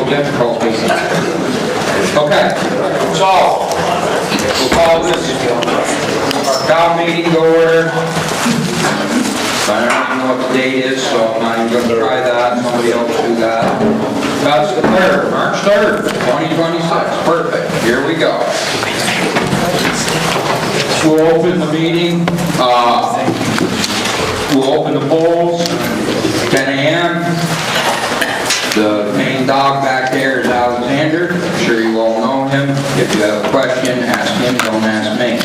difficulty. Okay, so we'll call this our town meeting to order. I don't even know what the date is, so I'm not even going to try that. Somebody else do that. That's the 3rd, March 3rd, 2026. Perfect. Here we go. We'll open the meeting. We'll open the polls. 10 a.m. The main dog back there is Alexander. I'm sure you all know him. If you have a question, ask him. Don't ask me.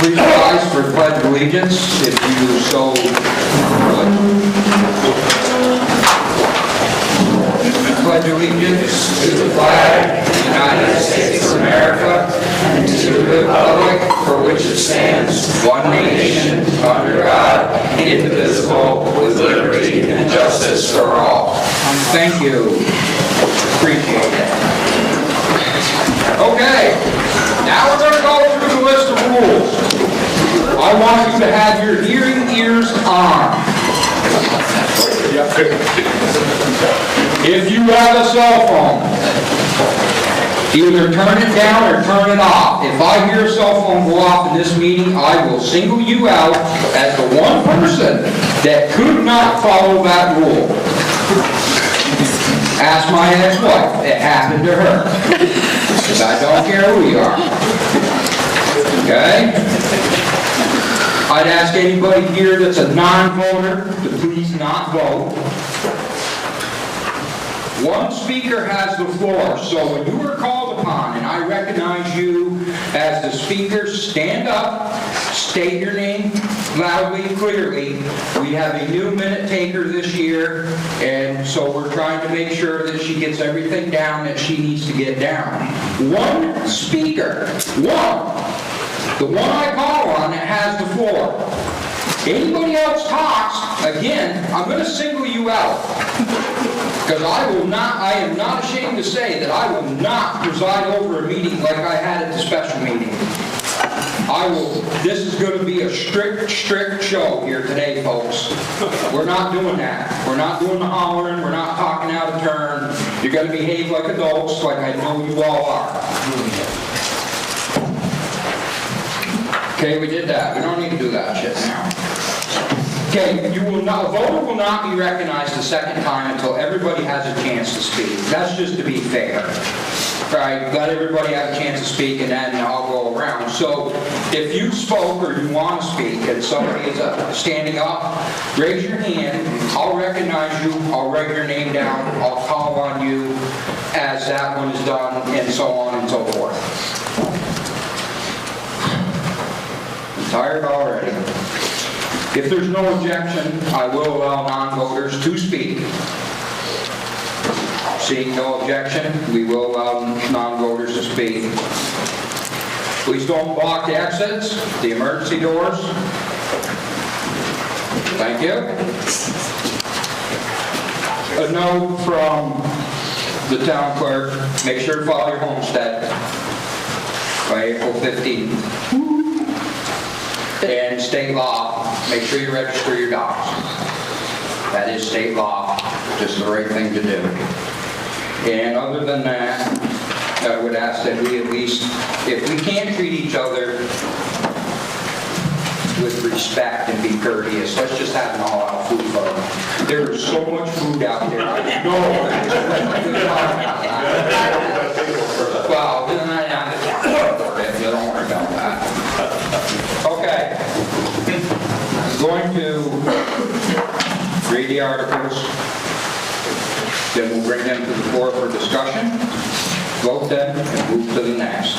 Please rise for the Pledge of Allegiance if you so would. Pledge allegiance to the flag of the United States of America and to the republic for which it stands, one nation, under God, indivisible, with liberty and justice for all. Thank you. Appreciate it. Okay, now we're going to go through the list of rules. I want you to have your hearing ears on. If you have a cell phone, either turn it down or turn it off. If I hear a cell phone go off in this meeting, I will single you out as the one person that could not follow that rule. Ask my ex-wife. It happened to her. Because I don't care who you are. Okay? I'd ask anybody here that's a non-voter to please not vote. One speaker has the floor, so when you are called upon and I recognize you as the speaker, stand up, state your name loudly and clearly. We have a new minute taker this year, and so we're trying to make sure that she gets everything down that she needs to get down. One speaker, the one I call on that has the floor. Anybody else talks, again, I'm going to single you out. Because I am not ashamed to say that I will not preside over a meeting like I had at the special meeting. This is going to be a strict show here today, folks. We're not doing that. We're not doing the hollering. We're not talking out of turn. You're going to behave like adults, like I know you all are. Okay, we did that. We don't need to do that shit now. Okay, a voter will not be recognized a second time until everybody has a chance to speak. That's just to be fair. Right, let everybody have a chance to speak and then I'll go around. So if you spoke or you want to speak and somebody is standing up, raise your hand. I'll recognize you. I'll write your name down. I'll call on you as that one is done, and so on and so forth. I'm tired already. If there's no objection, I will allow non-voters to speak. Seeing no objection, we will allow non-voters to speak. Please don't block the exits, the emergency doors. Thank you. A note from the town clerk, make sure to file your homestead by April 15th. And state law, make sure you register your dogs. That is state law, just the right thing to do. And other than that, I would ask that we at least, if we can't treat each other with respect and be courteous, let's just have an all-out food vote. There is so much food out there. I know. Well, then don't worry about that. Okay. I'm going to read the articles. Then we'll bring them to the floor for discussion, vote them, and move to the next.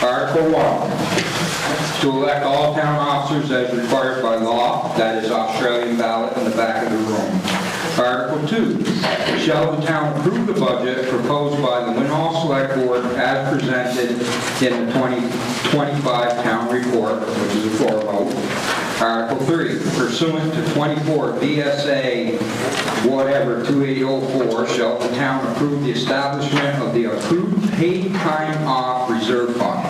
Article 1. To elect all town officers as required by law. That is Australian ballot in the back of the room. Article 2. Shall the town approve the budget proposed by the Winhall Select Board as presented in the 2025 town report, which is a 4-vote. Article 3. Pursuant to 24 VSA whatever 2804, shall the town approve the establishment of the accrued paid time off reserve fund.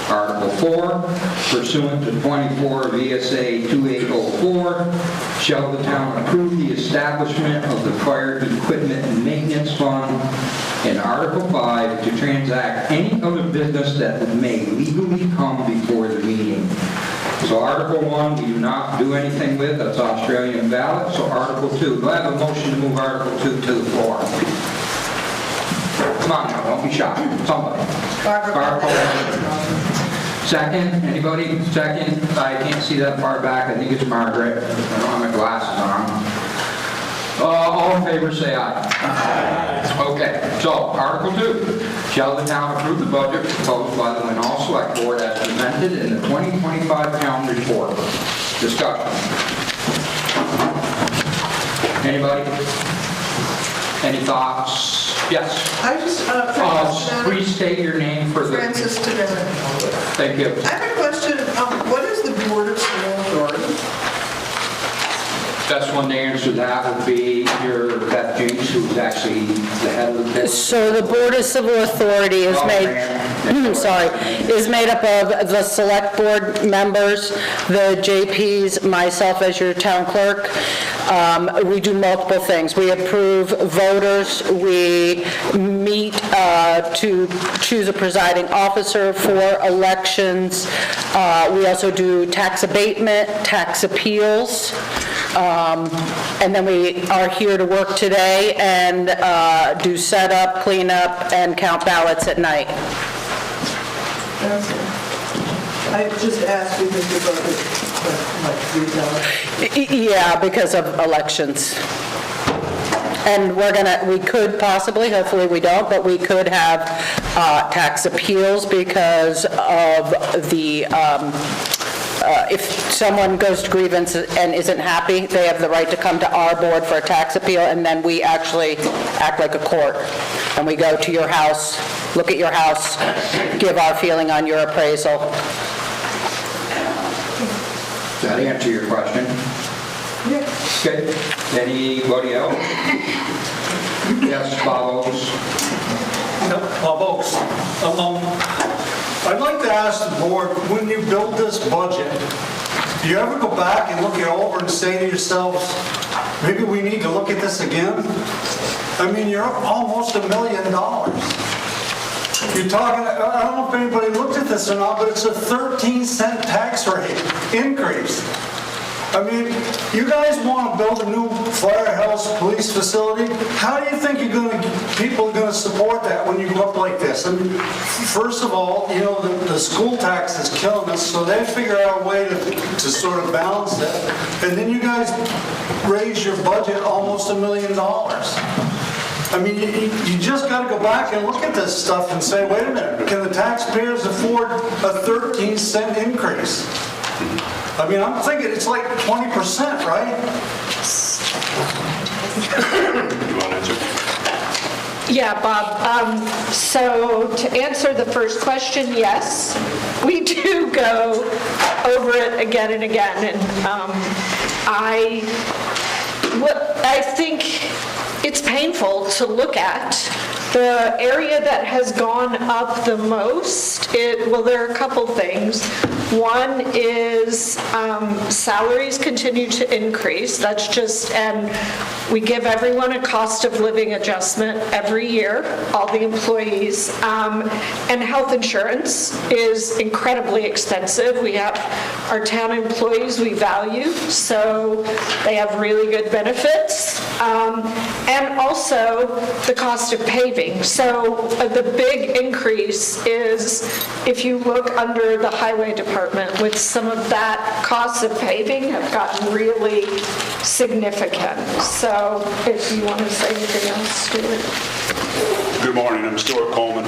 Article 4, pursuant to 24 VSA 2804, shall the town approve the establishment of the Fire Equipment and Maintenance Fund? And Article 5, to transact any other business that may legally come before the meeting. So Article 1, we do not do anything with, that's Australian ballot. So Article 2, do I have a motion to move Article 2 to the floor? Come on now, don't be shy. Somebody. Barbara. Second, anybody? Second? I can't see that far back. I think it's Margaret. I don't have my glasses on. All in favor say aye. Aye. Okay, so Article 2. Shall the town approve the budget proposed by the Winhall Select Board as presented in the 2025 town report? Discussion. Anybody? Any thoughts? Yes. I just, Please state your name for the... Francis Tavera. Thank you. I have a question. What is the Board of Civil Authority? Best one to answer that would be your Beth Jinks, who's actually the head of the board. So the Board of Civil Authority is made up of the select board members, the JPs, myself as your town clerk. We do multiple things. We approve voters. We meet to choose a presiding officer for elections. We also do tax abatement, tax appeals. And then we are here to work today and do setup, cleanup, and count ballots at night. That's it. I just asked because you voted, Yeah, because of elections. And we could possibly, hopefully we don't, but we could have tax appeals because of the, if someone goes to grievance and isn't happy, they have the right to come to our board for a tax appeal, and then we actually act like a court. And we go to your house, look at your house, give our feeling on your appraisal. Does that answer your question? yeah. Okay. Anybody else? Yes, Bob Oaks. Bob Oaks. I'd like to ask the board, when you build this budget, do you ever go back and look it over and say to yourselves, maybe we need to look at this again? I mean, you're up almost $1 million. You're talking, I don't know if anybody looked at this or not, but it's a 13-cent tax rate increase. I mean, you guys want to build a new firehouse police facility? How do you think people are going to support that when you go up like this? I mean, first of all, you know, the school tax is killing us, so they figure out a way to sort of balance it. And then you guys raise your budget almost $1 million. I mean, you just got to go back and look at this stuff and say, wait a minute, can the taxpayers afford a 13-cent increase? I mean, I'm thinking it's like 20%, right? You want to answer? Yeah, Bob. So to answer the first question, yes, we do go over it again and again. And I think it's painful to look at. The area that has gone up the most, well, there are a couple things. One is salaries continue to increase. That's just, and we give everyone a cost of living adjustment every year, all the employees. And health insurance is incredibly expensive. We have our town employees we value, so they have really good benefits. And also the cost of paving. So the big increase is if you look under the highway department, with some of that costs of paving have gotten really significant. So if you want to say anything else, Stuart. Good morning, I'm Stuart Coleman.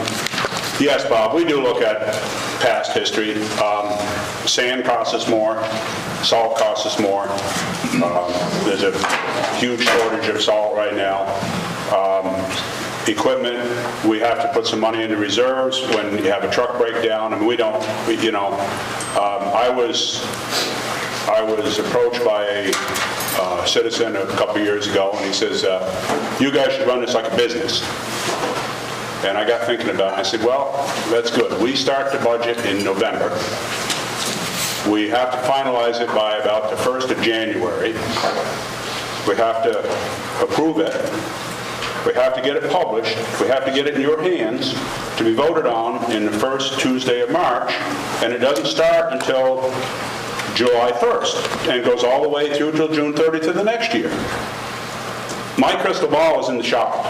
Yes, Bob, we do look at past history. Sand costs us more, salt costs us more. There's a huge shortage of salt right now. Equipment, we have to put some money into reserves when you have a truck breakdown. I mean, I was approached by a citizen a couple years ago, and he says, you guys should run this like a business. And I got thinking about it, I said, well, that's good. We start the budget in November. We have to finalize it by about the 1st of January. We have to approve it. We have to get it published. We have to get it in your hands to be voted on in the first Tuesday of March. And it doesn't start until July 1st and goes all the way through till June 30th of the next year. My crystal ball is in the shop.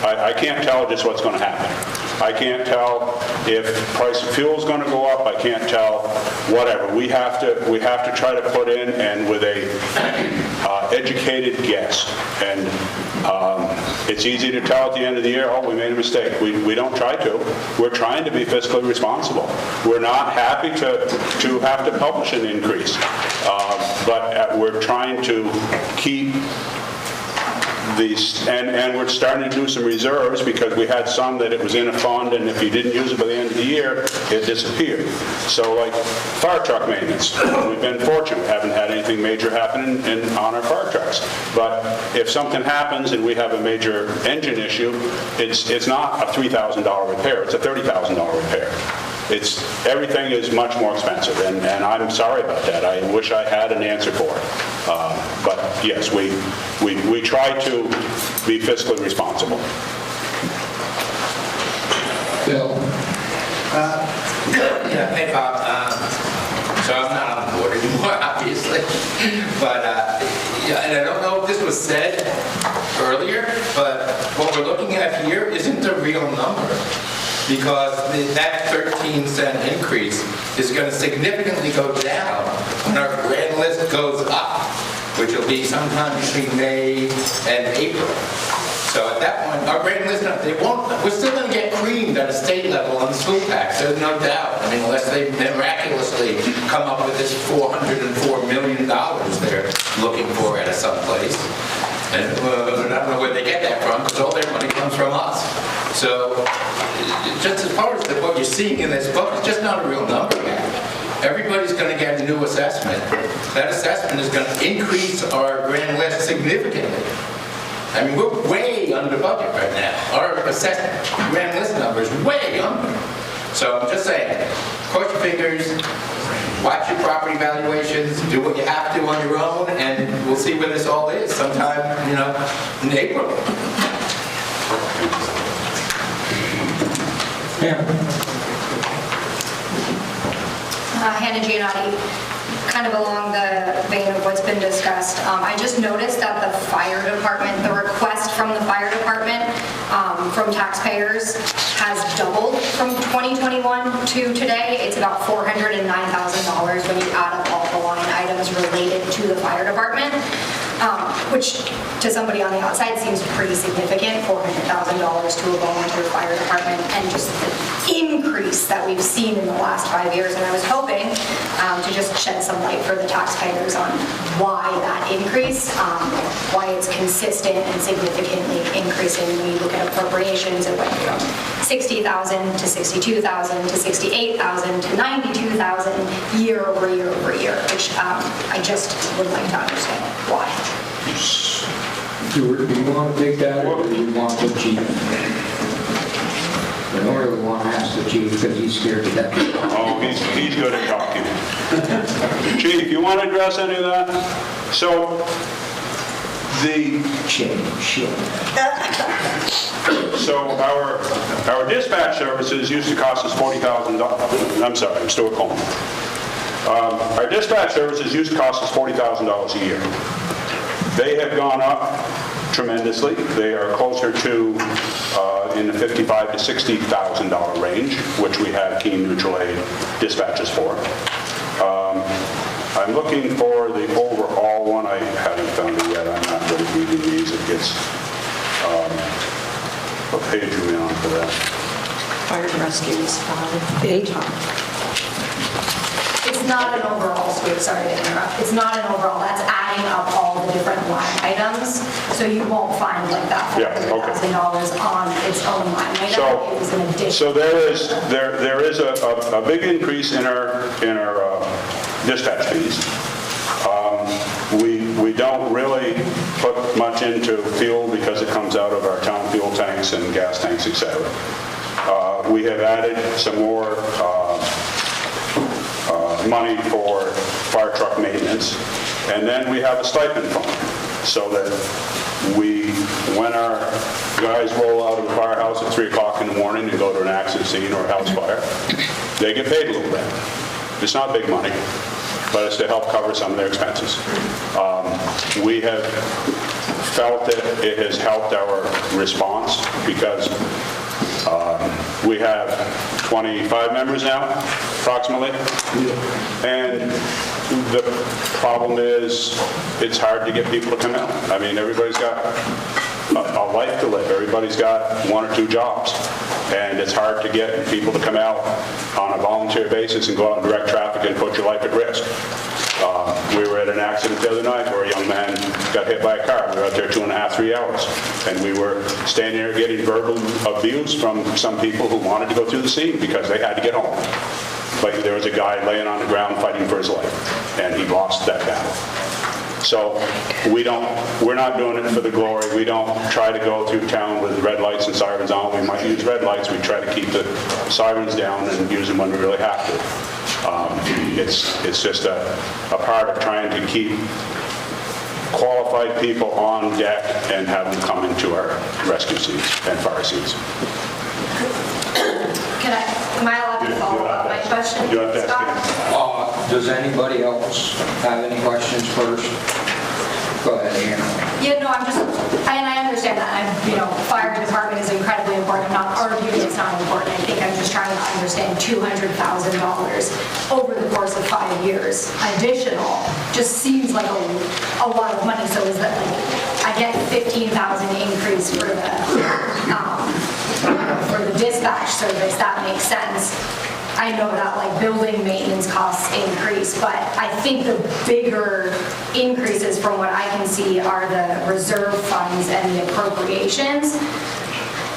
I can't tell just what's going to happen. I can't tell if price of fuel is going to go up. I can't tell whatever. We have to try to put in and with a educated guess. And it's easy to tell at the end of the year, oh, we made a mistake. We don't try to. We're trying to be fiscally responsible. We're not happy to have to publish an increase, but we're trying to keep these, and we're starting to do some reserves because we had some that it was in a fund, and if you didn't use it by the end of the year, it disappeared. So like fire truck maintenance, we've been fortunate. We haven't had anything major happen on our fire trucks. But if something happens and we have a major engine issue, it's not a $3,000 repair, it's a $30,000 repair. Everything is much more expensive, and I'm sorry about that. I wish I had an answer for it. But yes, we try to be fiscally responsible. Bill? Yeah, hey Bob. So I'm not on the board anymore, obviously. But, yeah, and I don't know if this was said earlier, but what we're looking at here isn't a real number. Because that 13-cent increase is going to significantly go down when our grand list goes up, which will be sometime between May and April. So at that point, our grand list, we're still going to get creamed at a state level on the school tax, there's no doubt. I mean, unless they miraculously come up with this $404 million they're looking for at someplace. And I don't know where they get that from, because all their money comes from us. So just as far as what you're seeing in this book, it's just not a real number yet. Everybody's going to get a new assessment. That assessment is going to increase our grand list significantly. I mean, we're way under budget right now. Our assessment grand list number is way under. So I'm just saying, cross your fingers, watch your property valuations, do what you have to on your own, and we'll see where this all is sometime, in April. Hannah Giannotti, kind of along the vein of what's been discussed. I just noticed that the fire department, the request from the fire department from taxpayers has doubled from 2021 to today. It's about $409,000 when you add up all the line items related to the fire department. Which to somebody on the outside seems pretty significant, $400,000 to a volunteer fire department, and just the increase that we've seen in the last 5 years. And I was hoping to just shed some light for the taxpayers on why that increase, why it's consistent and significantly increasing. When you look at appropriations, it went from $60,000 to $62,000 to $68,000 to $92,000 year over year over year, which I just would like to understand why. Stuart, do you want to take that, or do you want the chief? I don't really want to ask the chief because he's scared to death. Oh, he's good at talking. Chief, you want to address any of that? So, So our dispatch services used to cost us $40,000. I'm sorry, I'm Stuart Coleman. Our dispatch services used to cost us $40,000 a year. They have gone up tremendously. They are closer to in the $55,000 to $60,000 range, which we have key mutual aid dispatches for. I'm looking for the overall one. I haven't found it yet. I'm not really reading these. It gets what page are we on for that? Fire and rescue is 8. It's not an overall, Stuart, sorry to interrupt. It's not an overall, that's adding up all the different line items, so you won't find like that $400,000 on its own line item. It was an addition. So there is a big increase in our dispatch fees. We don't really put much into fuel because it comes out of our town fuel tanks and gas tanks, etc. We have added some more money for fire truck maintenance, and then we have a stipend fund, so that when our guys roll out of the firehouse at 3 o'clock in the morning and go to an accident scene or a house fire, they get paid a little bit. It's not big money, but it's to help cover some of their expenses. We have felt that it has helped our response because we have 25 members now, approximately. And the problem is, it's hard to get people to come out. I mean, everybody's got a life to live. Everybody's got 1 or 2 jobs. And it's hard to get people to come out on a volunteer basis and go out and direct traffic and put your life at risk. We were at an accident the other night where a young man got hit by a car. We were out there 2.5, 3 hours. And we were standing there getting verbal abuse from some people who wanted to go through the scene because they had to get home. But there was a guy laying on the ground fighting for his life, and he lost that battle. So we're not doing it for the glory. We don't try to go through town with red lights and sirens on. We might use red lights. We try to keep the sirens down and use them when we really have to. It's just a part of trying to keep qualified people on deck and have them come into our rescue scenes and fire scenes. Am I allowed to follow up my question? You have to Scott? ask Does anybody else have any questions first? Go ahead, Anna. Yeah, no, I understand that. Fire department is incredibly important. I'm not arguing it's not important. I think I'm just trying to understand $200,000 over the course of 5 years additional just seems like a lot of money. So is that I get $15,000 increase for the dispatch service? That makes sense. I know that building maintenance costs increase, but I think the bigger increases from what I can see are the reserve funds and the appropriations.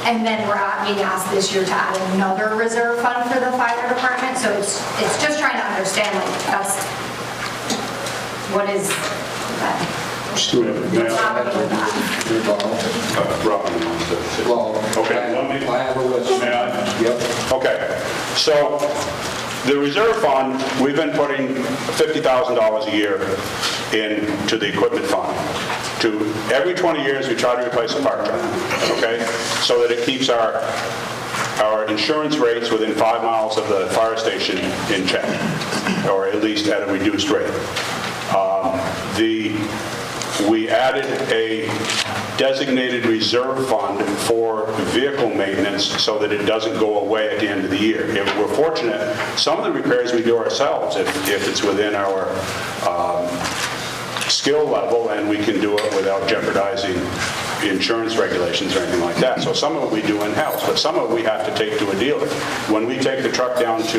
And then we're being asked this year to add another reserve fund for the fire department. So it's just trying to understand that's what is that? What's happening with that? Robin wants to. Well, Okay, I have a list. May I? Yep. Okay, so the reserve fund, we've been putting $50,000 a year into the equipment fund. Every 20 years, we try to replace a fire truck, okay? So that it keeps our insurance rates within 5 miles of the fire station in check, or at least at a reduced rate. We added a designated reserve fund for vehicle maintenance so that it doesn't go away at the end of the year. If we're fortunate, some of the repairs we do ourselves, if it's within our skill level and we can do it without jeopardizing insurance regulations or anything like that. So some of it we do in-house, but some of it we have to take to a dealer. When we take the truck down to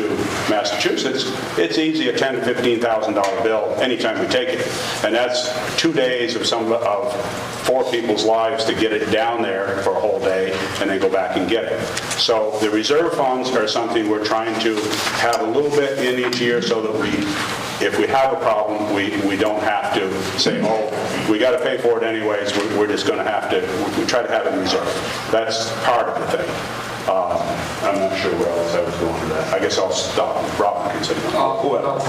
Massachusetts, it's easy a $10,000 to $15,000 bill anytime we take it. And that's 2 days of 4 people's lives to get it down there for a whole day and then go back and get it. So the reserve funds are something we're trying to have a little bit in each year so that if we have a problem, we don't have to say, oh, we got to pay for it anyways, we're just going to have to, we try to have it in reserve. That's part of the thing. I'm not sure where else I was going with that. I guess I'll stop. Robin can say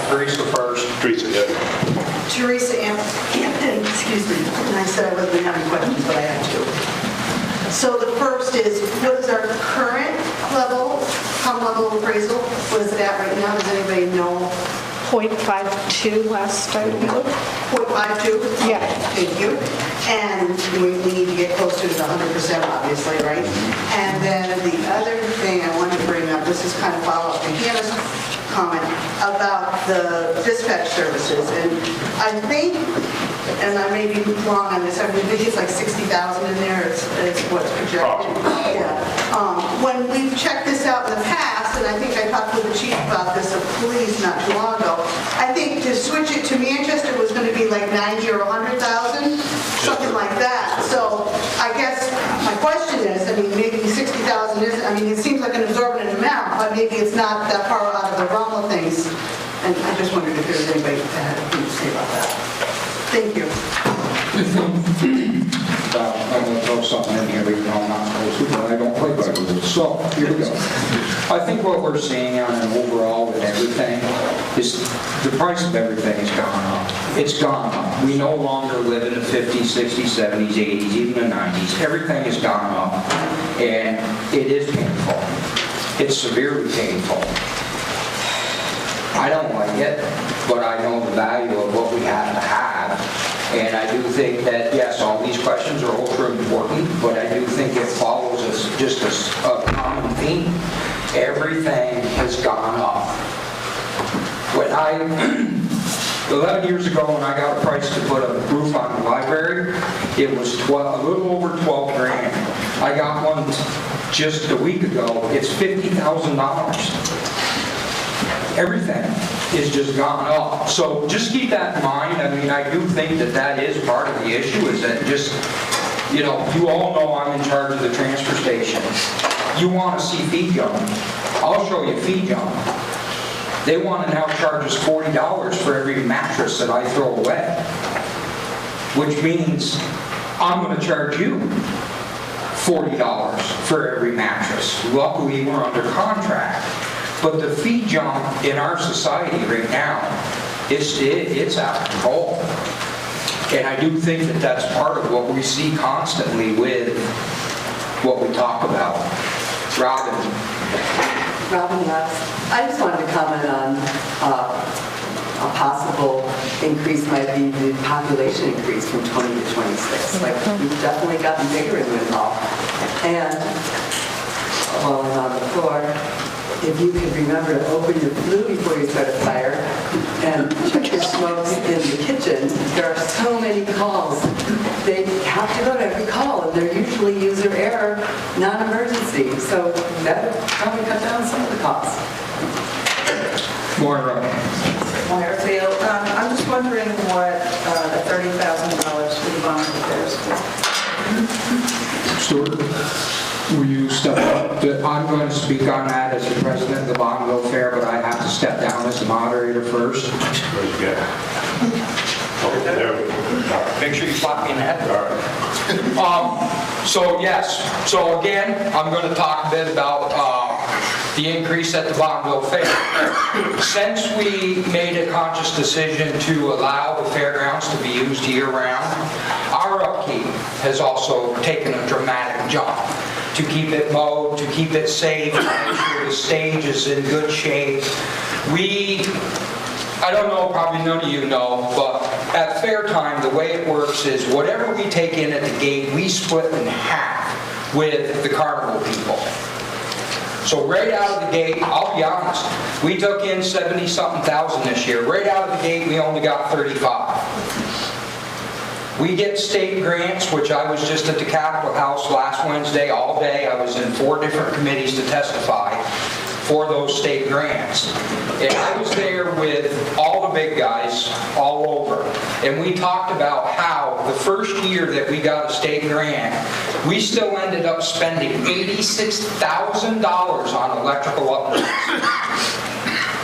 Teresa first. Teresa, yeah. Teresa Hampton, excuse me, and I said I wasn't having questions, but I had to. So the first is, what is our current level, pump level appraisal? What is it at right now? Does anybody know? 0.52 last I looked. 0.52? Yeah. Thank you. And we need to get closer to the 100%, obviously, right? And then the other thing I wanted to bring up, this is kind of follow-up to Hannah's comment about the dispatch services. And I think, and I may be wrong on this, I think it's like 60,000 in there is what's projected. Yeah. When we've checked this out in the past, and I think I talked with the chief about this of police not too long ago, I think to switch it to Manchester was going to be like 90 or 100,000, something like that. So I guess my question is, I mean, maybe 60,000 is, I mean, it seems like an exorbitant amount, but maybe it's not that far out of the realm of things. And I just wondered if there was anybody that had anything to say about that. Thank you. So, here we go. I think what we're seeing on an overall with everything is the price of everything has gone up. It's gone up. We no longer live in the 50s, 60s, 70s, 80s, even the 90s. Everything has gone up, and it is painful. It's severely painful. I don't like it, but I know the value of what we have to have. And I do think that, yes, all these questions are ultra important, but I do think it follows just a common theme. Everything has gone up. When 11 years ago, when I got a price to put a roof on the library, it was a little over 12 grand. I got one just a week ago, it's $50,000. Everything is just gone up. So just keep that in mind. I mean, I do think that that is part of the issue, is that just, you all know I'm in charge of the transfer station. You want to see fee jump, I'll show you fee jump. They want to now charge us $40 for every mattress that I throw away, which means I'm going to charge you $40 for every mattress. Luckily, we're under contract. But the fee jump in our society right now, it's out of control. And I do think that that's part of what we see constantly with what we talk about. Robin. Robin Lutz. I just wanted to comment on a possible increase might be the population increase from 20 to 26. Like, we've definitely gotten bigger in Winhall. And while I'm on the floor, if you can remember to open your flue before you start a fire and check your smokes in the kitchen, there are so many calls. They have to go to every call, and they're usually user error, non-emergency. So that would probably cut down some of the costs. Moira. Moira Field. I'm just wondering what the $30,000 for the bond repairs for. Stuart, will you step up? I'm going to speak on that as the president of the Bonneville Fair, but I have to step down as the moderator first. Make sure you slap me in the head. So yes, so again, I'm going to talk a bit about the increase at the Bonneville Fair. Since we made a conscious decision to allow the fairgrounds to be used year-round, our upkeep has also taken a dramatic jump. To keep it mowed, to keep it safe, to make sure the stage is in good shape. I don't know, probably none of you know, but at fair time, the way it works is whatever we take in at the gate, we split in half with the carnival people. So right out of the gate, I'll be honest, we took in 70-something thousand this year. Right out of the gate, we only got 35. We get state grants, which I was just at the Capitol House last Wednesday all day. I was in 4 different committees to testify for those state grants. And I was there with all the big guys all over. And we talked about how the first year that we got a state grant, we still ended up spending $86,000 on electrical upgrades.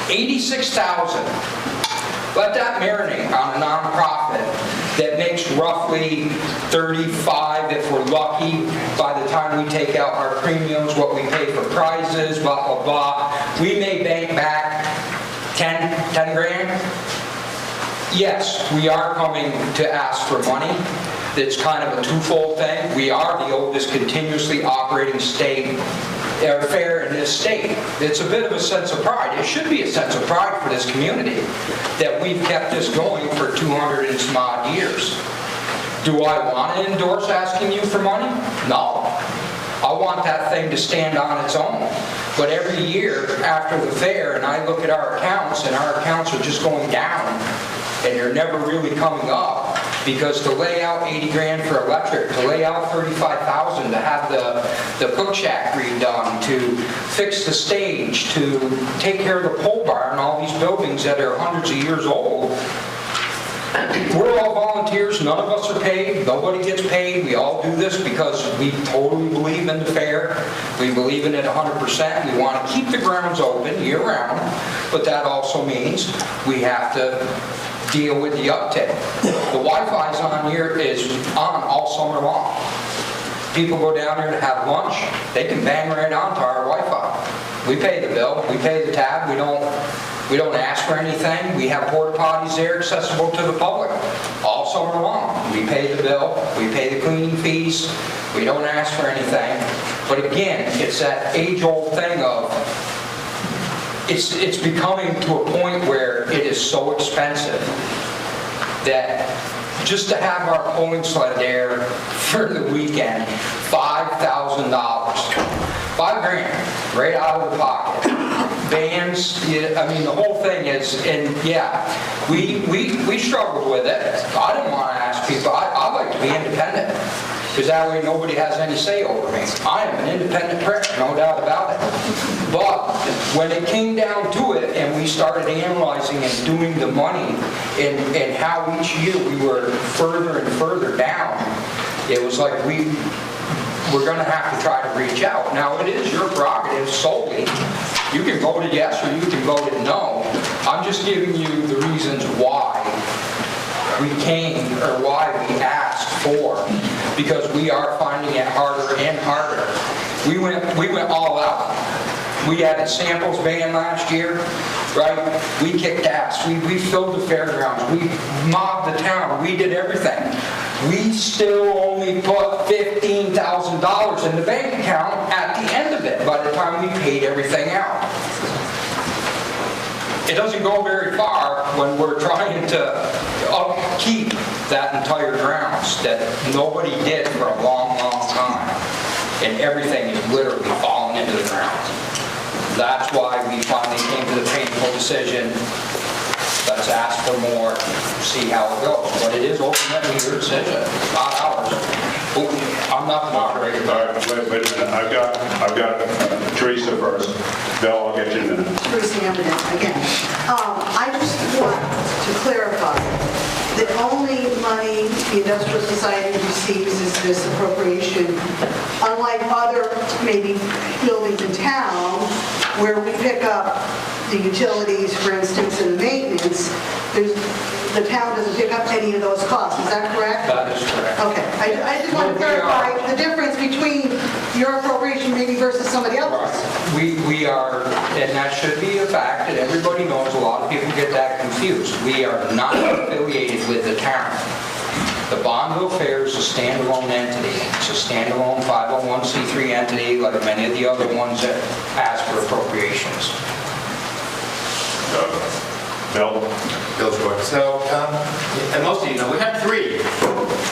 $86,000. Let that marinate on a nonprofit that makes roughly 35 if we're lucky by the time we take out our premiums, what we pay for prizes, blah, blah, blah. We may bank back 10 grand. Yes, we are coming to ask for money. It's kind of a twofold thing. We are the oldest continuously operating fair in this state. It's a bit of a sense of pride. It should be a sense of pride for this community that we've kept this going for 200 and some odd years. Do I want to endorse asking you for money? No. I want that thing to stand on its own. But every year after the fair, and I look at our accounts, and our accounts are just going down, and they're never really coming up. Because to lay out 80 grand for electric, to lay out 35,000 to have the cook shack redone, to fix the stage, to take care of the pole barn, all these buildings that are hundreds of years old. We're all volunteers, none of us are paid, nobody gets paid. We all do this because we totally believe in the fair. We believe in it 100%. We want to keep the grounds open year-round, but that also means we have to deal with the uptake. The Wi-Fi's on here is on all summer long. People go down there to have lunch, they can bang right onto our Wi-Fi. We pay the bill, we pay the tab, we don't ask for anything. We have porta potties there accessible to the public all summer long. We pay the bill, we pay the cleaning fees, we don't ask for anything. But again, it's that age-old thing of, it's becoming to a point where it is so expensive that just to have our pulling sled there for the weekend, $5,000. $5,000 right out of the pocket. Bands, I mean, the whole thing is, and yeah, we struggled with it. I didn't want to ask people, I like to be independent, because that way nobody has any say over me. I am an independent prick, no doubt about it. But when it came down to it, and we started analyzing and doing the money, and how each year we were further and further down, it was like we're going to have to try to reach out. Now, it is your prerogative solely. You can vote it yes or you can vote it no. I'm just giving you the reasons why we came, or why we asked for, because we are finding it harder and harder. We went all out. We had a samples ban last year, right? We kicked ass. We filled the fairgrounds. We mobbed the town. We did everything. We still only put $15,000 in the bank account at the end of it by the time we paid everything out. It doesn't go very far when we're trying to upkeep that entire grounds that nobody did for a long, long time. And everything is literally falling into the ground. That's why we finally came to the painful decision, let's ask for more, see how it goes. But it is ultimately your decision, not ours. I'm not the moderator. All right, wait a minute. I've got Teresa first. Bill, I'll get you in a minute. Bruce Hampton again. I just want to clarify, the only money the Industrial Society receives is this appropriation. Unlike other, maybe, buildings in town, where we pick up the utilities, for instance, and the maintenance, the town doesn't pick up any of those costs. Is that correct? That is correct. Okay. I just want to clarify the difference between your appropriation maybe versus somebody else's. We are, and that should be a fact, and everybody knows, a lot of people get that confused. We are not affiliated with the town. The Bonneville Fair is a standalone entity. It's a standalone 501c3 entity, like many of the other ones that ask for appropriations. Bill? Bill Short. So, and most of you know, we have 3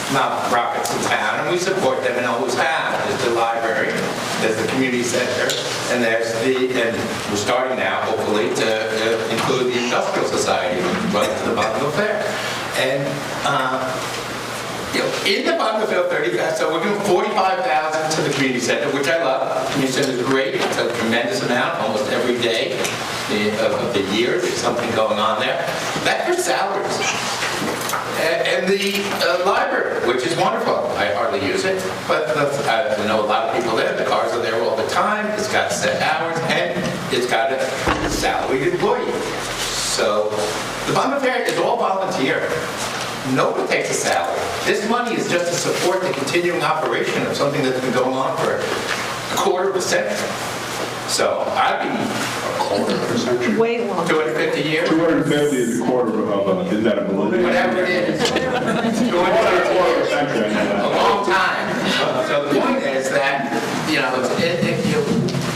nonprofits in town, and we support them and always have. There's the library, there's the community center, and and we're starting now, hopefully, to include the Industrial Society, which runs the Bonneville Fair. And, in the Bonneville 35, so we're doing $45,000 to the community center, which I love. Community center is great. It's a tremendous amount, almost every day of the year. There's something going on there. That's for salaries. And the library, which is wonderful. I hardly use it, but I know a lot of people there. The cars are there all the time. It's got set hours, and it's got a salaried employee. So the Bonneville Fair is all volunteer. Nobody takes a salary. This money is just to support the continuing operation of something that's been going on for a quarter of a century. So I'd be A quarter of a century? Way longer. 250 years, 250 is a quarter of, isn't that a millennium? whatever it is. 250 Quarter of a years. century, I know A that. long time. So the point is that,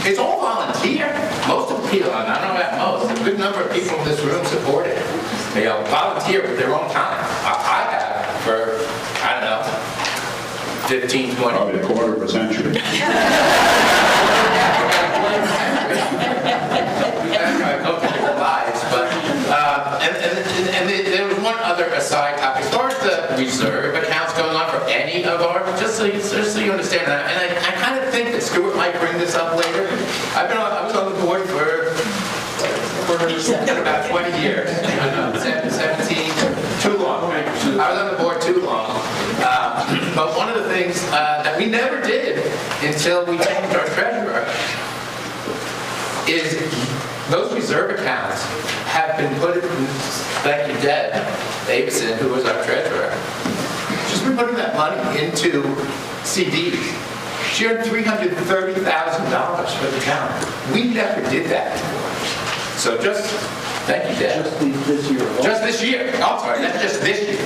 it's all volunteer. Most of the people, and I don't know about most, a good number of people in this room support it. Volunteer with their own time. I have for, I don't know, 15, 20. Probably a quarter of a century. Lives, but and there was one other aside topic. As far as the reserve accounts going on for any of our, just so you understand that, and I kind of think that Stuart might bring this up later. I was on the board for about 20 years. 17, too long, right? I was on the board too long. But one of the things that we never did until we changed our treasurer is those reserve accounts have been put in, thank you, Deb Davison, who was our treasurer. She's been putting that money into CDs. She earned $330,000 for the town. We never did that. So just, thank you, Deb. Just this year. Just this year. Oh, sorry, that's just this year.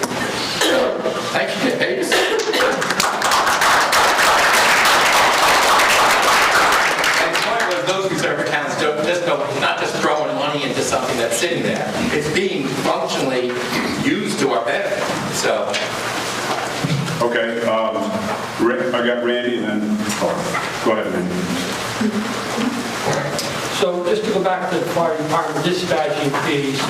So, thank you, Deb. And it's one of those conservative towns not just throwing money into something that's sitting there. It's being functionally used to our benefit. So, Okay, I got Randy and then, go ahead, Randy. So just to go back to the fire department dispatching fees,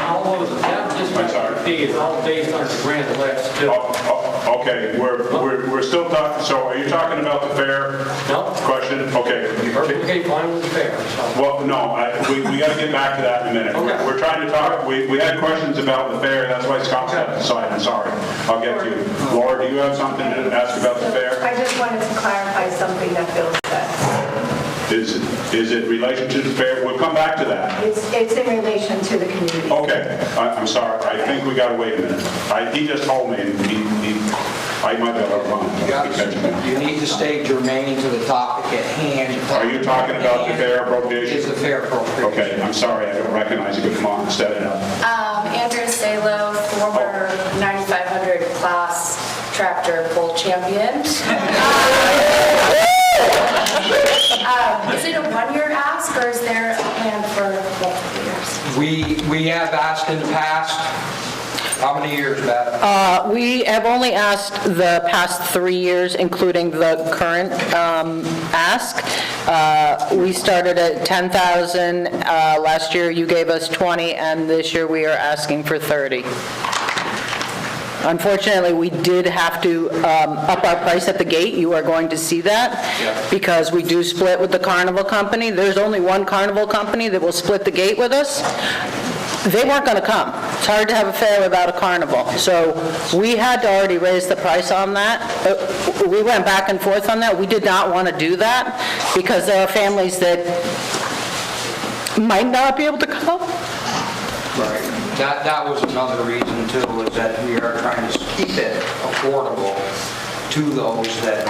all those, that dispatching fee is all based on the grant list too. Okay, we're still talking, so are you talking about the fair No. question? Okay. Perfectly fine with the fair, so. Well, no, we got to get back to that in a minute. Okay. We're trying to talk, we had questions about the fair, that's why Scott stepped aside, I'm sorry. I'll get to you. Laura, do you have something to ask about the fair? I just wanted to clarify something that Bill said. Is it relation to the fair? We'll come back to that. It's in relation to the community. Okay, I'm sorry, I think we got to wait a minute. He just told me, and I might be able to run. You need to stay germane to the topic at hand. Are you talking about the fair appropriation? It's the fair appropriation. Okay, I'm sorry, I don't recognize you, but come on, set it up. Andrew Salo, former 9500 class tractor pull champion. Is it a one-year ask, or is there a plan for multiple years? We have asked in the past, how many years, Beth? We have only asked the past 3 years, including the current ask. We started at 10,000 last year, you gave us 20, and this year we are asking for 30. Unfortunately, we did have to up our price at the gate. You are going to see that because we do split with the carnival company. There's only one carnival company that will split the gate with us. They weren't going to come. It's hard to have a fair without a carnival. So we had to already raise the price on that. We went back and forth on that. We did not want to do that because there are families that might not be able to come. Right. That was another reason too, is that we are trying to keep it affordable to those that,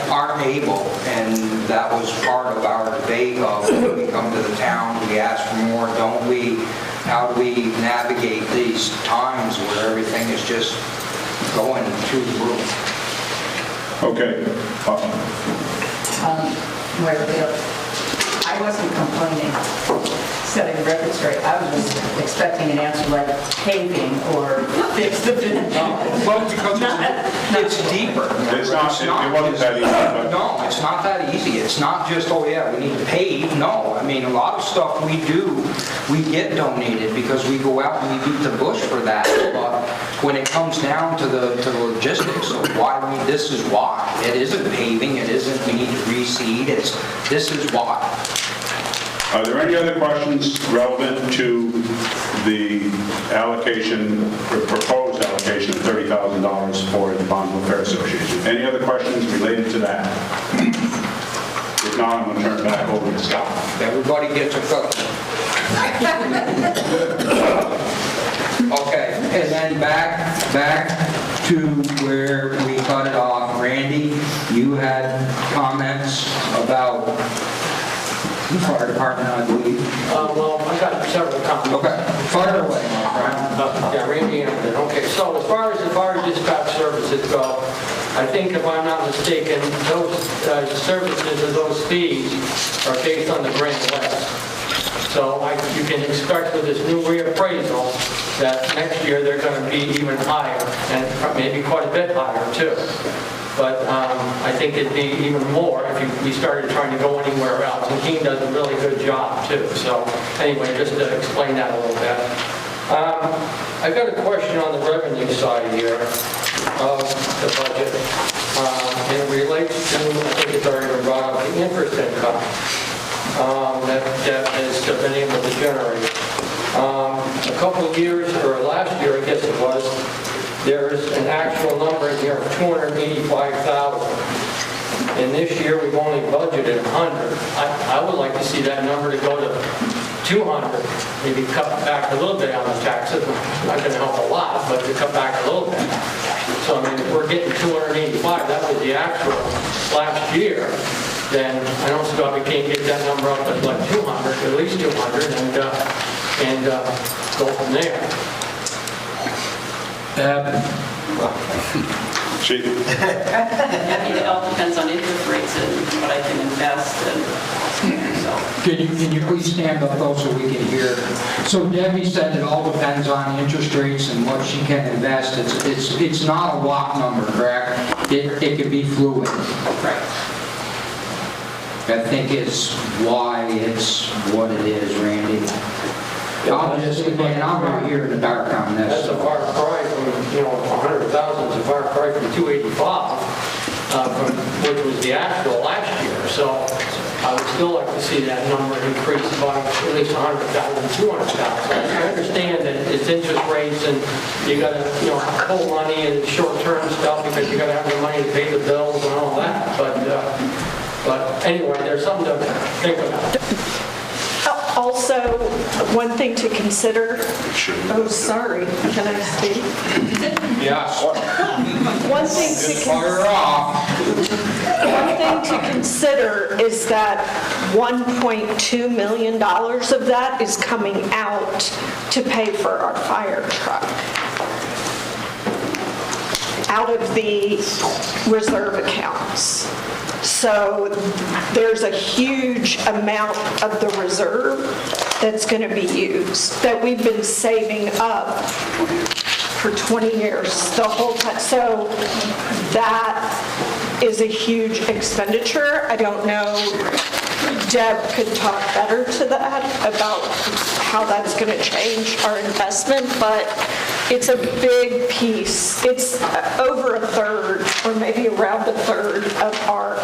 aren't able. And that was part of our debate of when we come to the town, we ask for more, don't we? How do we navigate these times where everything is just going through the roof? Okay. I wasn't complaining, setting the record straight. I was just expecting an answer like paving or fix the building. Well, because it's deeper. It wasn't that easy. But No, it's not that easy. It's not just, oh yeah, we need to pave. No, I mean, a lot of stuff we do, we get donated because we go out and we beat the bush for that. But when it comes down to the logistics of this is why. It isn't paving, it isn't we need to reseed, this is why. Are there any other questions relevant to the allocation, or proposed allocation of $30,000 for the Bonneville Fair Association? Any other questions related to that? If not, I'm going to turn it back over to Scott. Everybody gets a cookie. Okay, and then back to where we cut it off. Randy, you had comments about the fire department, I believe. Well, I got several comments. Okay, fire away, my friend. Yeah, Randy Hampton. Okay, so as far as the fire dispatch services go, I think if I'm not mistaken, those services or those fees are based on the grant list. So you can expect with this new reappraisal that next year they're going to be even higher and maybe quite a bit higher too. But I think it'd be even more if we started trying to go anywhere else. And Keene does a really good job too. So anyway, just to explain that a little bit. I've got a question on the revenue side here of the budget. And it relates to, I think it's already been brought up, the interest income that has been able to generate. A couple of years, or last year I guess it was, there's an actual number in here of $285,000. And this year we've only budgeted $100. I would like to see that number to go to $200, maybe cut back a little bit on the taxes. Not going to help a lot, but to cut back a little bit. So, I mean, if we're getting 285, that was the actual last year, then I don't see why we can't get that number up to like 200, at least 200, and go from there. She, I mean, it all depends on interest rates and what I can invest and so. Can you please stand up though so we can hear? So Debbie said it all depends on interest rates and what she can invest. It's not a lock number, correct? It can be fluid. Right. I think it's why it's what it is, Randy. I'm right here in the dark on this. That's a far cry from, 100,000 is a far cry from 285, which was the actual last year. So I would still like to see that number increase by at least 100,000, 200,000. I understand that it's interest rates and you got to, pull money and short-term stuff because you got to have the money to pay the bills and all that. But anyway, there's something to think about. Also, one thing to consider, oh, sorry, can I speak? Yes. One thing to Fire off. One thing to consider is that $1.2 million of that is coming out to pay for our fire truck out of the reserve accounts. So there's a huge amount of the reserve that's going to be used that we've been saving up for 20 years, the whole time. So that is a huge expenditure. I don't know, Deb could talk better to that about how that's going to change our investment, but it's a big piece. It's over a third, or maybe around a third of our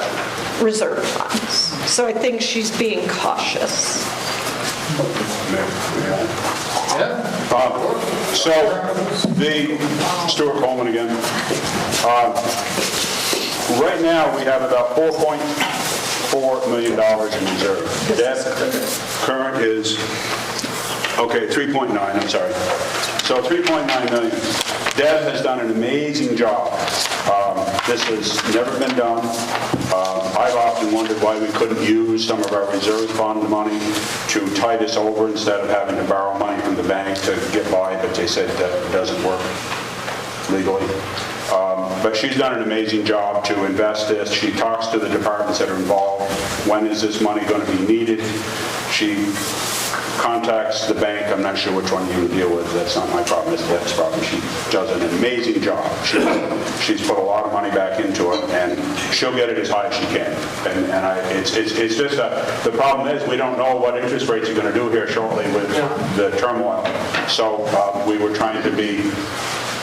reserve funds. So I think she's being cautious. Stuart Coleman again. Right now, we have about $4.4 million in reserve. Debt current is, okay, 3.9, I'm sorry. So 3.9 million. Deb has done an amazing job. This has never been done. I've often wondered why we couldn't use some of our reserve fund money to tide us over instead of having to borrow money from the bank to get by, but they said that doesn't work legally. But she's done an amazing job to invest this. She talks to the departments that are involved. When is this money going to be needed? She contacts the bank. I'm not sure which one you deal with. That's not my problem. It's Deb's problem. She does an amazing job. She's put a lot of money back into it, and she'll get it as high as she can. It's just the problem is we don't know what interest rates are going to do here shortly with the turmoil. So we were trying to be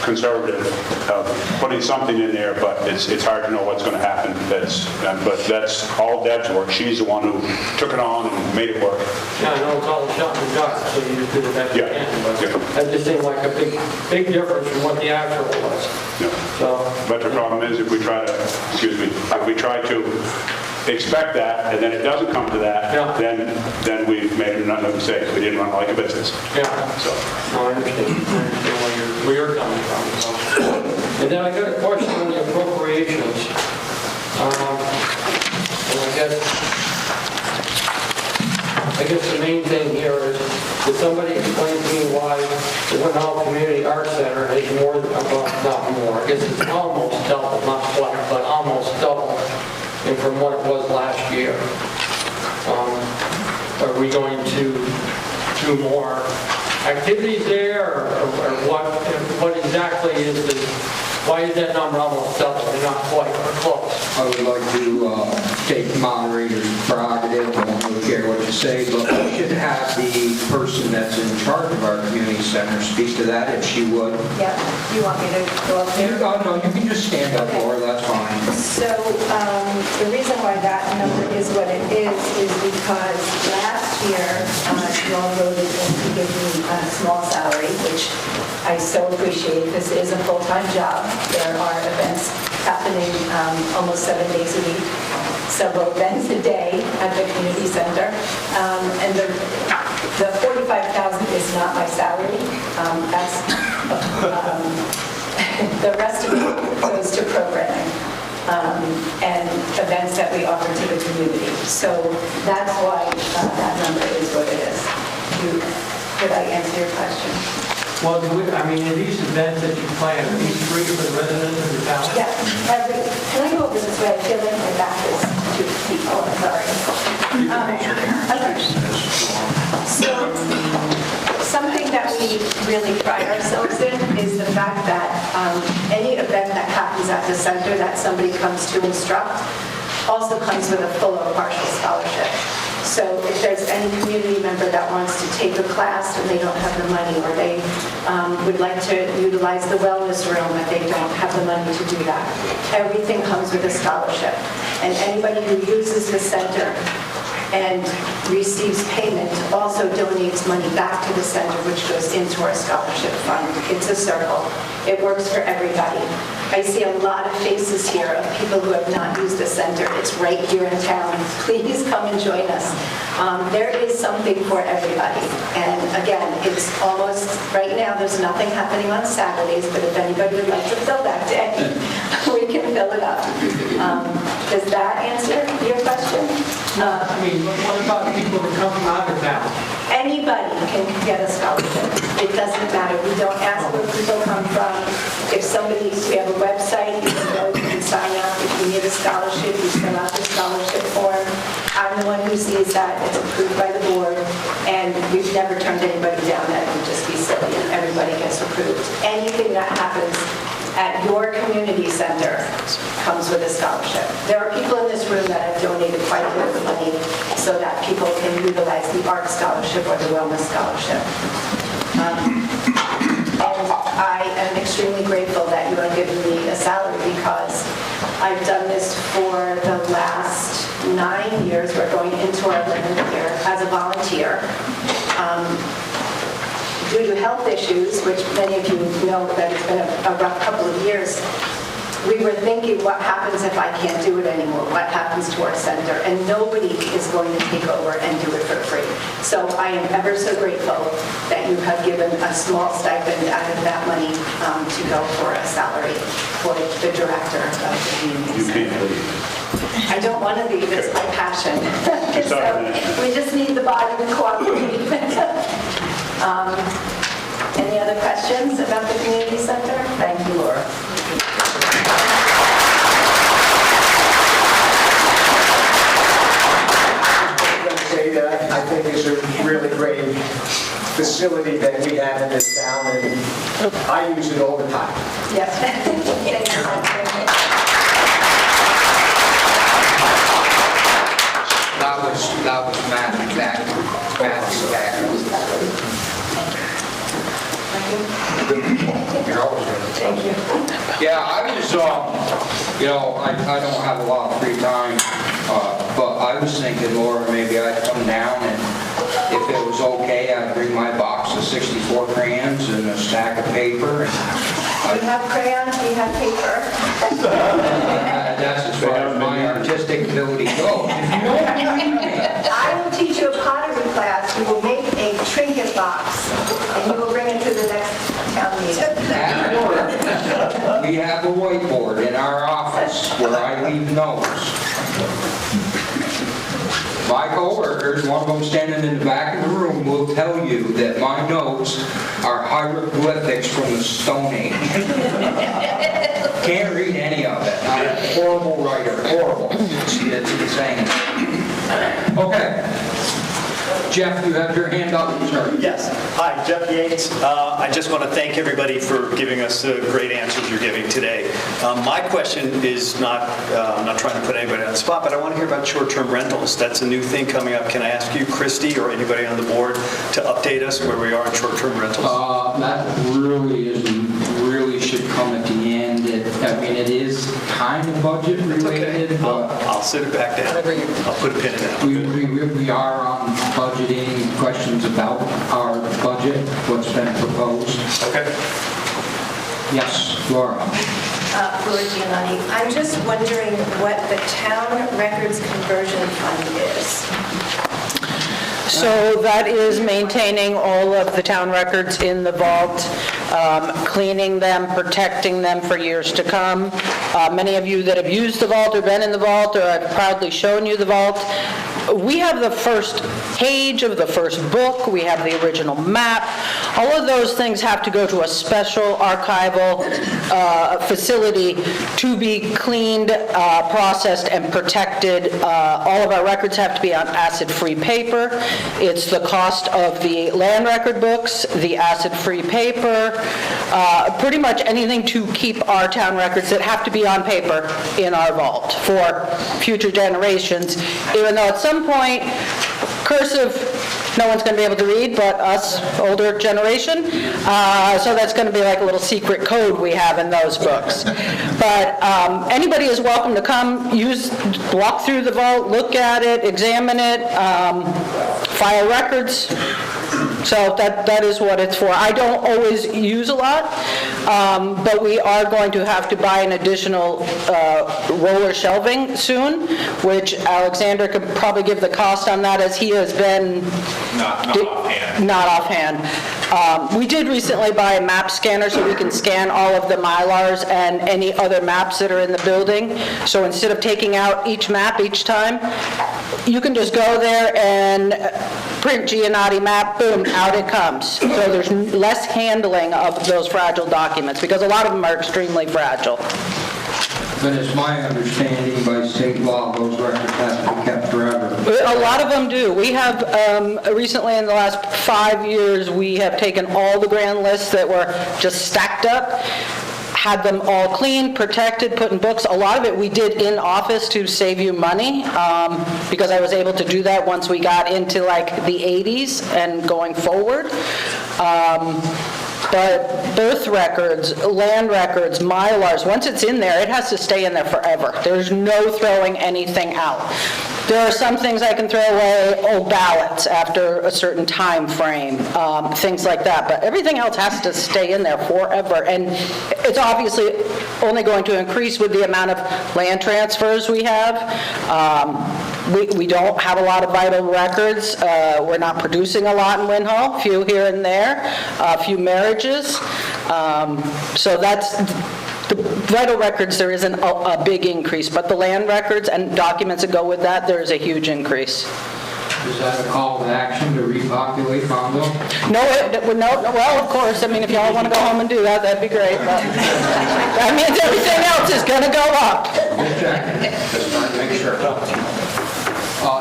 conservative of putting something in there, but it's hard to know what's going to happen. But that's all Deb's work. She's the one who took it on and made it work. Yeah, I know it's all a shot in the dark, so you just do the best you can. But that just seemed like a big difference from what the actual was. Yeah. So, but the problem is if we try to expect that, and then it doesn't come to that, then we've made another mistake. We didn't run like a business. Yeah. So, no, I understand where you're coming from. So. And then I got a question on the appropriations. And I guess the main thing here is, did somebody explain to me why the Winhall Community Arts Center is more, not more, I guess it's almost double, not quite, but almost double and from what it was last year. Are we going to do more activities there, or what exactly is why is that number almost double and not quite or close? I would like to take moderator's prerogative. I don't really care what you say, but we should have the person that's in charge of our community center speak to that if she would. Yeah, you want me to go up there? No, you can just stand up, Laura, that's fine. So the reason why that number is what it is because last year, you all voted in to give me a small salary, which I so appreciate. This is a full-time job. There are events happening almost 7 days a week, several events a day at the community center. And the $45,000 is not my salary. The rest of it goes to programming and events that we offer to the community. So that's why that number is what it is. Did I answer your question? Well, are these events that you plan, are these free for the residents of the town? Yeah. Can I go over this way? I feel like my back is to people. I'm sorry. So something that we really pride ourselves in is the fact that any event that happens at the center that somebody comes to instruct also comes with a full or partial scholarship. So if there's any community member that wants to take a class and they don't have the money, or they would like to utilize the wellness room but they don't have the money to do that, everything comes with a scholarship. And anybody who uses the center and receives payment also donates money back to the center, which goes into our scholarship fund. It's a circle. It works for everybody. I see a lot of faces here of people who have not used the center. It's right here in town. Please come and join us. There is something for everybody. And again, it's almost, right now, there's nothing happening on Saturdays, but if anybody would like to fill that day, we can fill it up. Does that answer your question? What about people that come from out of town? Anybody can get a scholarship. It doesn't matter. We don't ask where people come from. If somebody, we have a website, you can go, you can sign up. If you need a scholarship, you fill out the scholarship form. I'm the one who sees that. It's approved by the board. And we've never turned anybody down. That would just be silly. Everybody gets approved. Anything that happens at your community center comes with a scholarship. There are people in this room that have donated quite a bit of money so that people can utilize the art scholarship or the wellness scholarship. And I am extremely grateful that you are giving me a salary because I've done this for the last 9 years. We're going into our 11th year as a volunteer. Due to health issues, which many of you know that it's been a rough couple of years, we were thinking, what happens if I can't do it anymore? What happens to our center? And nobody is going to take over and do it for free. So I am ever so grateful that you have given a small stipend out of that money to go for a salary for the director of the community center. You can't leave. I don't want to leave, it's my passion. So we just need the body to cooperate. Any other questions about the community center? Thank you, Laura. I'm going to say that I think it's a really great facility that we have in this town, and I use it all the time. Yes. Thank you. That was Matt's back. You're always good. Thank you. Yeah, I was, I don't have a lot of free time, but I was thinking, Laura, maybe I'd come down and if it was okay, I'd bring my box of 64 crayons and a stack of paper. We have crayons, we have paper. That's as far as my artistic ability goes. I will teach you a pottery class. We will make a trinket box, and you will bring it to the next town meeting. We have a whiteboard in our office where I leave notes. My coworkers, one of them standing in the back of the room, will tell you that my notes are hieroglyphics from the Stone Age. Can't read any of it. I'm a horrible writer, horrible. It's insane. Okay. Jeff, you have your hand up, sir. Yes. Hi, Jeff Yates. I just want to thank everybody for giving us the great answers you're giving today. My question is not, I'm not trying to put anybody on the spot, but I want to hear about short-term rentals. That's a new thing coming up. Can I ask you, Christy, or anybody on the board to update us where we are in short-term rentals? That really should come at the end. It is kind of budget related, but I'll sit it back down. I'll put a pin in that. we are on budgeting questions about our budget, what's been proposed. Okay. Yes, Laura. Laura Giannotti. I'm just wondering what the town records conversion fund is. So that is maintaining all of the town records in the vault. cleaning them, protecting them for years to come. Many of you that have used the vault or been in the vault, or I've proudly shown you the vault, we have the first page of the first book, we have the original map. All of those things have to go to a special archival facility to be cleaned, processed, and protected. All of our records have to be on acid-free paper. It's the cost of the land record books, the acid-free paper, pretty much anything to keep our town records that have to be on paper in our vault for future generations, even though at some point, cursive, no one's going to be able to read but us, older generation. So that's going to be like a little secret code we have in those books. But anybody is welcome to come, walk through the vault, look at it, examine it, file records. So that is what it's for. I don't always use a lot, but we are going to have to buy an additional roller shelving soon, which Alexander could probably give the cost on that, as he has been... Not offhand. We did recently buy a map scanner so we can scan all of the Mylars and any other maps that are in the building. So instead of taking out each map each time, you can just go there and print Giannotti map, boom, out it comes. So there's less handling of those fragile documents, because a lot of them are extremely fragile. But it's my understanding by state law, those records have to be kept forever. A lot of them do. We have, recently in the last 5 years, we have taken all the grand lists that were just stacked up, had them all cleaned, protected, put in books. A lot of it we did in office to save you money, because I was able to do that once we got into like the 80s and going forward. But birth records, land records, Mylars, once it's in there, it has to stay in there forever. There's no throwing anything out. There are some things I can throw away, old ballots after a certain time frame, things like that. But everything else has to stay in there forever. And it's obviously only going to increase with the amount of land transfers we have. We don't have a lot of vital records. We're not producing a lot in Winhall, a few here and there, a few marriages. So that's, the vital records, there isn't a big increase, but the land records and documents that go with that, there is a huge increase. Is that a call to action to repopulate Mondo? No, well, of course, I mean, if y'all want to go home and do that, that'd be great, but that means everything else is going to go up. Okay. Just trying to make sure.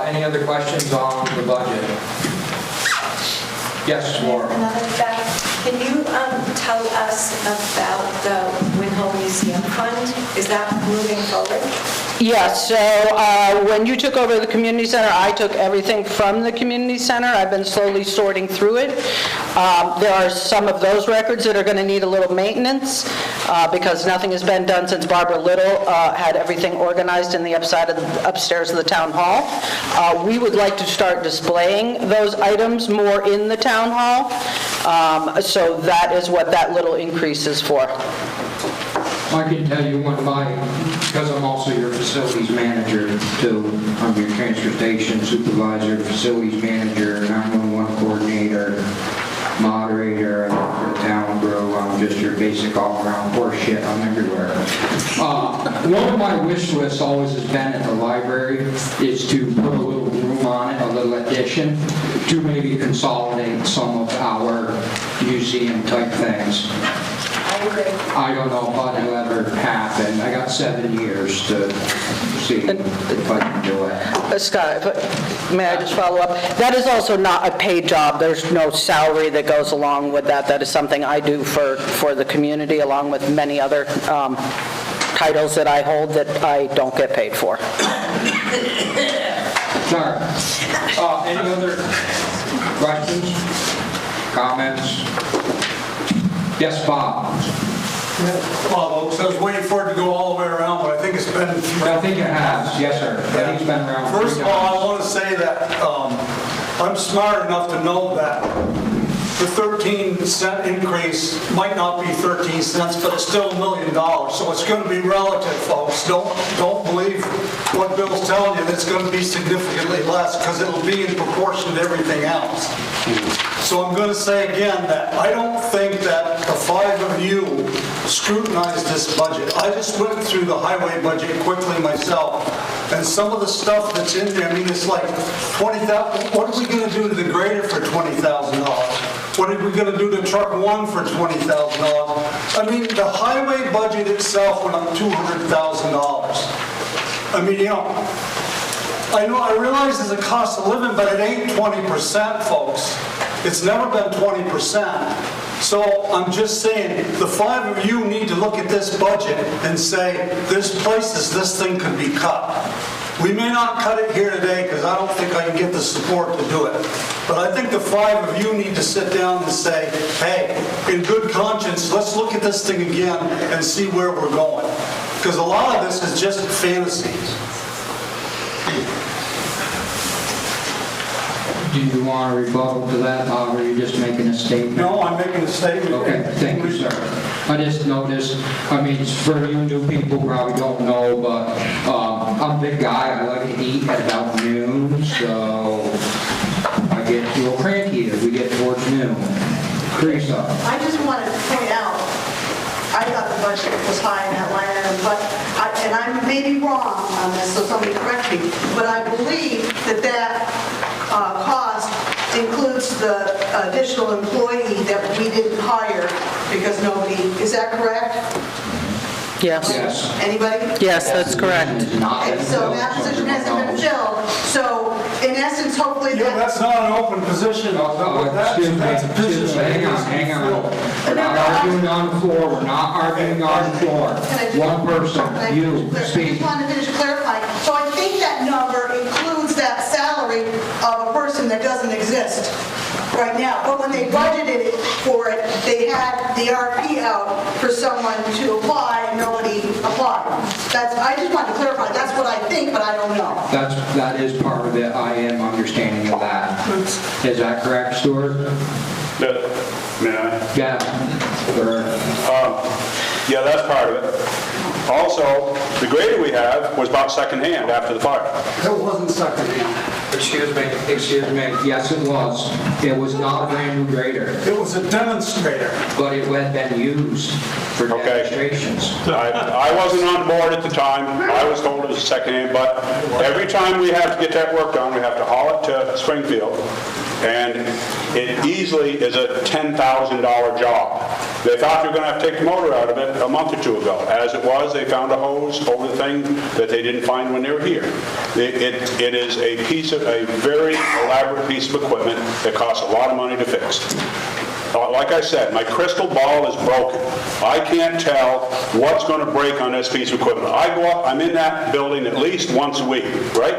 Any other questions on the budget? Yes, Laura. Can you tell us about the Winhall Museum Fund? Is that moving forward? Yes, so when you took over the community center, I took everything from the community center. I've been slowly sorting through it. There are some of those records that are going to need a little maintenance because nothing has been done since Barbara Little had everything organized in the upstairs of the town hall. We would like to start displaying those items more in the town hall. So that is what that little increase is for. I can tell you because I'm also your facilities manager too. I'm your transportation supervisor, facilities manager, 911 coordinator, moderator, I work for the town crew. I'm just your basic all-around horse shit. I'm everywhere. One of my wish lists always has been at the library is to put a little room on it, a little addition, to maybe consolidate some of our museum type things. I don't know if that'll ever happen. I got 7 years to see if I can do it. Scott, may I just follow up? That is also not a paid job. There's no salary that goes along with that. That is something I do for the community, along with many other titles that I hold that I don't get paid for. Sorry. Any other questions? Comments? Yes, Bob. Bob Oaks, I was waiting for it to go all the way around, but I think it's been... I think it has, yes, sir. I think it's been around. First of all, I want to say that I'm smart enough to know that the 13-cent increase might not be 13 cents, but it's still $1 million. So it's going to be relative, folks. Don't believe what Bill's telling you. It's going to be significantly less because it'll be in proportion to everything else. So I'm going to say again that I don't think that the five of you scrutinized this budget. I just went through the highway budget quickly myself, and some of the stuff that's in there, I mean, it's like $20,000. What are we going to do to the grader for $20,000? What are we going to do to truck one for $20,000? I mean, the highway budget itself went up $200,000. I mean, you know, I realize there's a cost of living, but it ain't 20%, folks. It's never been 20%. So I'm just saying, the five of you need to look at this budget and say, there's places this thing could be cut. We may not cut it here today because I don't think I can get the support to do it. But I think the five of you need to sit down and say, hey, in good conscience, let's look at this thing again and see where we're going. Because a lot of this is just fantasies. Do you want a rebuttal to that, Bob, or are you just making a statement? No, I'm making a statement. Okay, thank you, sir. I just noticed, I mean, for you new people probably don't know, but I'm a big guy. I like to eat at about noon, so I get a little cranky as we get towards noon. Teresa. I just wanted to point out, I thought the budget was high in that line item, but, and I may be wrong on this, so somebody correct me, but I believe that cost includes the additional employee that we didn't hire because nobody, is that correct? Yes. Yes. Anybody? Yes, that's correct. Okay, so that position hasn't been filled, so in essence, hopefully Yeah, that's not an open position. Excuse me, hang on. We're not arguing on the floor, we're not arguing on the floor. One person, you, I speak. just wanted to finish clarifying. So I think that number includes that salary of a person that doesn't exist right now. But when they budgeted for it, they had the RP out for someone to apply and nobody applied. I just wanted to clarify. That's what I think, but I don't know. That is part of it, I am understanding of that. Is that correct, Stuart? May I? Yeah. Yeah, that's part of it. Also, the grader we have was bought secondhand after the fire. It wasn't secondhand. Excuse me, yes it was. It was not a brand new grader, It was a demonstrator. but it had been used for demonstrations. I wasn't on board at the time. I was told it was secondhand, but every time we have to get that work done, we have to haul it to Springfield. And it easily is a $10,000 job. They thought they were going to have to take the motor out of it a month or two ago. As it was, they found a hose over the thing that they didn't find when they were here. It is a very elaborate piece of equipment that costs a lot of money to fix. Like I said, my crystal ball is broken. I can't tell what's going to break on this piece of equipment. I go up, I'm in that building at least once a week, right?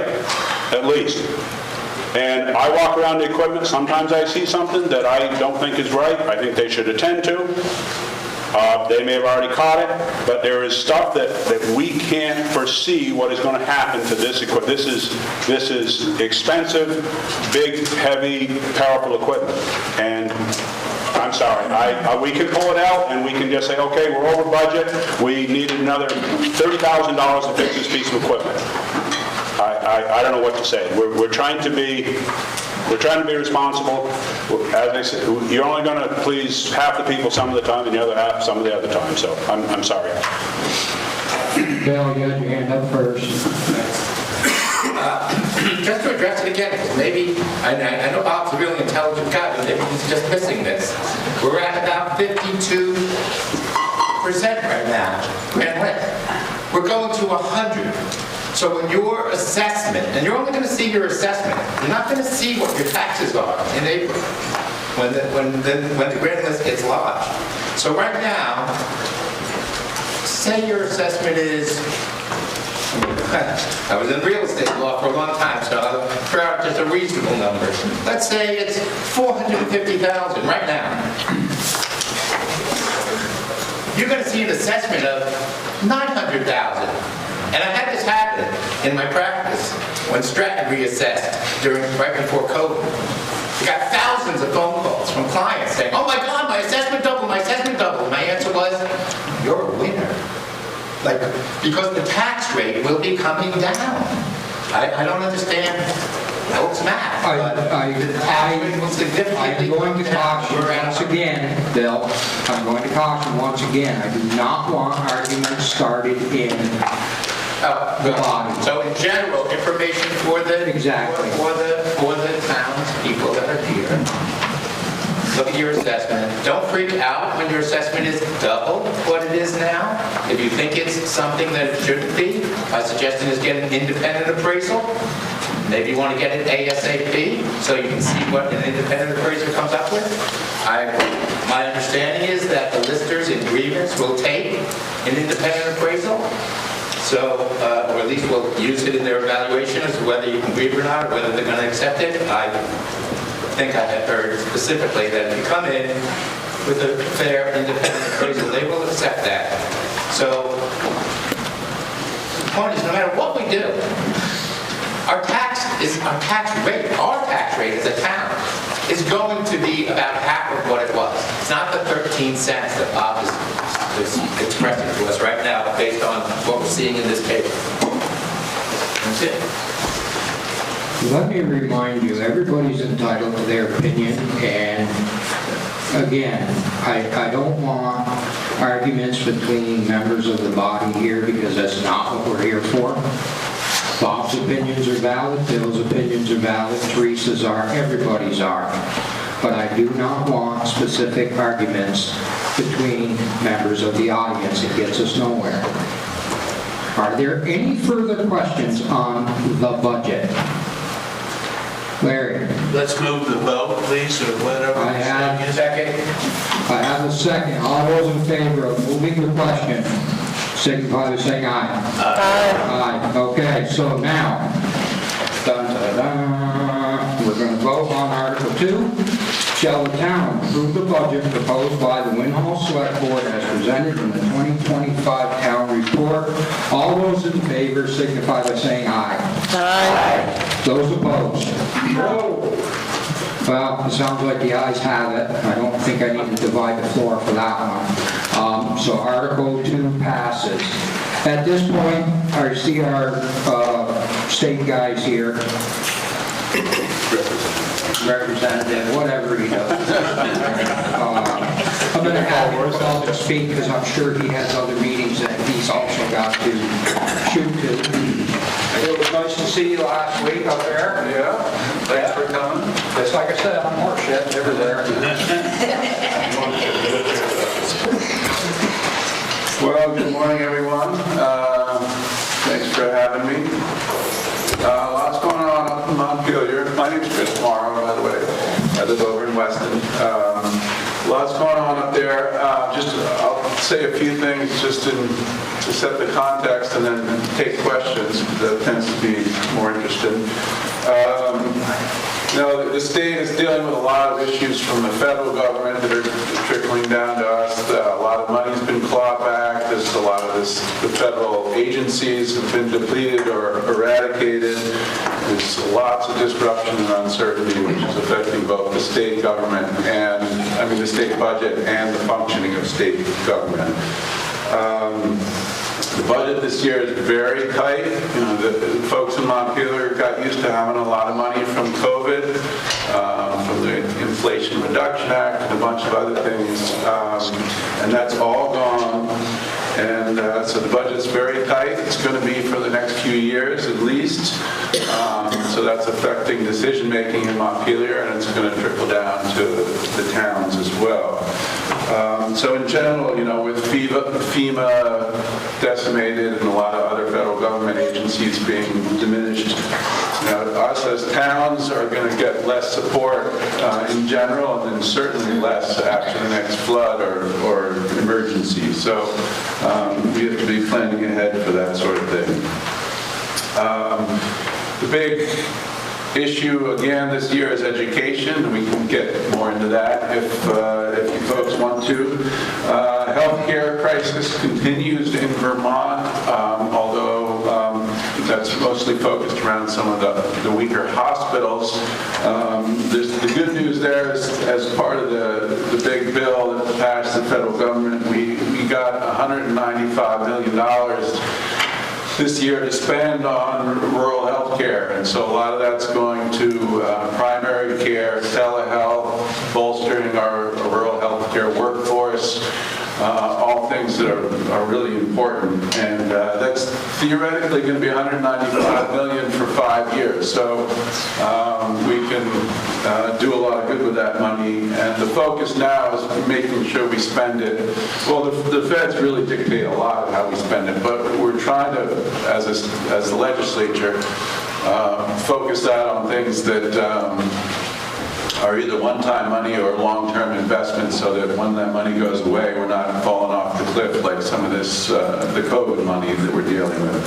At least. And I walk around the equipment, sometimes I see something that I don't think is right, I think they should attend to. They may have already caught it, but there is stuff that we can't foresee what is going to happen to this equipment. This is expensive, big, heavy, powerful equipment. And I'm sorry, we can pull it out and we can just say, okay, we're over budget, we need another $30,000 to fix this piece of equipment. I don't know what to say. We're trying to be responsible. As I said, you're only going to please half the people some of the time and the other half some of the other time. So I'm sorry. Bill, you had your hand up first. Just to address it again, because maybe, I know Bob's a really intelligent guy, but maybe he's just missing this. We're at about 52% right now, Grand Lake. We're going to 100. So when your assessment, and you're only going to see your assessment, you're not going to see what your taxes are in April when the grant list gets lodged. So right now, say your assessment is, I was in real estate law for a long time, so I'll throw out just a reasonable number. Let's say it's $450,000 right now. You're going to see an assessment of $900,000. And I had this happen in my practice when Stratton reassessed right before COVID. We got thousands of phone calls from clients saying, oh my God, my assessment doubled, my assessment doubled. My answer was, you're a winner. Because the tax rate will be coming down. I don't understand folks mad. but the tax rate will significantly I am going to come down. caution We're at once again, Bill, I'm going to caution once again, I do not want arguments started in the body. So in general, information for the Exactly. for the townspeople that are here. Look at your assessment. Don't freak out when your assessment is double what it is now. If you think it's something that it shouldn't be, my suggestion is get an independent appraisal. Maybe you want to get it ASAP so you can see what an independent appraiser comes up with. My understanding is that the listers in grievance will take an independent appraisal. So, or at least will use it in their evaluation as to whether you can grieve or not, or whether they're going to accept it. I think I had heard specifically that if you come in with a fair independent appraisal, they will accept that. So, the point is, no matter what we do, our tax rate as a town is going to be about half of what it was. It's not the 13 cents that Bob is expressing to us right now based on what we're seeing in this paper. That's it. Let me remind you, everybody's entitled to their opinion, and again, I don't want arguments between members of the body here because that's not what we're here for. Bob's opinions are valid, Bill's opinions are valid, Teresa's are, everybody's are. But I do not want specific arguments between members of the audience. It gets us nowhere. Are there any further questions on the budget? Larry? Let's move the vote, please, or whatever. I have a second. I have a second. All those in favor of moving the question, signify by saying aye. Aye. Aye. Okay, so now, we're going to vote on Article 2. Shall the town approve the budget proposed by the Winhall Select Board as presented in the 2025 town report? All those in favor signify by saying aye. Aye. Those opposed? No. Well, it sounds like the ayes have it. I don't think I need to divide the floor for that one. So Article 2 passes. At this point, I see our state guys here. Representative, whatever he does. I'm going to have him to speak because I'm sure he has other meetings that he's also got to shoot to. It was nice to see you last week up there. Yeah, thanks for coming. Just like I said, I'm horseshit, never there. Well, good morning, everyone. Thanks for having me. Lots going on up in Montpelier. My name's Chris Morrow, by the way. I live over in Weston. Lots going on up there. I'll say a few things just to set the context and then take questions. That tends to be more interesting. The state is dealing with a lot of issues from the federal government that are trickling down to us. A lot of money's been clawed back. There's a lot of the federal agencies have been depleted or eradicated. There's lots of disruption and uncertainty, which is affecting both the state government the state budget and the functioning of state government. The budget this year is very tight. The folks in Montpelier got used to having a lot of money from COVID, from the Inflation Reduction Act, and a bunch of other things, and that's all gone. And so the budget's very tight. It's going to be for the next few years at least. So that's affecting decision-making in Montpelier, and it's going to trickle down to the towns as well. So in general, with FEMA decimated and a lot of other federal government agencies being diminished, us as towns are going to get less support in general, and then certainly less after the next flood or emergency. So we have to be planning ahead for that sort of thing. The big issue again this year is education, and we can get more into that if you folks want to. Healthcare crisis continues in Vermont, although that's mostly focused around some of the weaker hospitals. The good news there is, as part of the big bill that passed the federal government, we got $195 million this year to spend on rural health care. And so a lot of that's going to primary care, telehealth, bolstering our rural health care workforce, all things that are really important. And that's theoretically going to be $195 million for 5 years. So we can do a lot of good with that money. And the focus now is making sure we spend it. Well, the feds really dictate a lot of how we spend it, but we're trying to, as the legislature, focus that on things that are either one-time money or long-term investments, so that when that money goes away, we're not falling off the cliff like some of this, the COVID money that we're dealing with.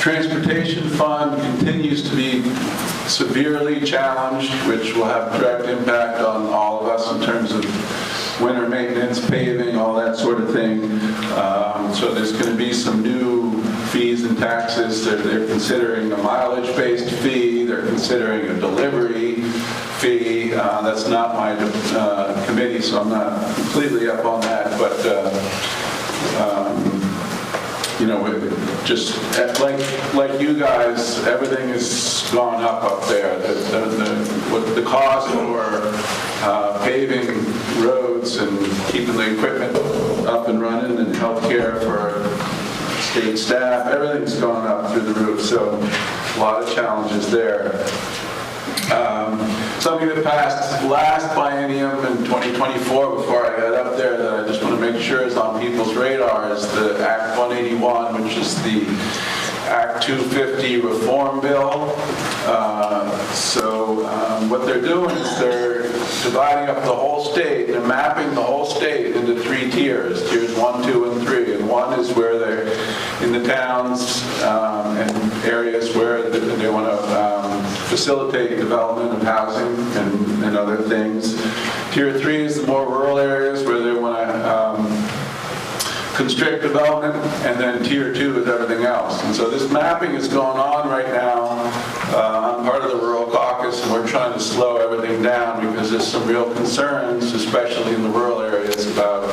Transportation fund continues to be severely challenged, which will have direct impact on all of us in terms of winter maintenance, paving, all that sort of thing. So there's going to be some new fees and taxes. They're considering a mileage-based fee. They're considering a delivery fee. That's not my committee, so I'm not completely up on that. But you know, just like you guys, everything has gone up there. The cost for paving roads and keeping the equipment up and running, and healthcare for state staff, everything's gone up through the roof. So a lot of challenges there. Something that passed last biennium in 2024 before I got up there that I just want to make sure is on people's radar is the Act 181, which is the Act 250 reform bill. What they're doing is they're dividing up the whole state. They're mapping the whole state into 3 tiers, tiers 1, 2, and 3. And 1 is where they're in the towns and areas where they want to facilitate development of housing and other things. Tier 3 is the more rural areas where they want to constrict development, and then tier 2 is everything else. And so this mapping is going on right now. I'm part of the Rural Caucus, and we're trying to slow everything down because there's some real concerns, especially in the rural areas, about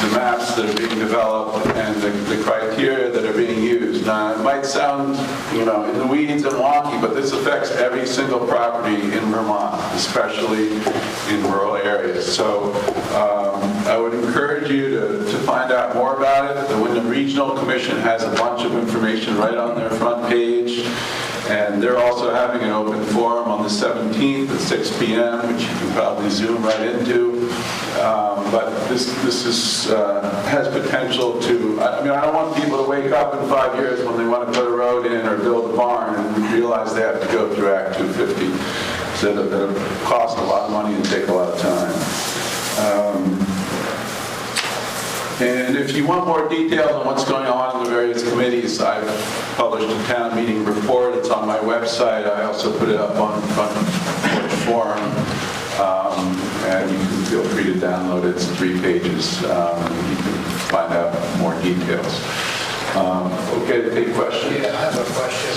the maps that are being developed and the criteria that are being used. Now, it might sound, you know, in the weeds and wonky, but this affects every single property in Vermont, especially in rural areas. So I would encourage you to find out more about it. The Winhall Regional Commission has a bunch of information right on their front page. And they're also having an open forum on the 17th at 6 p.m., which you can probably zoom right into. But this has potential to, I mean, I don't want people to wake up in 5 years when they want to put a road in or build a barn and realize they have to go through Act 250. So that'll cost a lot of money and take a lot of time. And if you want more details on what's going on in the various committees, I've published a town meeting report. It's on my website. I also put it up on Front Porch Forum. And you can feel free to download it. It's 3 pages. You can find out more details. Okay, to take questions. Yeah, I have a question.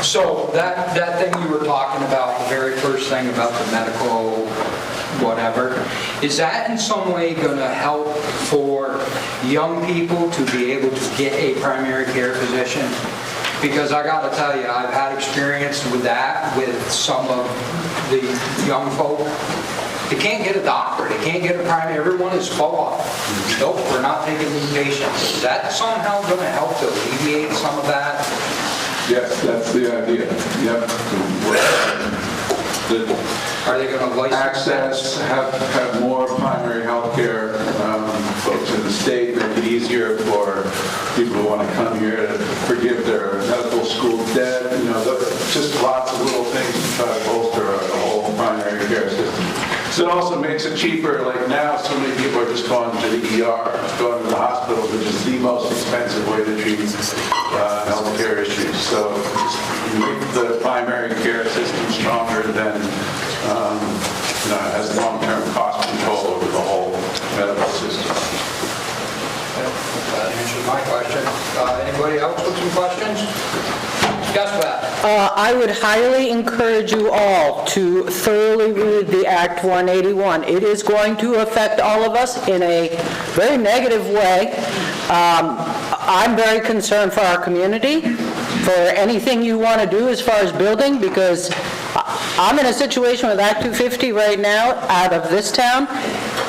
So that thing you were talking about, the very first thing about the medical whatever, is that in some way going to help for young people to be able to get a primary care physician? Because I got to tell you, I've had experience with that with some of the young folk. They can't get a doctor, they can't get a primary, everyone is full off. Nope, we're not taking new patients. Is that somehow going to help to alleviate some of that? Yes, that's the idea. Yep. Are they going to license have more primary health care folks in the state, make it easier for people who want to come here to forgive their medical school debt, you know, just lots of little things to try to bolster a whole primary care system. So it also makes it cheaper. Like now, so many people are just going to the ER, going to the hospital, which is the most expensive way to treat health care issues. So you make the primary care system stronger than has long-term cost control over the whole medical system. That answers my question. Anybody else with some questions? Yes, Beth? I would highly encourage you all to thoroughly read the Act 181. It is going to affect all of us in a very negative way. I'm very concerned for our community, for anything you want to do as far as building, because I'm in a situation with Act 250 right now out of this town.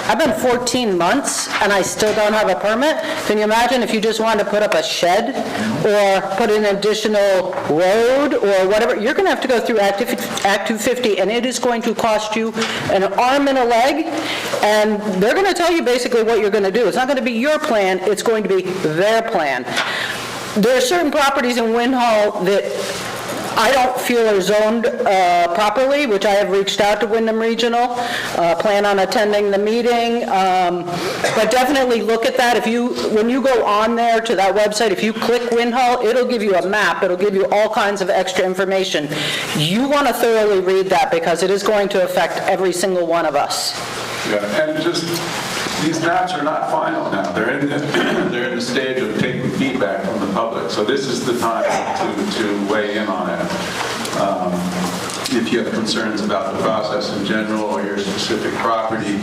I've been 14 months and I still don't have a permit. Can you imagine if you just wanted to put up a shed or put in an additional road or whatever? You're going to have to go through Act 250, and it is going to cost you an arm and a leg, and they're going to tell you basically what you're going to do. It's not going to be your plan, it's going to be their plan. There are certain properties in Winhall that I don't feel are zoned properly, which I have reached out to Wyndham Regional, plan on attending the meeting, but definitely look at that. When you go on there to that website, if you click Winhall, it'll give you a map, it'll give you all kinds of extra information. You want to thoroughly read that because it is going to affect every single one of us. Yeah, and just, these maps are not final now. They're in the stage of taking feedback from the public. So this is the time to weigh in on it. If you have concerns about the process in general or your specific property,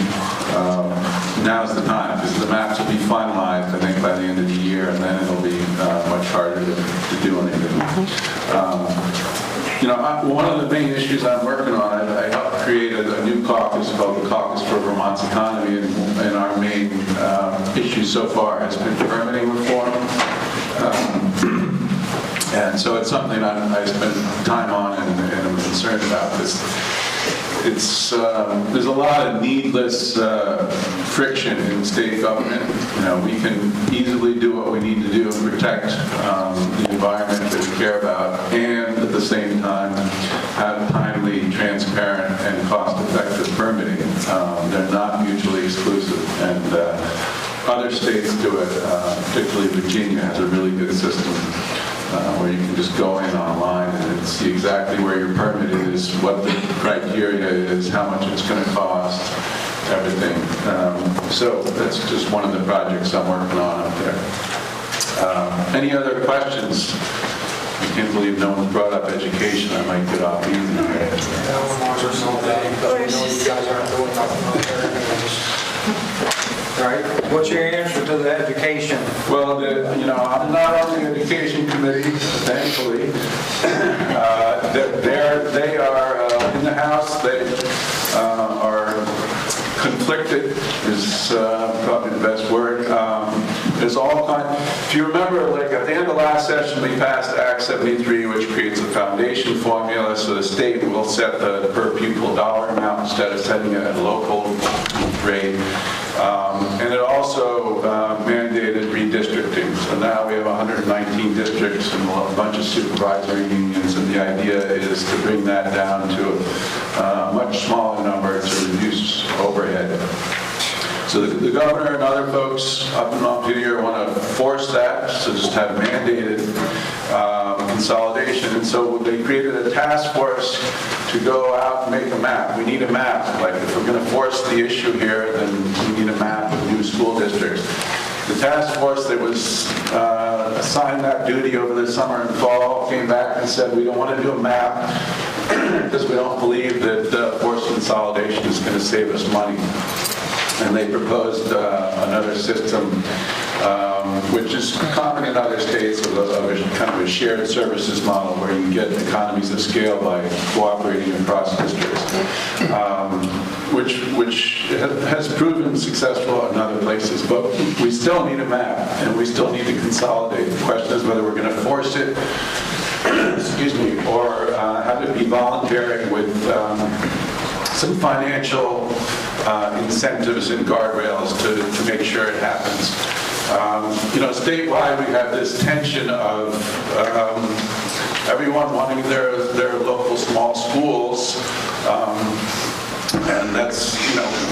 now's the time, because the maps will be finalized, I think, by the end of the year, and then it'll be much harder to do anything. One of the main issues I'm working on, I helped create a new caucus called the Caucus for Vermont's Economy, and our main issue so far has been permitting reform. And so it's something I spend time on and I'm concerned about. There's a lot of needless friction in state government. We can easily do what we need to do and protect the environment that we care about, and at the same time have timely, transparent, and cost-effective permitting. They're not mutually exclusive, and other states do it. Particularly Virginia has a really good system where you can just go in online and see exactly where your permit is, what the criteria is, how much it's going to cost, everything. So that's just one of the projects I'm working on up there. Any other questions? I can't believe no one's brought up education. I might get off easy. Right? What's your answer to the education? Well, I'm not on the education committee, thankfully. They are in the House. They are conflicted, is probably the best word. There's all kinds. If you remember, like at the end of last session, we passed Act 73, which creates a foundation formula, so the state will set the per pupil dollar amount instead of setting it at a local rate. And it also mandated redistricting. So now we have 119 districts and a bunch of supervisory unions, and the idea is to bring that down to a much smaller number to reduce overhead. So the governor and other folks up in Montpelier want to force that, so just have mandated consolidation. And so they created a task force to go out and make a map. We need a map. Like if we're going to force the issue here, then we need a map of new school districts. The task force that was assigned that duty over the summer and fall came back and said, we don't want to do a map because we don't believe that forced consolidation is going to save us money. And they proposed another system, which is common in other states, of kind of a shared services model where you get economies of scale by cooperating across districts, which has proven successful in other places. But we still need a map, and we still need to consolidate. The question is whether we're going to force it, excuse me, or have it be voluntary with some financial incentives and guardrails to make sure it happens. Statewide we have this tension of everyone wanting their local small schools, and that's,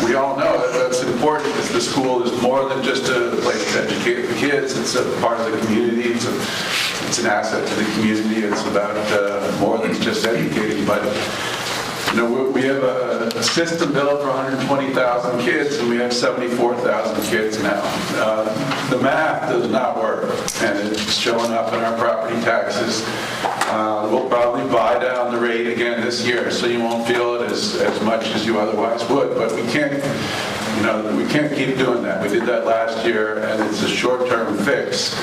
we all know that that's important because the school is more than just a place to educate the kids. It's a part of the community. It's an asset to the community. It's about more than just educating, but we have a system built for 120,000 kids, and we have 74,000 kids now. The math does not work, and it's showing up in our property taxes. We'll probably buy down the rate again this year, so you won't feel it as much as you otherwise would, but we can't keep doing that. We did that last year, and it's a short-term fix.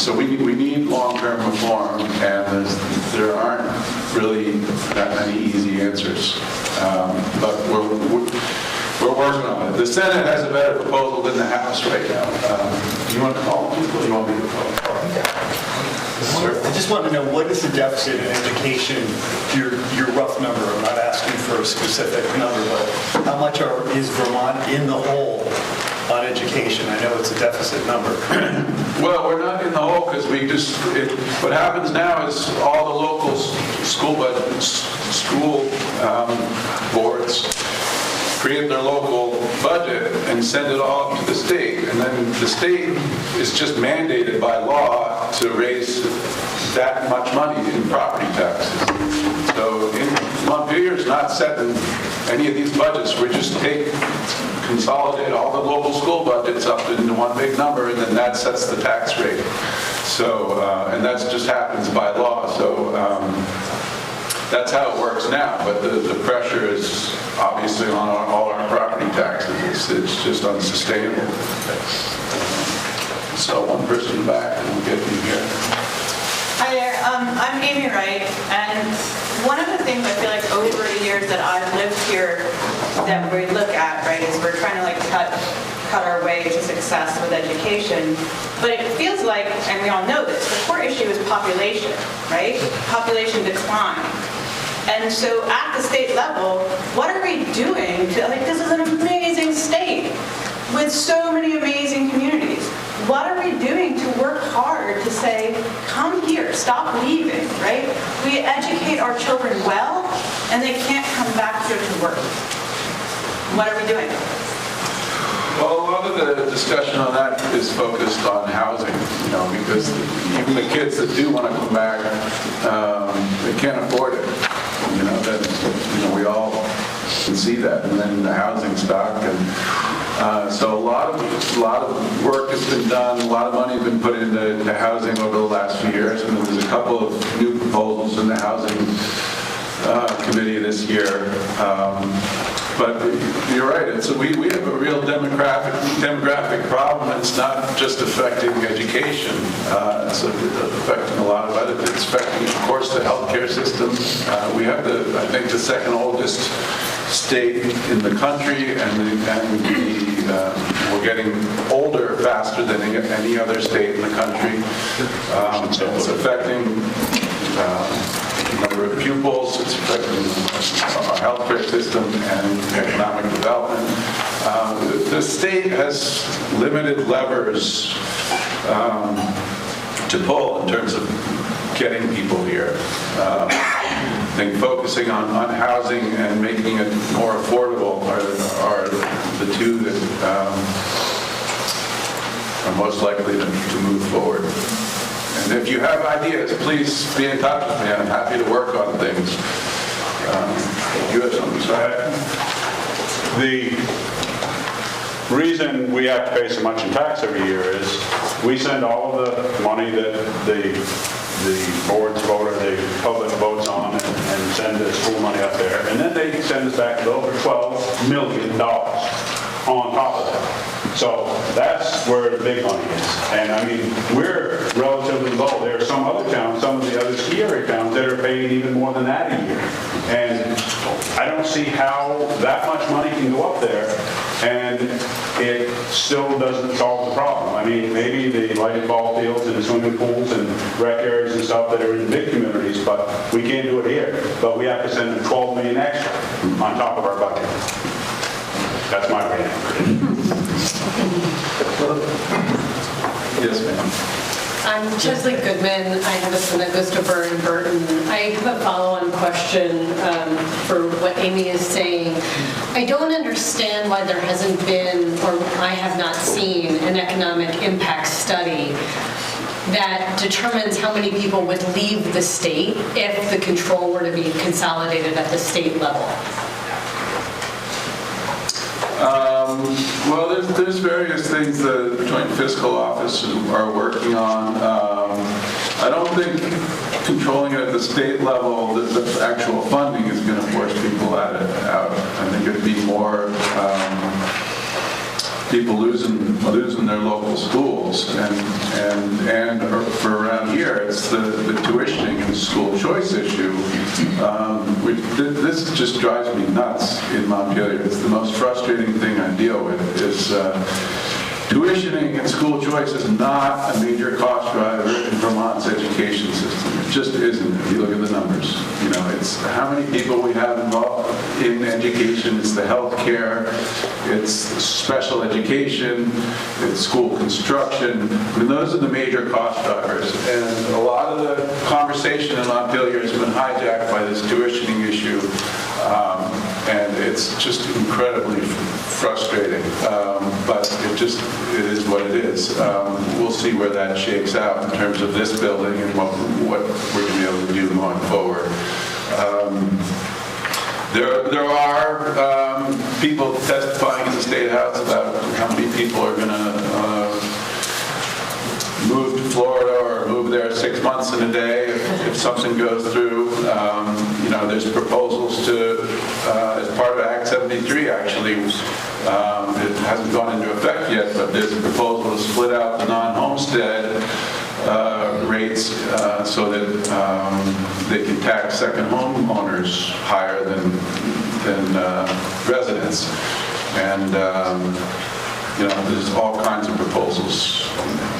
So we need long-term reform, and there aren't really that many easy answers. But we're working on it. The Senate has a better proposal than the House right now. You want to call people, or you want me to call? I just want to know, what is the deficit in education, your rough number? I'm not asking for a specific number, but how much is Vermont in the hole on education? I know it's a deficit number. Well, we're not in the hole because what happens now is all the local school boards create their local budget and send it all to the state. And then the state is just mandated by law to raise that much money in property taxes. So Montpelier's not setting any of these budgets. We just consolidate all the local school budgets up into one big number, and then that sets the tax rate. So, and that just happens by law. So that's how it works now. But the pressure is obviously on all our property taxes. It's just unsustainable. So one person back, and we'll get you here. Hi there, I'm Amy Wright, and one of the things I feel like over the years that I've lived here that we look at, right, is we're trying to like cut our way to success with education, but it feels like, and we all know this, the core issue is population, right? Population decline. And so at the state level, what are we doing to, like, this is an amazing state with so many amazing communities. What are we doing to work hard to say, come here, stop leaving, right? We educate our children well, and they can't come back here to work. What are we doing? Well, a lot of the discussion on that is focused on housing, because even the kids that do want to come back, they can't afford it. We all can see that, and then the housing stock, and so a lot of work has been done, a lot of money has been put into housing over the last few years, and there's a couple of new proposals in the housing committee this year. But you're right, we have a real demographic problem. It's not just affecting education. It's affecting a lot of other things. It's affecting, of course, the healthcare system. We have I think the second oldest state in the country, and we're getting older faster than any other state in the country. It's affecting number of pupils, it's affecting our healthcare system and economic development. The state has limited levers to pull in terms of getting people here. I think focusing on housing and making it more affordable are the two that are most likely to move forward. And if you have ideas, please be in touch with me. I'm happy to work on things. You have something to say? The reason we have to pay so much in tax every year is we send all of the money that the boards vote or the public votes on and send the school money up there. And then they send us back over $12 million on top of that. So that's where the big money is. And I mean, we're relatively low. There are some other towns, some of the other ski area towns that are paying even more than that a year. And I don't see how that much money can go up there and it still doesn't solve the problem. I mean, maybe the lighted ball fields and the swimming pools and rec areas and stuff that are in big communities, but we can't do it here. But we have to send them $12 million extra on top of our budget. That's my opinion. Yes, ma'am. I'm Chesley Goodman. I have a son that goes to Burton. I have a follow-on question for what Amy is saying. I don't understand why there hasn't been, or I have not seen, an economic impact study that determines how many people would leave the state if the control were to be consolidated at the state level? Well, there's various things the Joint Fiscal Office are working on. I don't think controlling it at the state level, the actual funding is going to force people out. I think it'd be more people losing their local schools, and for around here, it's the tuitioning and school choice issue. This just drives me nuts in Montpelier. It's the most frustrating thing I deal with. Is tuitioning and school choice is not a major cost driver in Vermont's education system. It just isn't. If you look at the numbers, it's how many people we have involved in education. It's the health care, it's special education, it's school construction. I mean, those are the major cost drivers. And a lot of the conversation in Montpelier has been hijacked by this tuitioning issue. And it's just incredibly frustrating. But it is what it is. We'll see where that shakes out in terms of this building and what we're going to be able to do going forward. There are people testifying in the State House about how many people are going to move to Florida or move there 6 months in a day if something goes through. There's proposals to, as part of Act 73 actually, it hasn't gone into effect yet, but there's a proposal to split out the non-homestead rates so that they can tax second homeowners higher than residents. And there's all kinds of proposals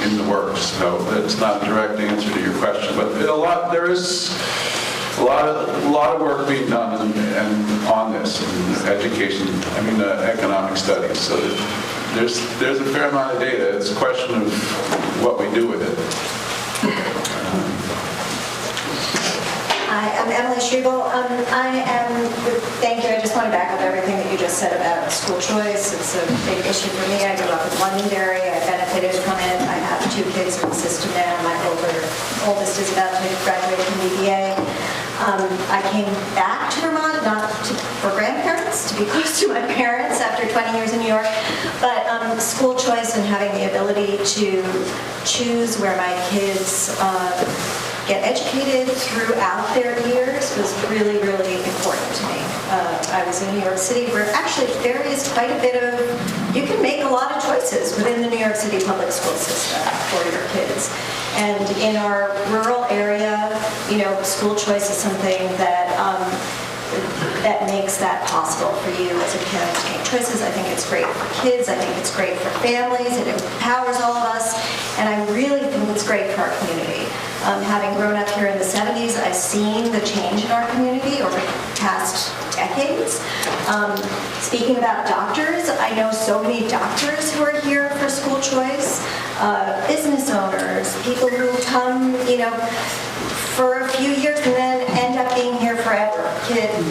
in the works. So that's not a direct answer to your question, but there is a lot of work being done and on this in education. Economic studies. So there's a fair amount of data. It's a question of what we do with it. Hi, I'm Emily Schriebel. Thank you. I just want to back up everything that you just said about school choice. It's a big issue for me. I grew up in Londonderry. I benefited from it. I have 2 kids in the system now. My oldest is about to graduate from BBA. I came back to Vermont, not for grandparents, to be close to my parents after 20 years in New York, but school choice and having the ability to choose where my kids get educated throughout their years was really, really important to me. I was in New York City where actually there is quite a bit of, you can make a lot of choices within the New York City public school system for your kids. And in our rural area, school choice is something that that makes that possible for you as a parent to make choices. I think it's great for kids. I think it's great for families. It empowers all of us. And I really think it's great for our community. Having grown up here in the 70s, I've seen the change in our community over the past decades. Speaking about doctors, I know so many doctors who are here for school choice, business owners, people who come, for a few years and then end up being here forever.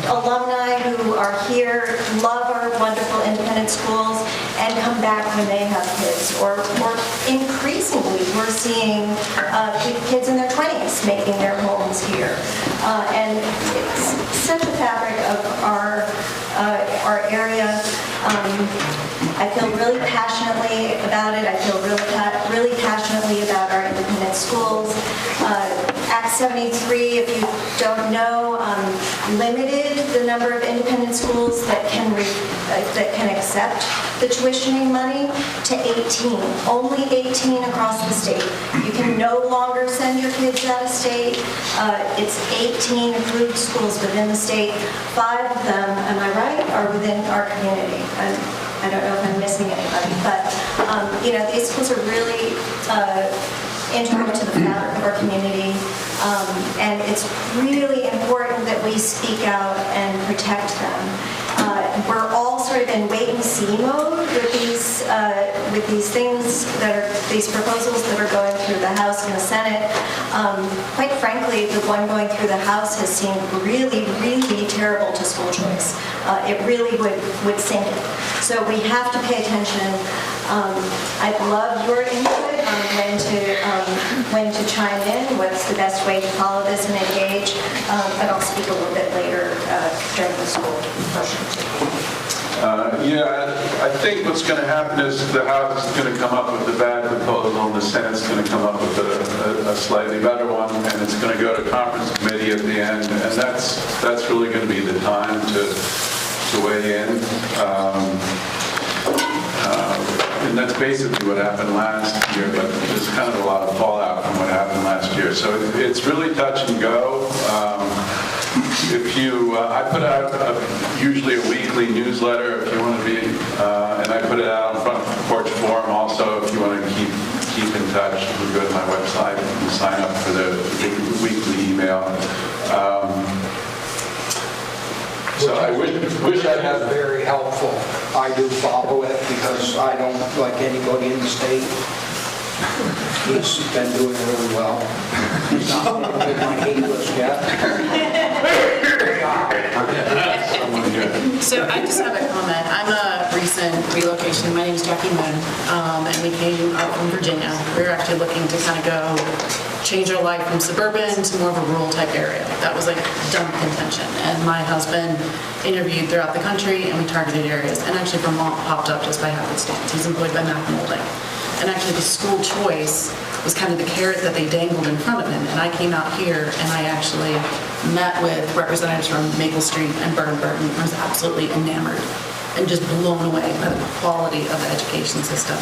Alumni who are here, love our wonderful independent schools, and come back when they have kids. Or increasingly, we're seeing kids in their 20s making their homes here. And it's such a fabric of our area. I feel really passionately about it. I feel really passionately about our independent schools. Act 73, if you don't know, limited the number of independent schools that can accept the tuitioning money to 18. Only 18 across the state. You can no longer send your kids out of state. It's 18 approved schools within the state. 5 of them, am I right, are within our community. I don't know if I'm missing anybody, but these schools are really integral to the fabric of our community, and it's really important that we speak out and protect them. We're all sort of in wait-and-see mode with these things these proposals that are going through the House and the Senate. Quite frankly, the one going through the House has seemed really, really terrible to school choice. It really would sink it. So we have to pay attention. I'd love your input on when to chime in, what's the best way to follow this and engage, but I'll speak a little bit later during the school portion. I think what's going to happen is the House is going to come up with a bad proposal and the Senate's going to come up with a slightly better one, and it's going to go to conference committee at the end, and that's really going to be the time to weigh in. And that's basically what happened last year, but there's kind of a lot of fallout from what happened last year. So it's really touch and go. I put out usually a weekly newsletter if you want to be, and I put it out on Front Porch Forum also if you want to keep in touch. You can go to my website and sign up for the weekly email. So I wish I had. Very helpful. I do follow it because I don't like anybody in the state. He's been doing really well. He's not on my hate list yet. So I just have a comment. I'm a recent relocation. My name is Jackie Moon, and we came up from Virginia. We were actually looking to kind of go change our life from suburban to more of a rural type area. That was like dumb contention. And my husband interviewed throughout the country, and we targeted areas. And actually Vermont popped up just by happenstance. He's employed by Mac Molding. And actually the school choice was kind of the carrot that they dangled in front of him. And I came out here and I actually met with representatives from Maple Street and Burton. I was absolutely enamored and just blown away by the quality of the education system.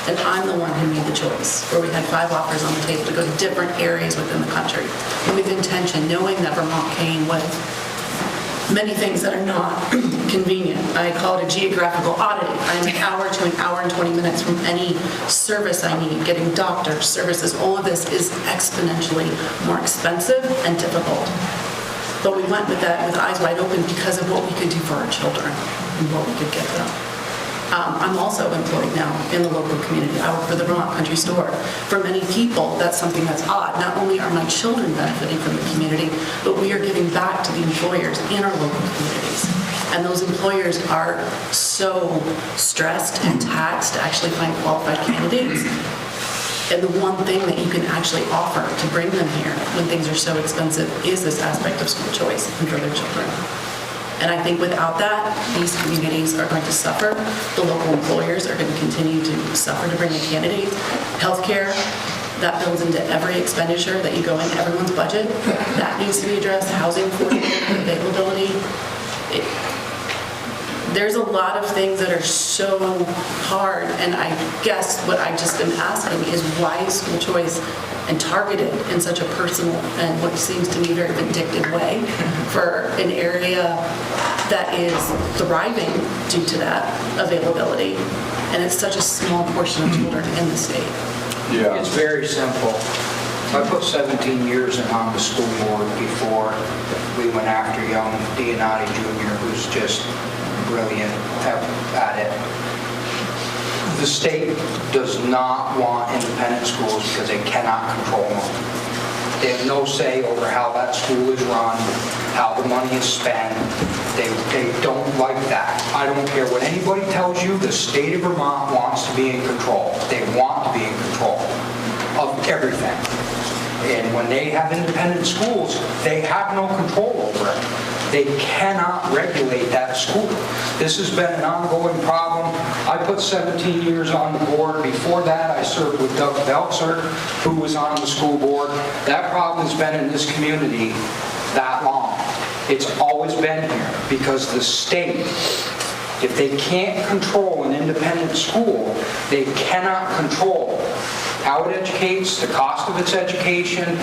And I'm the one who made the choice, where we had 5 offers on the table to go to different areas within the country. And with intention, knowing that Vermont came with many things that are not convenient. I call it a geographical oddity. I'm an hour to an hour and 20 minutes from any service I need, getting doctors, services. All of this is exponentially more expensive and difficult. But we went with that with eyes wide open because of what we could do for our children and what we could get them. I'm also employed now in the local community. I work for the Vermont Country Store. For many people, that's something that's odd. Not only are my children benefiting from the community, but we are giving back to the employers in our local communities. And those employers are so stressed and taxed to actually find qualified candidates. And the one thing that you can actually offer to bring them here when things are so expensive is this aspect of school choice and for their children. And I think without that, these communities are going to suffer. The local employers are going to continue to suffer to bring in candidates. Healthcare, that builds into every expenditure that you go in everyone's budget. That needs to be addressed. Housing availability. There's a lot of things that are so hard, and I guess what I just am asking is why is school choice and targeted in such a personal and what seems to me very vindictive way for an area that is thriving due to that availability, and it's such a small portion of children in the state. Yeah. It's very simple. I put 17 years in on the school board before we went after young Dianati Jr., who's just brilliant at it. The state does not want independent schools because they cannot control them. They have no say over how that school is run, how the money is spent. They don't like that. I don't care what anybody tells you, the state of Vermont wants to be in control. They want to be in control of everything. And when they have independent schools, they have no control over it. They cannot regulate that school. This has been an ongoing problem. I put 17 years on the board. Before that, I served with Doug Belzer, who was on the school board. That problem has been in this community that long. It's always been here because the state, if they can't control an independent school, they cannot control how it educates, the cost of its education.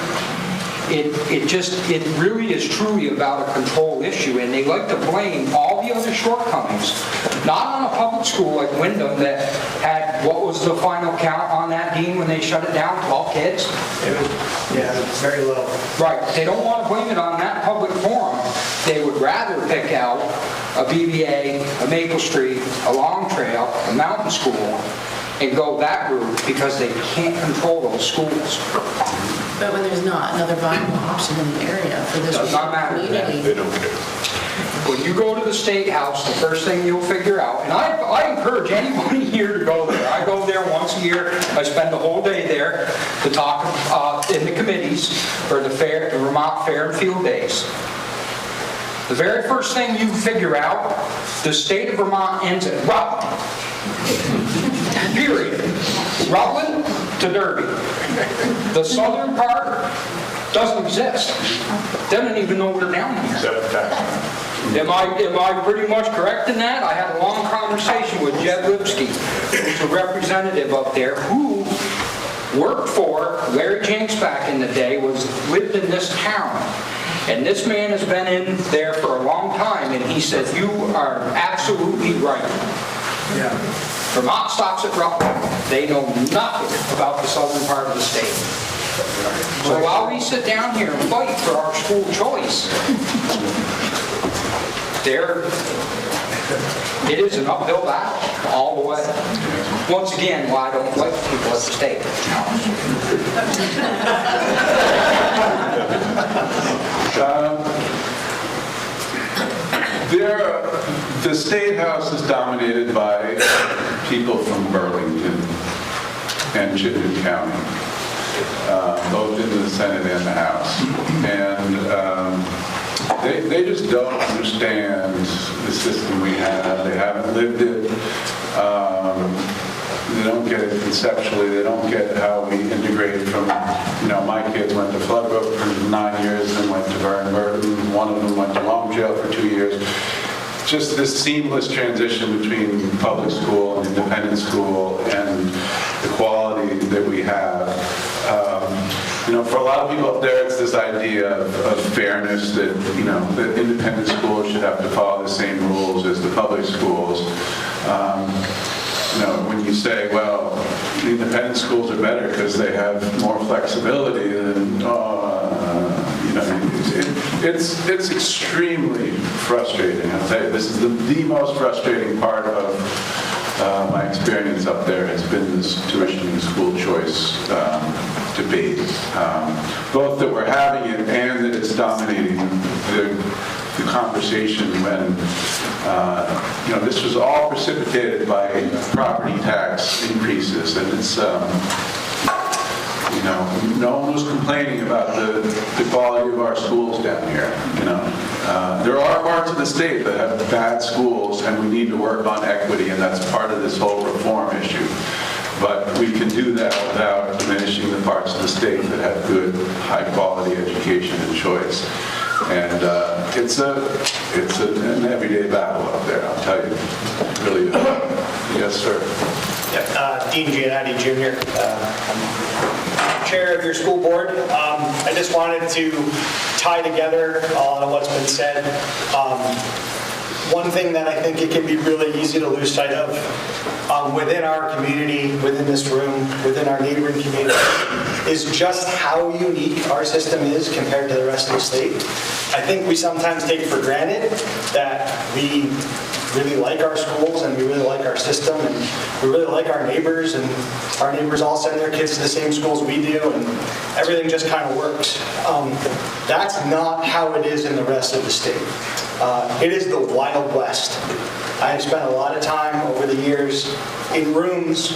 It really is truly about a control issue, and they like to blame all the other shortcomings, not on a public school like Wyndham that had, what was the final count on that, Dean, when they shut it down, 12 kids? Yeah, very low. Right, they don't want to blame it on that public forum. They would rather pick out a BBA, a Maple Street, a Long Trail, a Mountain School, and go that route because they can't control those schools. But when there's not another viable option in the area for this community. They don't care. when you go to the State House, the first thing you'll figure out, and I encourage anybody here to go there. I go there once a year. I spend the whole day there to talk in the committees for the Vermont Fair and Field Days. The very first thing you figure out, the state of Vermont ends at Rutland. Period. Rutland to Derby. The southern part doesn't exist. They don't even know we're down here. Am I pretty much correct in that? I had a long conversation with Jed Lipsky, who's a representative up there, who worked for Larry Jenks back in the day, lived in this town. And this man has been in there for a long time, and he said, you are absolutely right. Yeah. Vermont stops at Rutland. They know nothing about the southern part of the state. So while we sit down here and fight for our school choice, it is an uphill battle all the way. Once again, why I don't like people at the state. The State House is dominated by people from Burlington and Chittenden County, both in the Senate and the House. And they just don't understand the system we have. They haven't lived it. They don't get it conceptually. They don't get how we integrate from, my kids went to Floodbrook for 9 years and went to Burton. One of them went to Long Jail for 2 years. Just this seamless transition between public school and independent school and the quality that we have. For a lot of people up there, it's this idea of fairness that, that independent schools should have to follow the same rules as the public schools. When you say, well, the independent schools are better because they have more flexibility, then, it's extremely frustrating. I'll tell you, this is the most frustrating part of my experience up there. It's been this tuition and school choice debate, both that we're having it and that it's dominating the conversation when, this was all precipitated by property tax increases, and it's, no one was complaining about the quality of our schools down here, There are parts of the state that have bad schools, and we need to work on equity, and that's part of this whole reform issue. But we can do that without diminishing the parts of the state that have good, high-quality education and choice. And it's an everyday battle up there, I'll tell you. It really is. Yes, sir. Dean Giannotti Jr. I'm chair of your school board. I just wanted to tie together a lot of what's been said. One thing that I think it can be really easy to lose sight of within our community, within this room, within our neighboring community, is just how unique our system is compared to the rest of the state. I think we sometimes take for granted that we really like our schools and we really like our system and we really like our neighbors, and our neighbors all send their kids to the same schools we do, and everything just kind of works. That's not how it is in the rest of the state. It is the Wild West. I have spent a lot of time over the years in rooms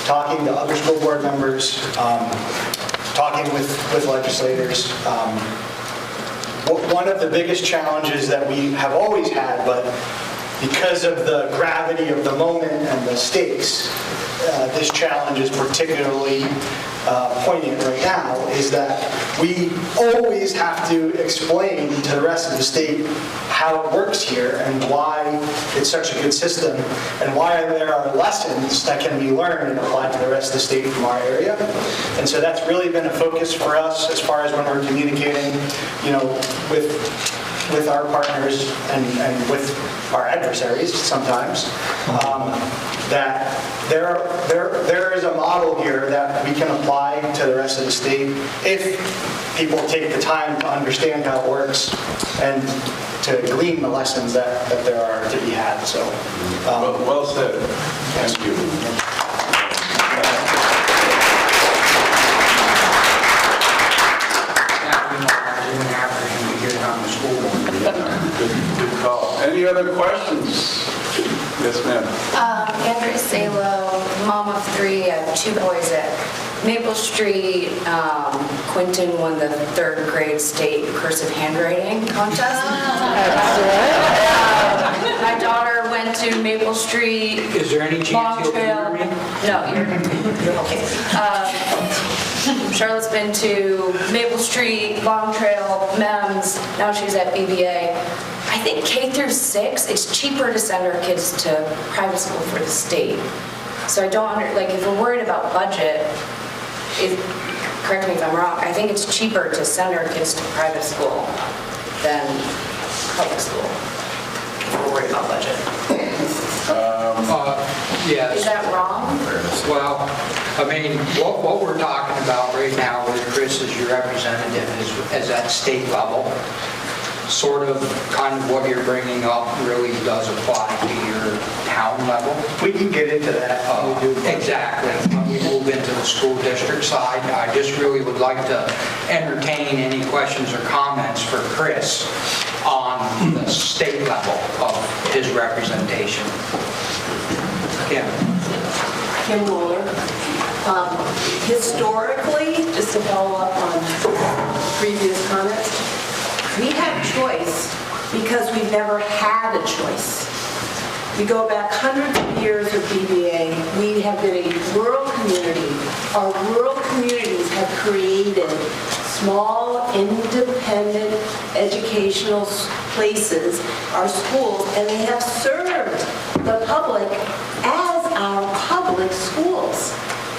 talking to other school board members, talking with legislators. One of the biggest challenges that we have always had, but because of the gravity of the moment and the stakes, this challenge is particularly poignant right now, is that we always have to explain to the rest of the state how it works here and why it's such a good system and why there are lessons that can be learned and applied to the rest of the state from our area. And so that's really been a focus for us as far as when we're communicating, with our partners and with our adversaries sometimes, that there is a model here that we can apply to the rest of the state if people take the time to understand how it works and to glean the lessons that there are to be had. So, well said. Thank you. Good call. Any other questions? Yes, ma'am. Andrea Salo, mom of three, I have two boys at Maple Street. Quentin won the third grade state cursive handwriting contest. My daughter went to Maple Street. Is there any chance you'll hear me? No, you're okay. Charlotte's been to Maple Street, Long Trail, MEMS, now she's at BBA. I think K through 6, it's cheaper to send our kids to private school for the state. So I don't if we're worried about budget, correct me if I'm wrong, I think it's cheaper to send our kids to private school than public school, if we're worried about budget. Yes. Is that wrong? Well, I mean, what we're talking about right now with Chris as your representative is at state level. Sort of, kind of what you're bringing up really does apply to your town level. We can get into that. Exactly. When we move into the school district side, I just really would like to entertain any questions or comments for Chris on the state level of his representation. Kim Mueller. Historically, just to follow up on previous comments, we have choice because we've never had a choice. We go back hundreds of years of BBA. We have been a rural community. Our rural communities have created small, independent educational places, our schools, and they have served the public as our public schools.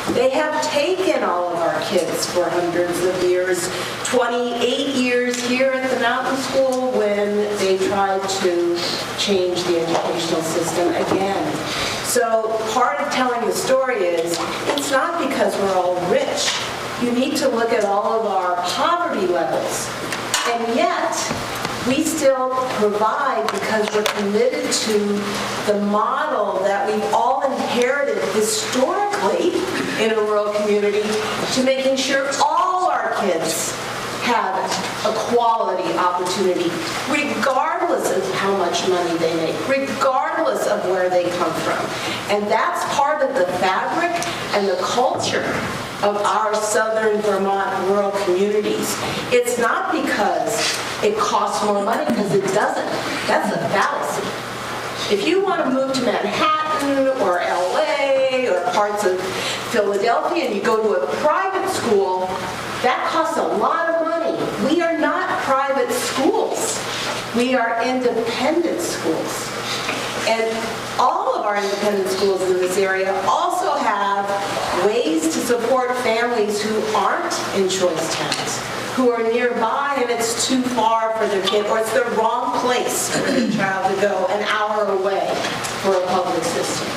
They have taken all of our kids for hundreds of years, 28 years here at the Mountain School when they tried to change the educational system again. So part of telling the story is, it's not because we're all rich. You need to look at all of our poverty levels. And yet, we still provide because we're committed to the model that we've all inherited historically in a rural community, to making sure all our kids have a quality opportunity, regardless of how much money they make, regardless of where they come from. And that's part of the fabric and the culture of our southern Vermont rural communities. It's not because it costs more money, because it doesn't. That's a fallacy. If you want to move to Manhattan or LA or parts of Philadelphia and you go to a private school, that costs a lot of money. We are not private schools. We are independent schools. And all of our independent schools in this area also have ways to support families who aren't in choice towns, who are nearby and it's too far for their kid, or it's the wrong place for their child to go an hour away for a public system.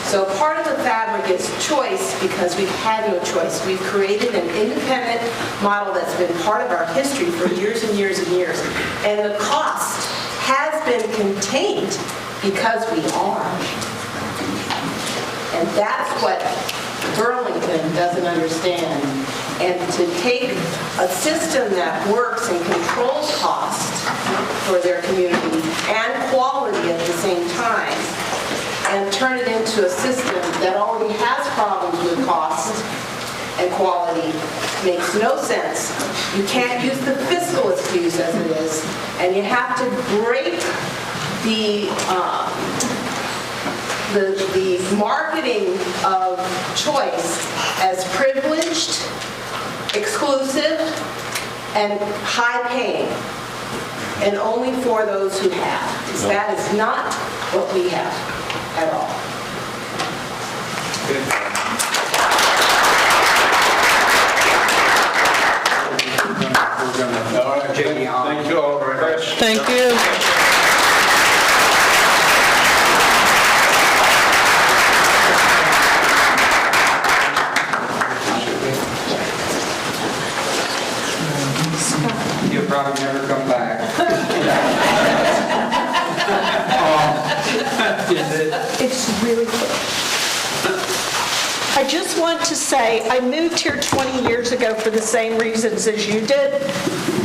So part of the fabric is choice because we've had no choice. We've created an independent model that's been part of our history for years and years and years. And the cost has been contained because we are. And that's what Burlington doesn't understand. And to take a system that works and controls cost for their community and quality at the same time, and turn it into a system that already has problems with cost and quality makes no sense. You can't use the fiscal excuse as it is, and you have to break the marketing of choice as privileged, exclusive, and high-paying, and only for those who have. That is not what we have at all. All right. Thank you all very much. Thank you. You'll probably never come back. It's really quick. I just want to say, I moved here 20 years ago for the same reasons as you did.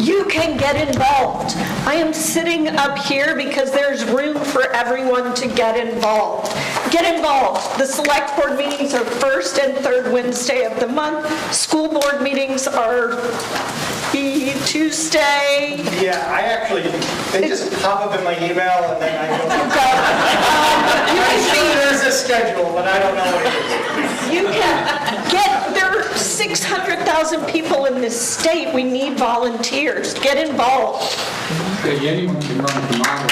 You can get involved. I am sitting up here because there's room for everyone to get involved. Get involved. The select board meetings are first and third Wednesday of the month. School board meetings are Tuesday. Yeah, I actually, they just pop up in my email and then I go. I see there's a schedule, but I don't know what it is. You can get, there are 600,000 people in this state. We need volunteers. Get involved. Okay, anyone can run for mine.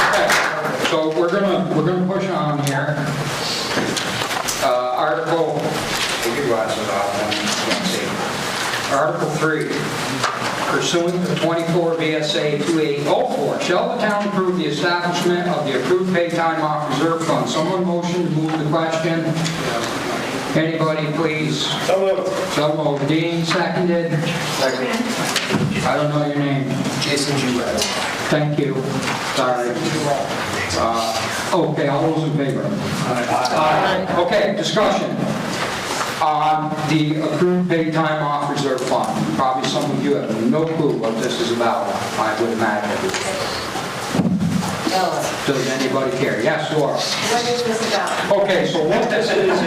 Okay, so we're gonna push on here. Article 3. Pursuant to 24 VSA 2804, shall the town approve the establishment of the accrued paid time off reserve fund? Someone motion to move the question. Anybody, please? So moved. So moved. Dean, seconded. Second. I don't know your name. Jason Jouret. Thank you. Sorry. Okay, all those in favor? Aye. Okay, discussion on the accrued paid time off reserve fund. Probably some of you have no clue what this is about, I would imagine. Does anybody care? Yes, Laura. What is this about? Okay, so what this is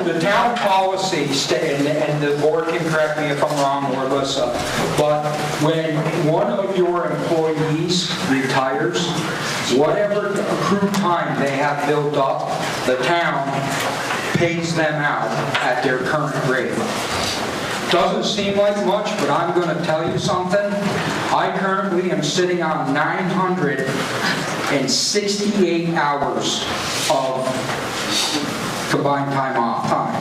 the town policy, and the board can correct me if I'm wrong, or Alyssa, but when one of your employees retires, whatever accrued time they have built up, the town pays them out at their current rate. Doesn't seem like much, but I'm going to tell you something. I currently am sitting on 968 hours of combined time off time.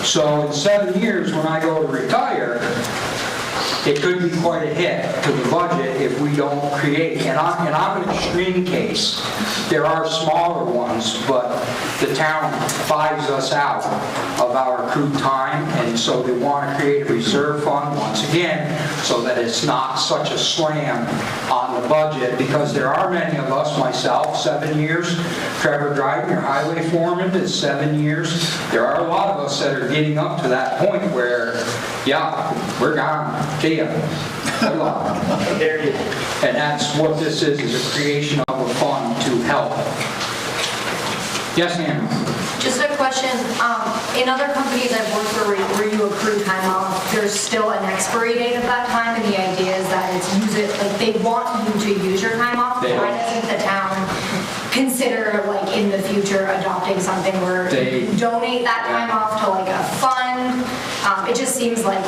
So in 7 years, when I go to retire, it could be quite a hit to the budget if we don't create. And I'm an extreme case. There are smaller ones, but the town buys us out of our accrued time, and so they want to create a reserve fund once again, so that it's not such a slam on the budget, because there are many of us, myself, 7 years. Trevor Dryden, your highway foreman, is 7 years. There are a lot of us that are getting up to that point where, yeah, we're gone. See ya. Good luck. And that's what this is a creation of a fund to help. Yes, ma'am. Just a question, in other companies I've worked for where you accrue time off, there's still an expiry date of that time, and the idea is that it's they want you to use your time off. Why doesn't the town consider, like, in the future adopting something where you donate that time off to, like, a fund? It just seems like,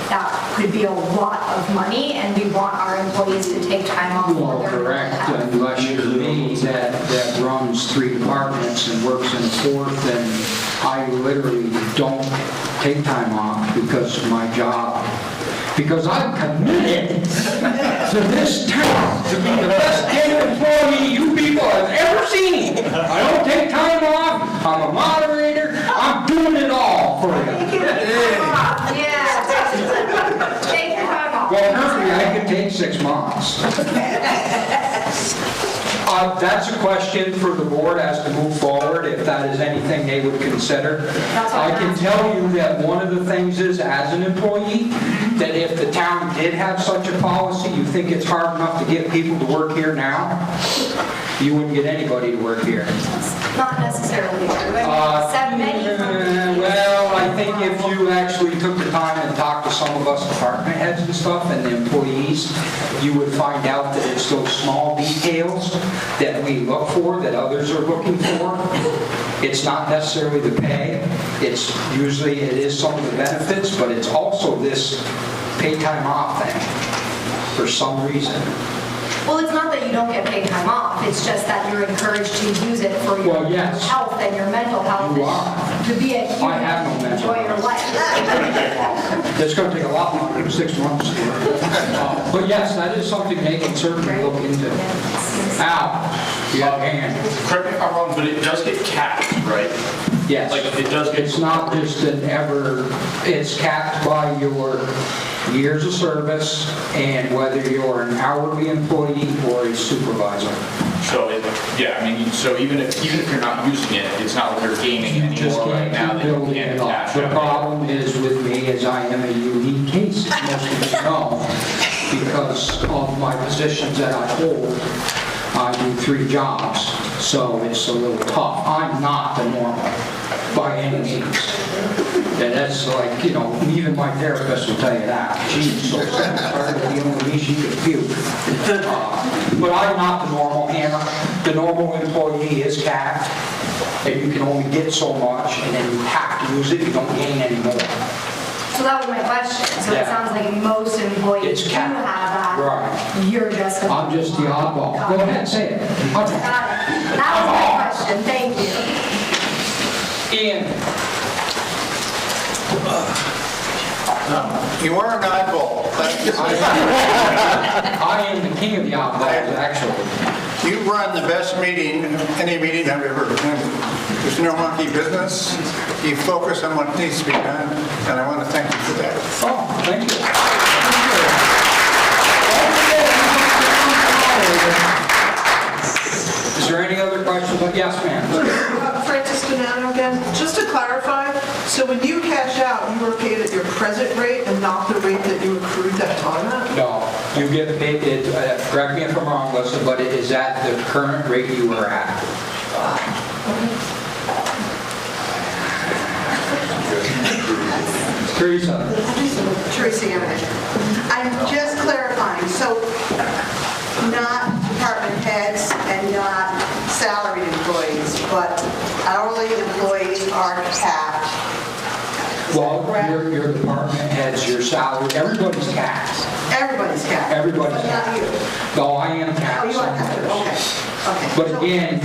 that could be a lot of money, and we want our employees to take time off. Well, correct, unless you're me that runs 3 departments and works in a 4th, and I literally don't take time off because of my job. Because I'm committed to this town to be the best paid employee you people have ever seen. I don't take time off, I'm a moderator, I'm doing it all for you. Yeah, take your time off. Well, currently I could take 6 months. That's a question for the board as to move forward, if that is anything they would consider. I can tell you that one of the things is, as an employee, that if the town did have such a policy, you think it's hard enough to get people to work here now, you wouldn't get anybody to work here. Not necessarily true. Well, I think if you actually took the time and talked to some of us department heads and stuff and the employees, you would find out that it's those small details that we look for, that others are looking for. It's not necessarily the pay. It is some of the benefits, but it's also this paid time off thing for some reason. Well, it's not that you don't get paid time off, it's just that you're encouraged to use it for your health and your mental health. You are. To be a human, I have no mental enjoy your life. It's going to take a lot longer than 6 months. But yes, that is something they can certainly look into. Al, you have a hand. Correct me if I'm wrong, but it does get capped, right? Yes. Like, it does get... It's not just it's capped by your years of service and whether you're an hourly employee or a supervisor. So, so even if you're not using it, it's not like you're gaining You any just more right can't now keep than you building can it up. cash The out. problem is with me is I am a unique case, as most people know, because of my positions that I hold. I do 3 jobs, so it's a little tough. I'm not the normal by any means. And that's like, even my therapist will tell you that. She's so tired of dealing with me, she could puke. But I'm not the normal, Hannah. The normal employee is capped, and you can only get so much, and then you have to use it, you don't gain any more. So that was my question. So Yeah. it sounds like most employees It's do capped. have that. Right. You're just. I'm just the oddball. Go ahead, say it. Got it. That was my question. Thank you. Ian. You are an oddball. I am the king of the oddballs, actually. You run the best meeting, any meeting I've ever attended. There's no monkey business. You focus on what needs to be done, and I want to thank you for that. Oh, thank you. Is there any other questions? Yes, ma'am. Francis Donano again. Just to clarify, so when you cash out, you were paid at your present rate and not the rate that you accrued that time at? No, you get paid, correct me if I'm wrong, Lisa, but it is at the current rate you were at. Teresa Yamaha. I'm just clarifying, so not department heads and not salaried employees, but hourly employees are capped. Well, your department heads, your salary, everybody's capped. Everybody's capped. Everybody's But not you. No, I am Oh, capped. you are capped, okay. Okay. But again,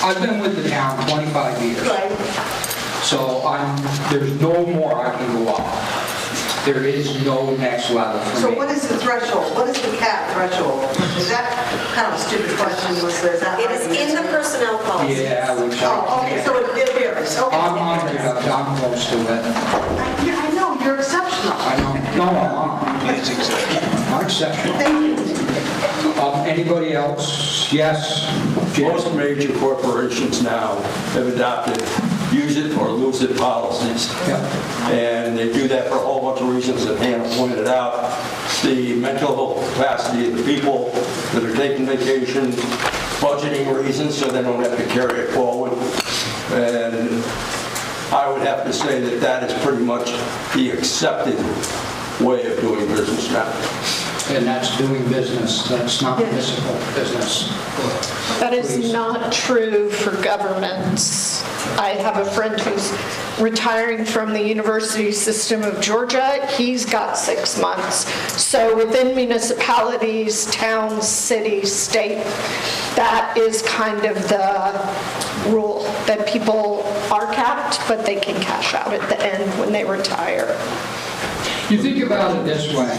I've been with the town 25 years. Right. So there's no more I can go up. There is no next level for So me. what is the threshold? What is the cap threshold? Is that kind of a stupid question, Melissa? Is that It is in the personnel policy. Yeah, which Oh, okay, so it varies, okay. I'm close to it. I know, you're exceptional. I know. No, I'm exceptional. Thank you. Anybody else? Yes? Most major corporations now have adopted use it or lose it policies. And they do that for a whole bunch of reasons that Hannah pointed out. The mental capacity of the people that are taking vacation, budgeting reasons so they don't have to carry it forward. And I would have to say that that is pretty much the accepted way of doing business now. And that's doing business, that's not municipal business. That is not true for governments. I have a friend who's retiring from the University System of Georgia. He's got 6 months. So within municipalities, towns, cities, state, that is kind of the rule, that people are capped, but they can cash out at the end when they retire. You think about it this way.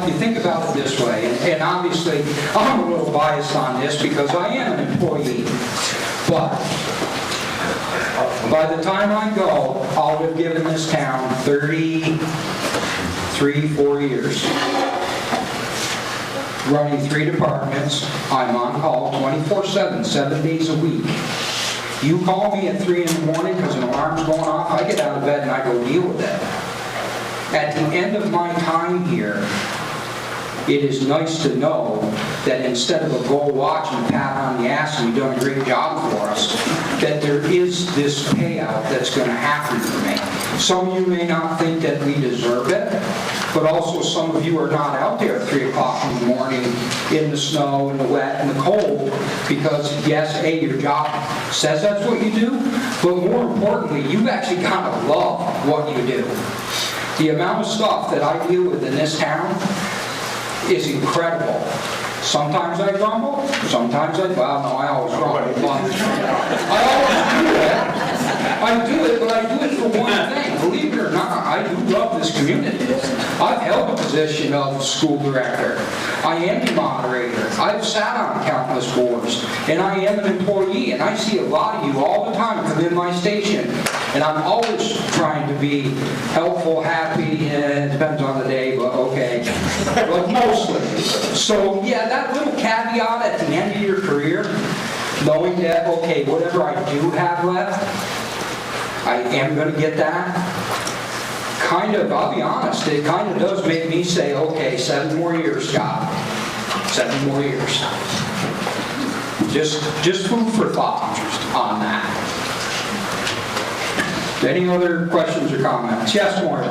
You think about it this way, and obviously, I'm a little biased on this because I am an employee, but by the time I go, I'll have given this town 33, 4 years. Running 3 departments, I'm on call 24/7, 7 days a week. You call me at 3 in the morning because an alarm's going off, I get out of bed and I go deal with it. At the end of my time here, it is nice to know that instead of a gold watch and a pat on the ass and you've done a great job for us, that there is this payout that's going to happen for me. Some of you may not think that we deserve it, but also some of you are not out there at 3 o'clock in the morning in the snow and the wet and the cold because, yes, A, your job says that's what you do, but more importantly, you actually kind of love what you do. The amount of stuff that I deal with in this town is incredible. Sometimes I grumble, sometimes I always grumble. I always do it. I do it, but I do it for one thing. Believe it or not, I do love this community. I've held a position of school director. I am the moderator. I've sat on countless boards, and I am an employee, and I see a lot of you all the time come in my station, and I'm always trying to be helpful, happy, and it depends on the day, but okay, but mostly. So yeah, that little caveat at the end of your career, knowing that, okay, whatever I do have left, I am going to get that. Kind of, I'll be honest, it kind of does make me say, okay, 7 more years, Scott. 7 more years. Just food for thought on that. Any other questions or comments? Yes, Maureen?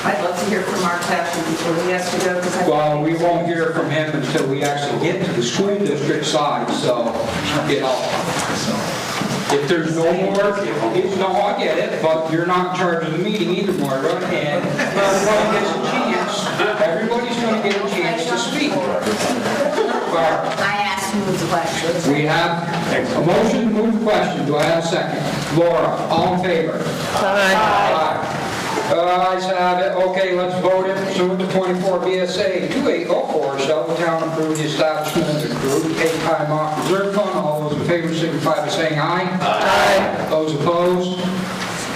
I'd love to hear from Mark Tappan before he has to go. Well, we won't hear from him until we actually get to the school district side, so, you know. If there's no more, no, I get it, but you're not in charge of the meeting either, Moira, and everybody gets a chance. Everybody's going to get a chance to speak. I asked to move the question. We have a motion to move the question. Do I have a second? Laura, all in favor? Aye. Ayes have it. Okay, let's vote it. Pursuant to 24 VSA 2804, shall the town approve the establishment of the group paid time off reserve fund? All those in favor signify by saying aye. Aye. Those opposed?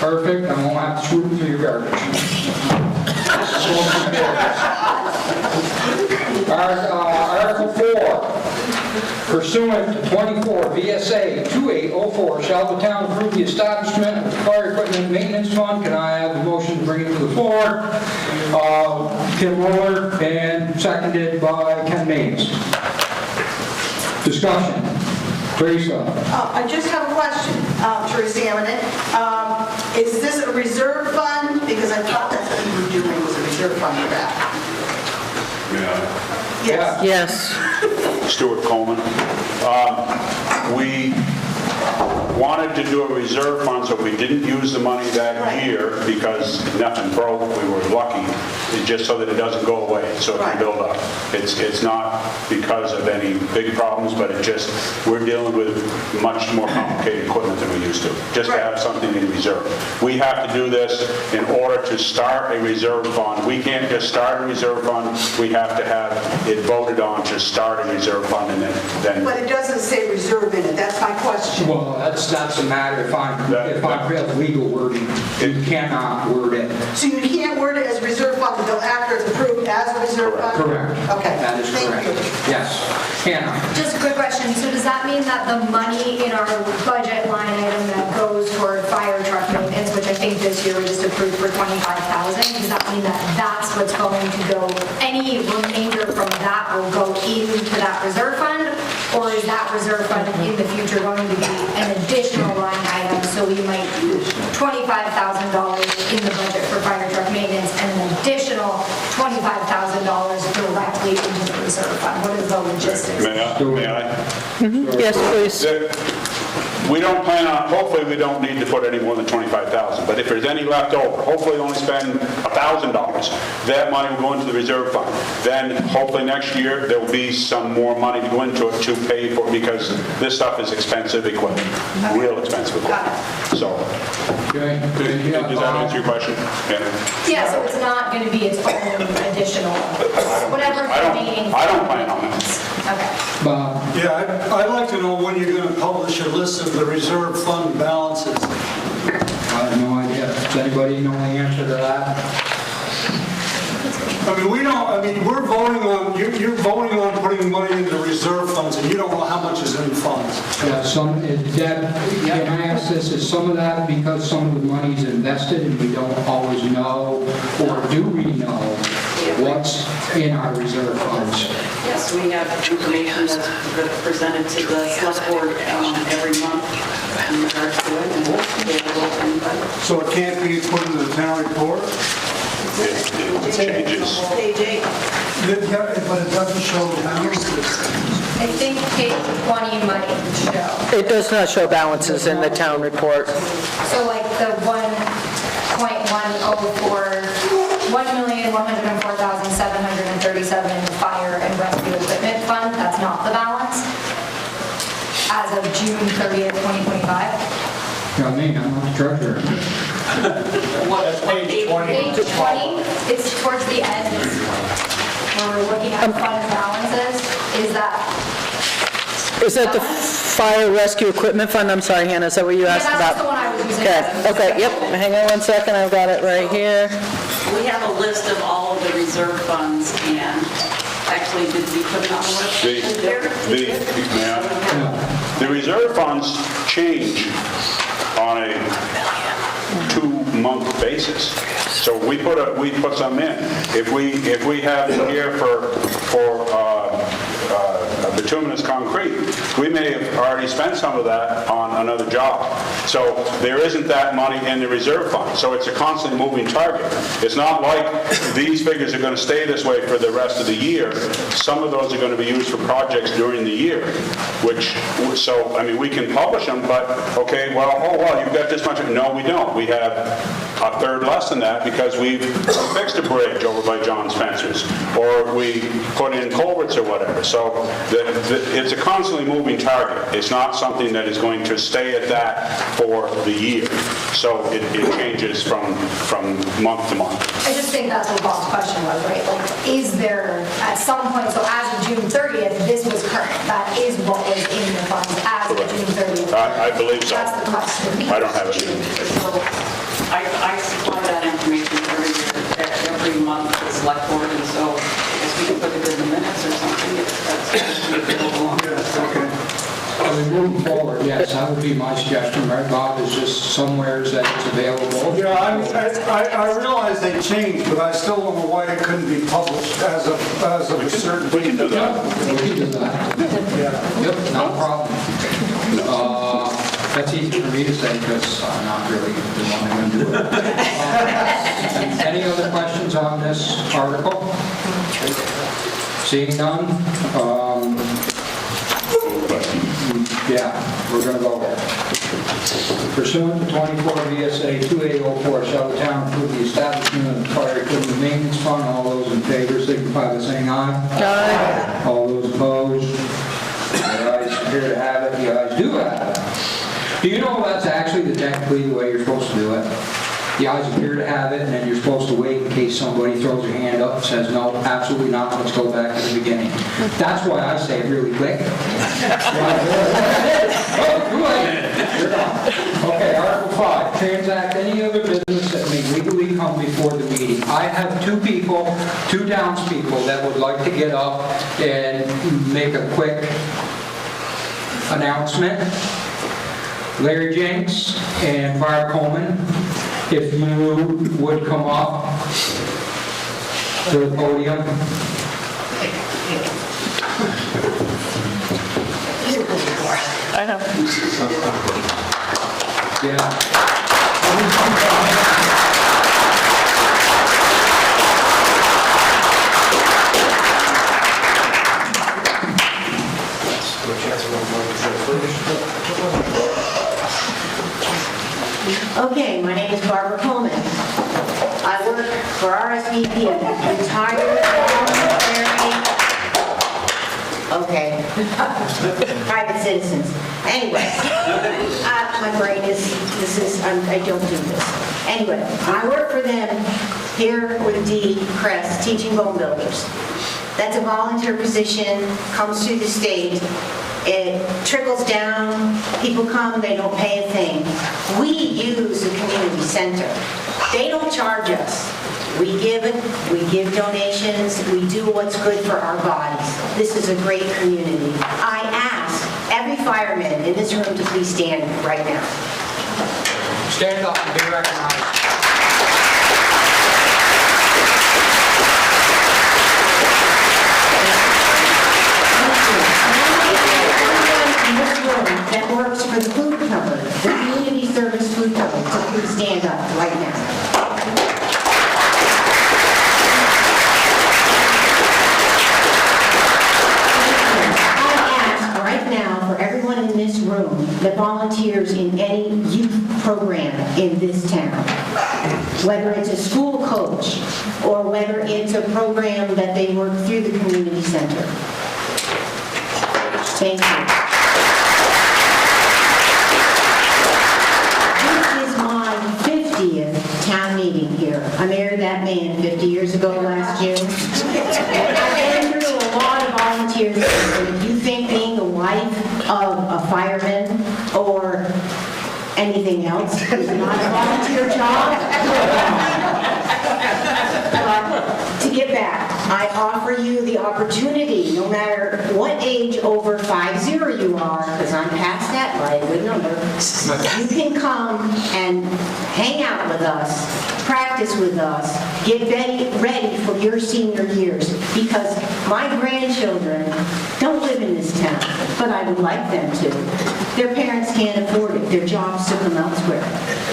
Perfect. I won't have to swoop through your garbage. Article 4. Pursuant to 24 VSA 2804, shall the town approve the establishment of the fire equipment maintenance fund? Can I have a motion to bring it to the floor? Kim Roller and seconded by Ken Mays. Discussion. Teresa. I just have a question, Teresa Hammond. Is this a reserve fund? Because I thought that's what you were doing, was a reserve fund for that. Yeah. Yes. Stuart Coleman. We wanted to do a reserve fund so we didn't use the money that year because nothing broke, we were lucky, just so that it doesn't go away, so it can build up. It's not because of any big problems, but it just, we're dealing with much more complicated equipment than we used to, just to have something in reserve. We have to do this in order to start a reserve fund. We can't just start a reserve fund, we have to have it voted on to start a reserve fund and then But it doesn't say reserve in it, that's my question. Well, that's a matter if I have legal wording. You cannot word it. So you can't word it as reserve fund until after it's approved as a reserve fund? Correct. Okay. That is correct. Yes. Hannah? Just a quick question. So does that mean that the money in our budget line item that goes toward fire truck maintenance, which I think this year we just approved for $25,000, does that mean that that's what's going to go, any remainder from that will go into that reserve fund? Or is that reserve fund in the future going to be an additional line item? So we might do $25,000 in the budget for fire truck maintenance and an additional $25,000 directly into the reserve fund. What is the logistics? May I? Yes, please. We don't plan on, hopefully we don't need to put any more than $25,000, but if there's any left over, hopefully only spend $1,000, that money will go into the reserve fund. Then hopefully next year there will be some more money to go into it to pay for, because this stuff is expensive equipment, real expensive equipment. So, does that answer your question? Yeah, so it's not going to be its own additional, whatever remaining. I don't plan on it. Okay. Yeah, I'd like to know when you're going to publish a list of the reserve fund balances. I have no idea. Does anybody know the answer to that? We're voting on, you're voting on putting money into reserve funds, and you don't know how much is in funds. Yeah, can I ask this, is some of that because some of the money's invested and we don't always know, or do we know what's in our reserve funds? Yes, we have information that's presented to the select board every month in regards to it, and we'll So it can't be put into the town report? It changes. Page 8. But it doesn't show balances. I think page 20 might show. It does not show balances in the town report. So like the 1.104, 1,104,737 in the fire and rescue equipment fund, that's not the balance as of June 30th, 2025. Tell me, I'm not the treasurer. What, Page 20. Page 20, it's towards the end, where we're looking at fund balances, is that? Is that the fire rescue equipment fund? I'm sorry, Hannah, is that what you asked Yeah, about? that's the one I was using. Okay, yep, hang on one second, I've got it right here. We have a list of all of the reserve funds, and actually, did we put it on the website? The reserve funds change on a 2-month basis. So we put some in. If we have it here for bituminous concrete, we may have already spent some of that on another job. So there isn't that money in the reserve fund. So it's a constantly moving target. It's not like these figures are going to stay this way for the rest of the year. Some of those are going to be used for projects during the year, so, I mean, we can publish them, but, okay, well, you've got this much. No, we don't. We have a third less than that because we've fixed a bridge over by John Spencer's, or we put in culverts or whatever. So it's a constantly moving target. It's not something that is going to stay at that for the year. So it changes from month to month. I just think that's what Bob's question was, right? Like, is there, at some point, so as of June 30th, this was current, that is what was in the funds as of June 30th? I believe so. That's the question. I don't have it. I supply that information every year, every month to the select board, and so I guess we can put it in the minutes or something if that's available. Okay. I mean, moving forward, yes, that would be my suggestion, right, Bob, is just somewheres that it's available. Yeah, I realize they changed, but I still don't know why it couldn't be published as of a certain. We can do that. We can do that. Yep, not a problem. That's easy for me to say because I'm not really the one going to do it. Any other questions on this article? Seeing none? Yeah, we're going to go. Pursuant to 24 VSA 2804, shall the town approve the establishment of the fire equipment maintenance fund? All those in favor signify by saying aye. Aye. All those opposed? The ayes appear to have it. The ayes do have it. Do you know that's actually technically the way you're supposed to do it? The ayes appear to have it, and then you're supposed to wait in case somebody throws their hand up and says, no, absolutely not, let's go back to the beginning. That's why I say it really quick. Oh, go ahead. Okay, Article 5, transact any other business that may legally come before the meeting. I have two townspeople that would like to get up and make a quick announcement. Larry Jenks and Barb Coleman, if you would come up to the podium. I know. Yeah. Okay, my name is Barbara Coleman. I work for RSVP, retired military, private citizens. Anyway, my brain is, I don't do this. Anyway, I work for them here with D. Crest, teaching bone builders. That's a volunteer position, comes through the state. It trickles down, people come, they don't pay a thing. We use the community center. They don't charge us. We give it, we give donations, we do what's good for our bodies. This is a great community. I ask every fireman in this room to please stand right now. Stand up and be recognized. That works for the food company, the community service food company, so please stand up right now. I ask right now for everyone in this room that volunteers in any youth program in this town, whether it's a school coach or whether it's a program that they work through the community center. Thank you. This is my 50th 50 years ago last June. I've been through a lot of volunteers. If you think being the wife of a fireman or anything else is not a volunteer job, but to get back, I offer you the opportunity, no matter what age over 50 you are, because I'm past that by a good number, you can come and hang out with us, practice with us, get ready for your senior years, because my grandchildren don't live in this town, but I would like them to. Their parents can't afford it. Their jobs took them elsewhere.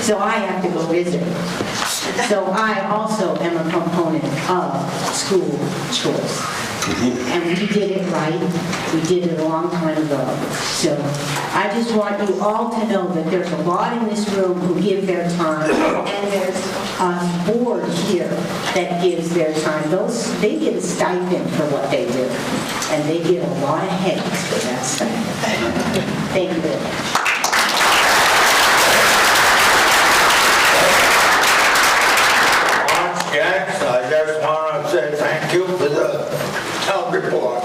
So I have to go visit. So I also am a component of school choice. And we did it right. We did it a long time ago. So I just want you all to know that there's a lot in this room who give their time, and there's a board here that gives their time. They get a stipend for what they do, and they get a lot of heads for that stipend. Thank you very much. Jax, I just want to say thank you for the town report.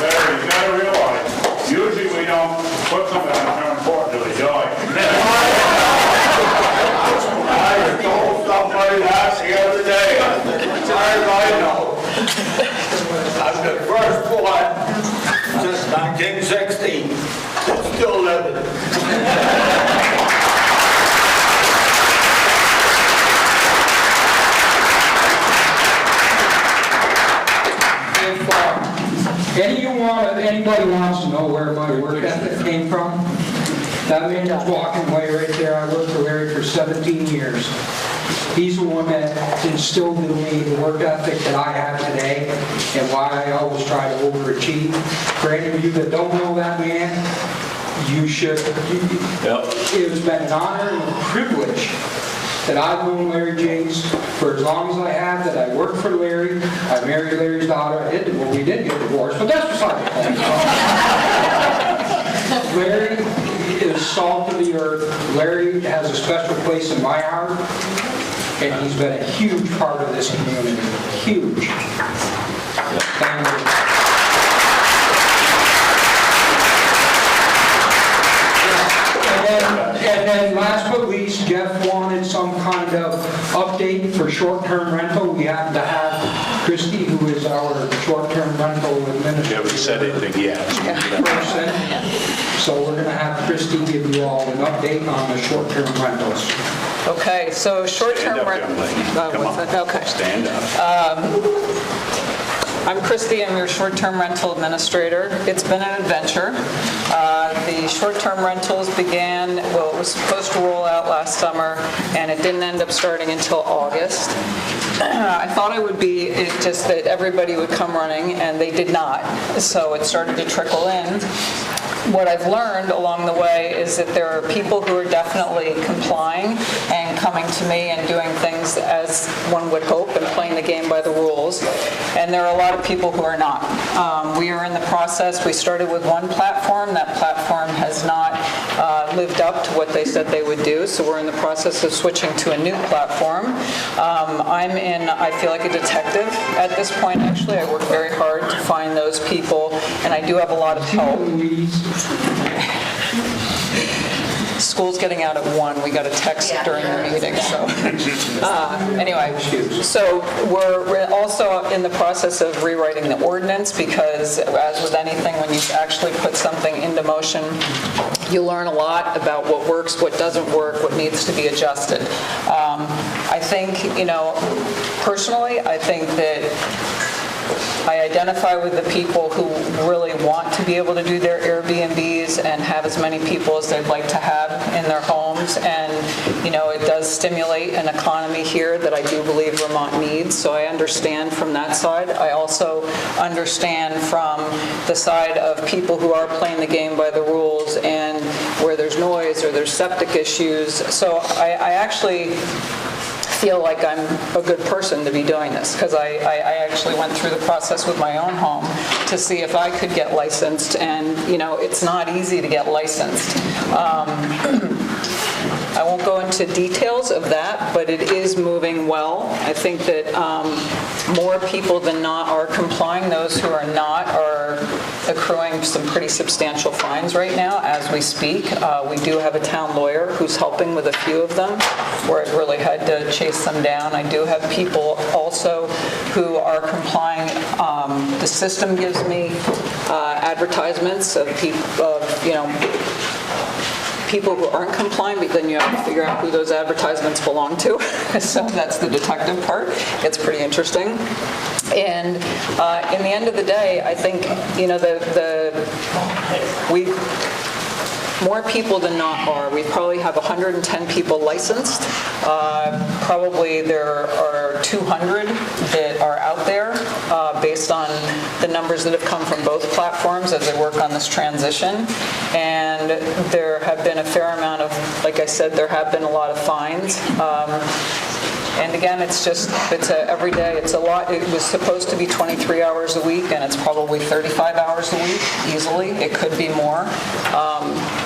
You gotta realize, usually we don't put something on our report till we die. I told somebody that the other day, as far as I know. I'm the first one since 1960, still living. If anybody wants to know where my work ethic came from, that man was walking away right there. I worked for Larry for 17 years. He's the one that instilled in me the work ethic that I have today and why I always try to overachieve. For any of you that don't know that man, you should. It has been an honor and a privilege that I've known Larry James for as long as I have, that I worked for Larry. I married Larry's daughter. Well, we did get divorced, but that's beside the point. Larry is salt of the earth. Larry has a special place in my heart, and he's been a huge part of this community. Huge. Thank you. And then last but least, Jeff wanted some kind of update for short-term rental. We happen to have Christie, who is our short-term rental administrator. You haven't said anything yet. So we're going to have Christie give you all an update on the short-term rentals. Okay, so short-term Stand up, rental. young lady. Come on. Okay. Stand up. I'm Christy, I'm your short-term rental administrator. It's been an adventure. The short-term rentals began, well, it was supposed to roll out last summer, and it didn't end up starting until August. I thought it would be just that everybody would come running, and they did not. So it started to trickle in. What I've learned along the way is that there are people who are definitely complying and coming to me and doing things as one would hope and playing the game by the rules. And there are a lot of people who are not. We are in the process. We started with one platform. That platform has not lived up to what they said they would do. So we're in the process of switching to a new platform. I feel like a detective at this point, actually. I work very hard to find those people, and I do have a lot of help. School's getting out at 1. We got a text during the meeting, so. Anyway, so we're also in the process of rewriting the ordinance because, as with anything, when you actually put something into motion, you learn a lot about what works, what doesn't work, what needs to be adjusted. I think, personally, I think that I identify with the people who really want to be able to do their Airbnbs and have as many people as they'd like to have in their home. homes, and, it does stimulate an economy here that I do believe Vermont needs, so I understand from that side. I also understand from the side of people who are playing the game by the rules and where there's noise or there's septic issues. So I actually feel like I'm a good person to be doing this, because I actually went through the process with my own home to see if I could get licensed, and, it's not easy to get licensed. I won't go into details of that, but it is moving well. I think that more people than not are complying. Those who are not are accruing some pretty substantial fines right now as we speak. We do have a town lawyer who's helping with a few of them, where I've really had to chase them down. I do have people also who are complying. The system gives me advertisements of people who aren't complying, but then you have to figure out who those advertisements belong to. So that's the detective part. It's pretty interesting. And in the end of the day, I think, more people than not are. We probably have 110 people licensed. Probably there are 200 that are out there based on the numbers that have come from both platforms as they work on this transition. And there have been a fair amount of, like I said, there have been a lot of fines. And again, it's every day, it's a lot. It was supposed to be 23 hours a week, and it's probably 35 hours a week, easily. It could be more.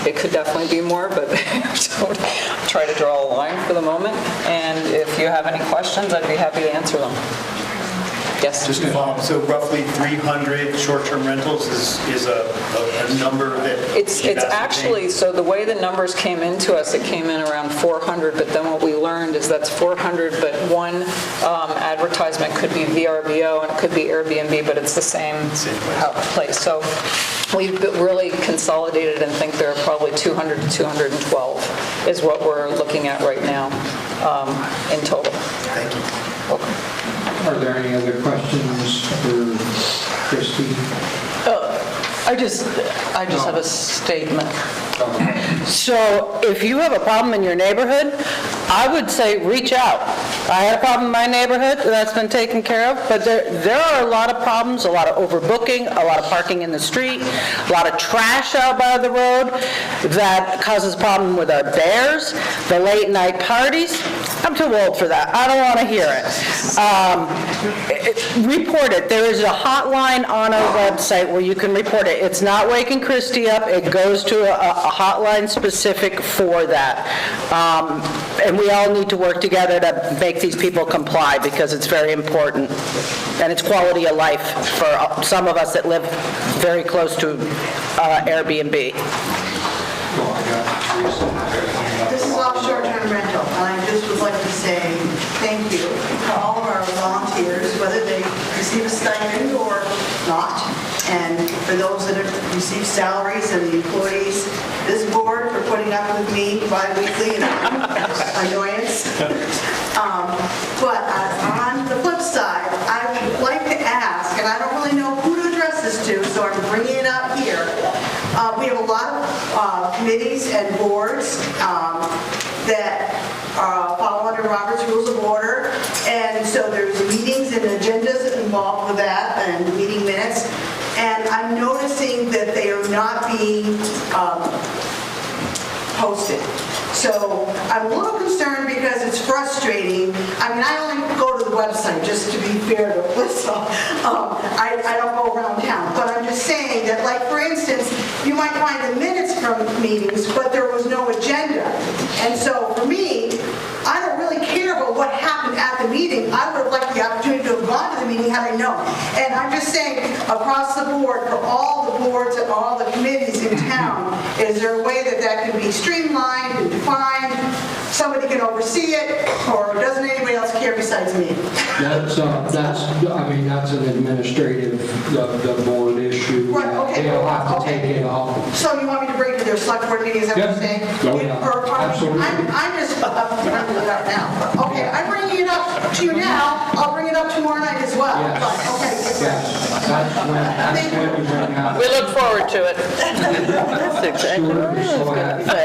It could definitely be more, but don't try to draw a line for the moment. And if you have any questions, I'd be happy to answer them. Yes? Just to follow up, so roughly 300 short-term rentals is a number that... It's actually, so the way the numbers came into us, it came in around 400, but then what we learned is that's 400, but one advertisement could be VRBO and it could be Airbnb, but it's the same place. So we've really consolidated and think there are probably 200 to 212 is what we're looking at right now in total. Thank you. Welcome. Are there any other questions for Christie? I just have a statement. So if you have a problem in your neighborhood, I would say reach out. I had a problem in my neighborhood that's been taken care of, but there are a lot of problems, a lot of overbooking, a lot of parking in the street, a lot of trash out by the road that causes problem with our bears, the late night parties. I'm too old for that. I don't want to hear it. Report it. There is a hotline on our website where you can report it. It's not waking Christie up. It goes to a hotline specific for that. And we all need to work together to make these people comply because it's very important. And it's quality of life for some of us that live very close to Airbnb. This is off short-term rental, and I just would like to say thank you to all of our volunteers, whether they receive a stipend or not, and for those that have received salaries and the employees, this board for putting up with me bi-weekly and annoyance. But on the flip side, I would like to ask, and I don't really know who to address this to, so I'm bringing it up here. We have a lot of committees and boards that follow under Robert's Rules of Order, and so there's meetings and agendas involved with that, and meeting minutes, and I'm noticing that they are not being posted. So I'm a little concerned because it's frustrating. I mean, I only go to the website, just to be fair to Alyssa. I don't go around town, but I'm just saying that, like, for instance, you might find the minutes from meetings, but there was no agenda. And so for me, I don't really care about what happened at the meeting. I would have liked the opportunity to have gone to the meeting had I known. And I'm just saying, across the board, for all the boards and all the committees in town, is there a way that that can be streamlined and defined? Somebody can oversee it, or doesn't anybody else care besides me? That's an administrative, the board issue. Right, okay. They'll have to take it off. So you want me to bring it to their select board meeting, is that what you're saying? Oh, yeah. Absolutely. I'm just bringing it up now. Okay, I'm bringing it up to you now. I'll bring it up tomorrow night as well. Yes. That's when you bring out. We look forward to it. That's exactly what I was going to say.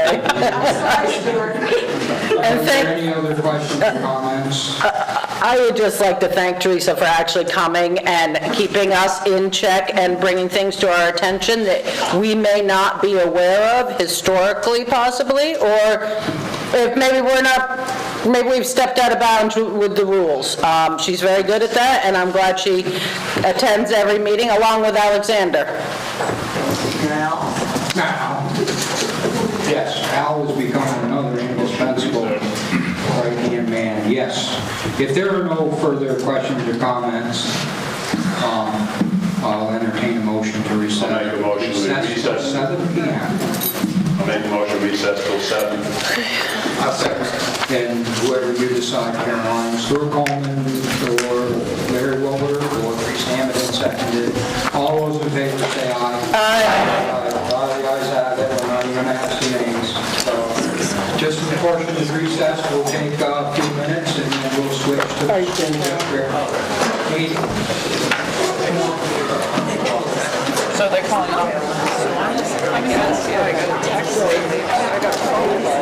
Are there any other questions or comments? I would just like to thank Teresa for actually coming and keeping us in check and bringing things to our attention that we may not be aware of historically possibly, or if maybe maybe we've stepped out of bounds with the rules. She's very good at that, and I'm glad she attends every meeting along with Alexander. Now, yes, Al is becoming another indispensable right-hand man, yes. If there are no further questions or comments, I'll entertain a motion to recess. I'll make a motion to recess. 7 p.m. I'll make a motion to recess till 7. I'll second. And whoever you decide, Caroline, Stuart Coleman, or Larry Wilbur, or Chris Hammond, seconded. All those in favor say aye. Aye. All the ayes have it, we're not even asking names. So, just a portion of recess, we'll take a few minutes, and then we'll switch to the meeting. So they're calling up. I guess, yeah, I got a text. I got a phone call.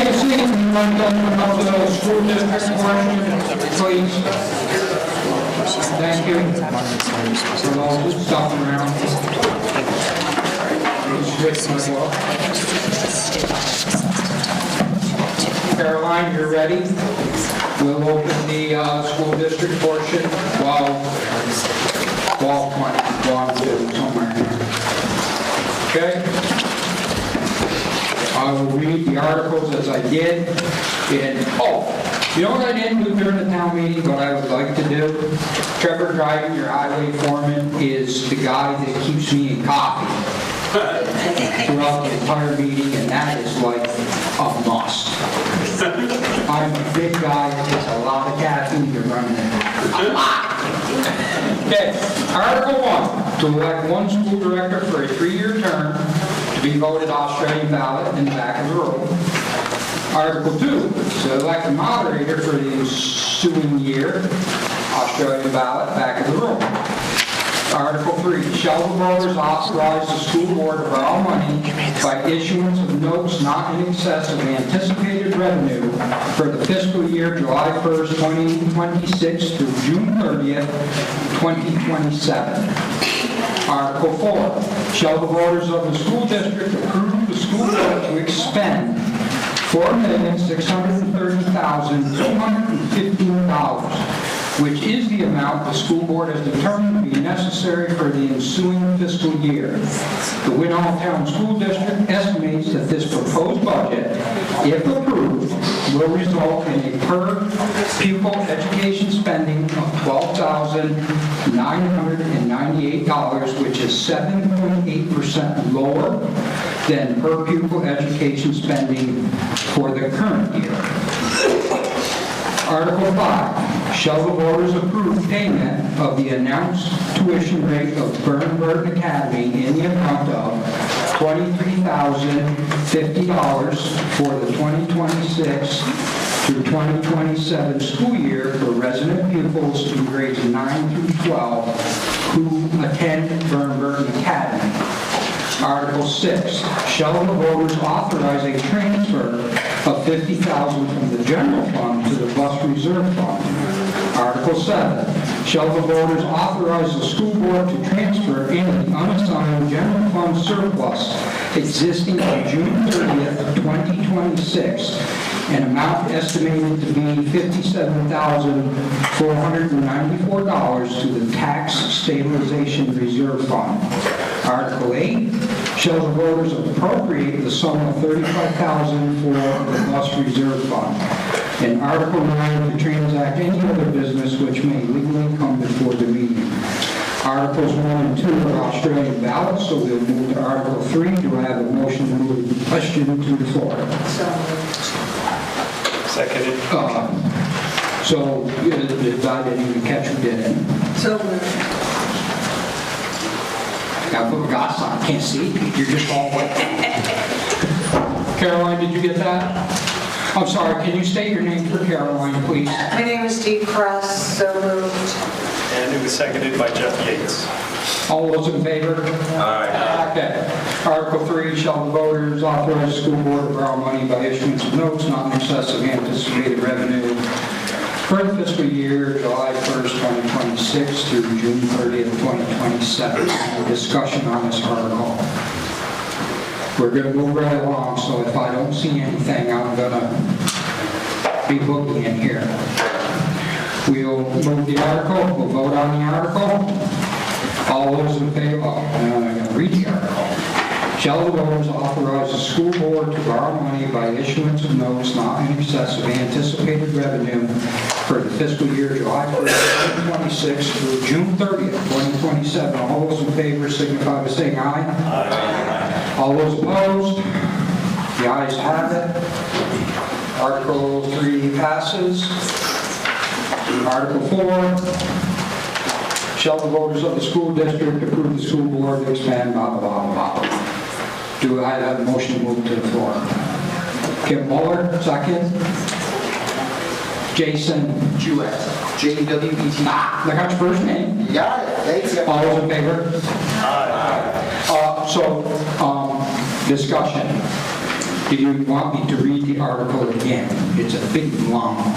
Take a seat and run down to the school district portion, please. Thank you. For all this stuff around. Caroline, you're ready? We'll open the school district portion while 12:20, somewhere in there. Okay? I will read the articles as I did. And, you know what I didn't do during the town meeting, but I would like to do? Trevor Dryden, your highway foreman, is the guy that keeps me in coffee throughout the entire meeting, and that is like a must. I'm a big guy, it takes a lot of caffeine to run a lot. Okay, Article 1, to elect one school director for a 3-year term to be voted Australian ballot in the back of the room. Article 2, to elect a moderator for the ensuing year, Australian ballot, back of the room. Article 3, shall the voters authorize the school board to borrow money by issuance of notes not in excess of anticipated revenue for the fiscal year July 1st, 2026 through June 30th, 2027. Article 4, shall the voters of the school district approve the school board to expend $4,630,215, which is the amount the school board has determined to be necessary for the ensuing fiscal year. The Winhall Town School District estimates that this proposed budget, if approved, will result in a per pupil education spending of $12,998, which is 7.8% lower than per pupil education spending for the current year. Article 5, shall the voters approve payment of the announced tuition rate of Burton Academy in the amount of $23,050 for the 2026 through 2027 school year for resident pupils in grades 9 through 12 who attend Burton Academy. Article 6, shall the voters authorize a transfer of $50,000 from the general fund to the bus reserve fund? Article 7, shall the voters authorize the school board to transfer any unassigned general fund surplus existing on June 30th, 2026, an amount estimated to be $57,494 to the tax stabilization reserve fund. Article 8, shall the voters appropriate the sum of $35,000 for the bus reserve fund. And Article 9, to transact any other business which may legally come before the meeting. Articles 1 and 2 are Australian ballots, so we'll move to Article 3. Do I have a motion to move the question to the floor? Seconded. So, I didn't even catch who did it. So Got to put my glasses on, I can't see. You're just all wet. Caroline, did you get that? I'm sorry, can you state your name for Caroline, please? My name is Dee Cross, so moved. And it was seconded by Jeff Yates. All those in favor? Aye. Okay. Article 3, shall the voters authorize the school board to borrow money by issuance of notes not in excess of anticipated revenue for the fiscal year July 1st, 2026 through June 30th, 2027. Any discussion on this article? We're going to move right along, so if I don't see anything, I'm going to be booking in here. We'll move the article, we'll vote on the article. All those in favor, I'm going to read the article. Shall the voters authorize the school board to borrow money by issuance of notes not in excess of anticipated revenue for the fiscal year July 1st, 2026 through June 30th, 2027? All those in favor signify by saying aye. Aye. All those opposed? The ayes have it. Article 3 passes. Article 4, shall the voters of the school district approve the school board to expand blah, blah, blah, blah. Do I have a motion to move to the floor? Kim Muller, second. Jason Jewett. J-W-E-T. I got your first name. You got it. Thanks. All those in favor? Aye. Discussion. Do you want me to read the article again? It's a big, long one.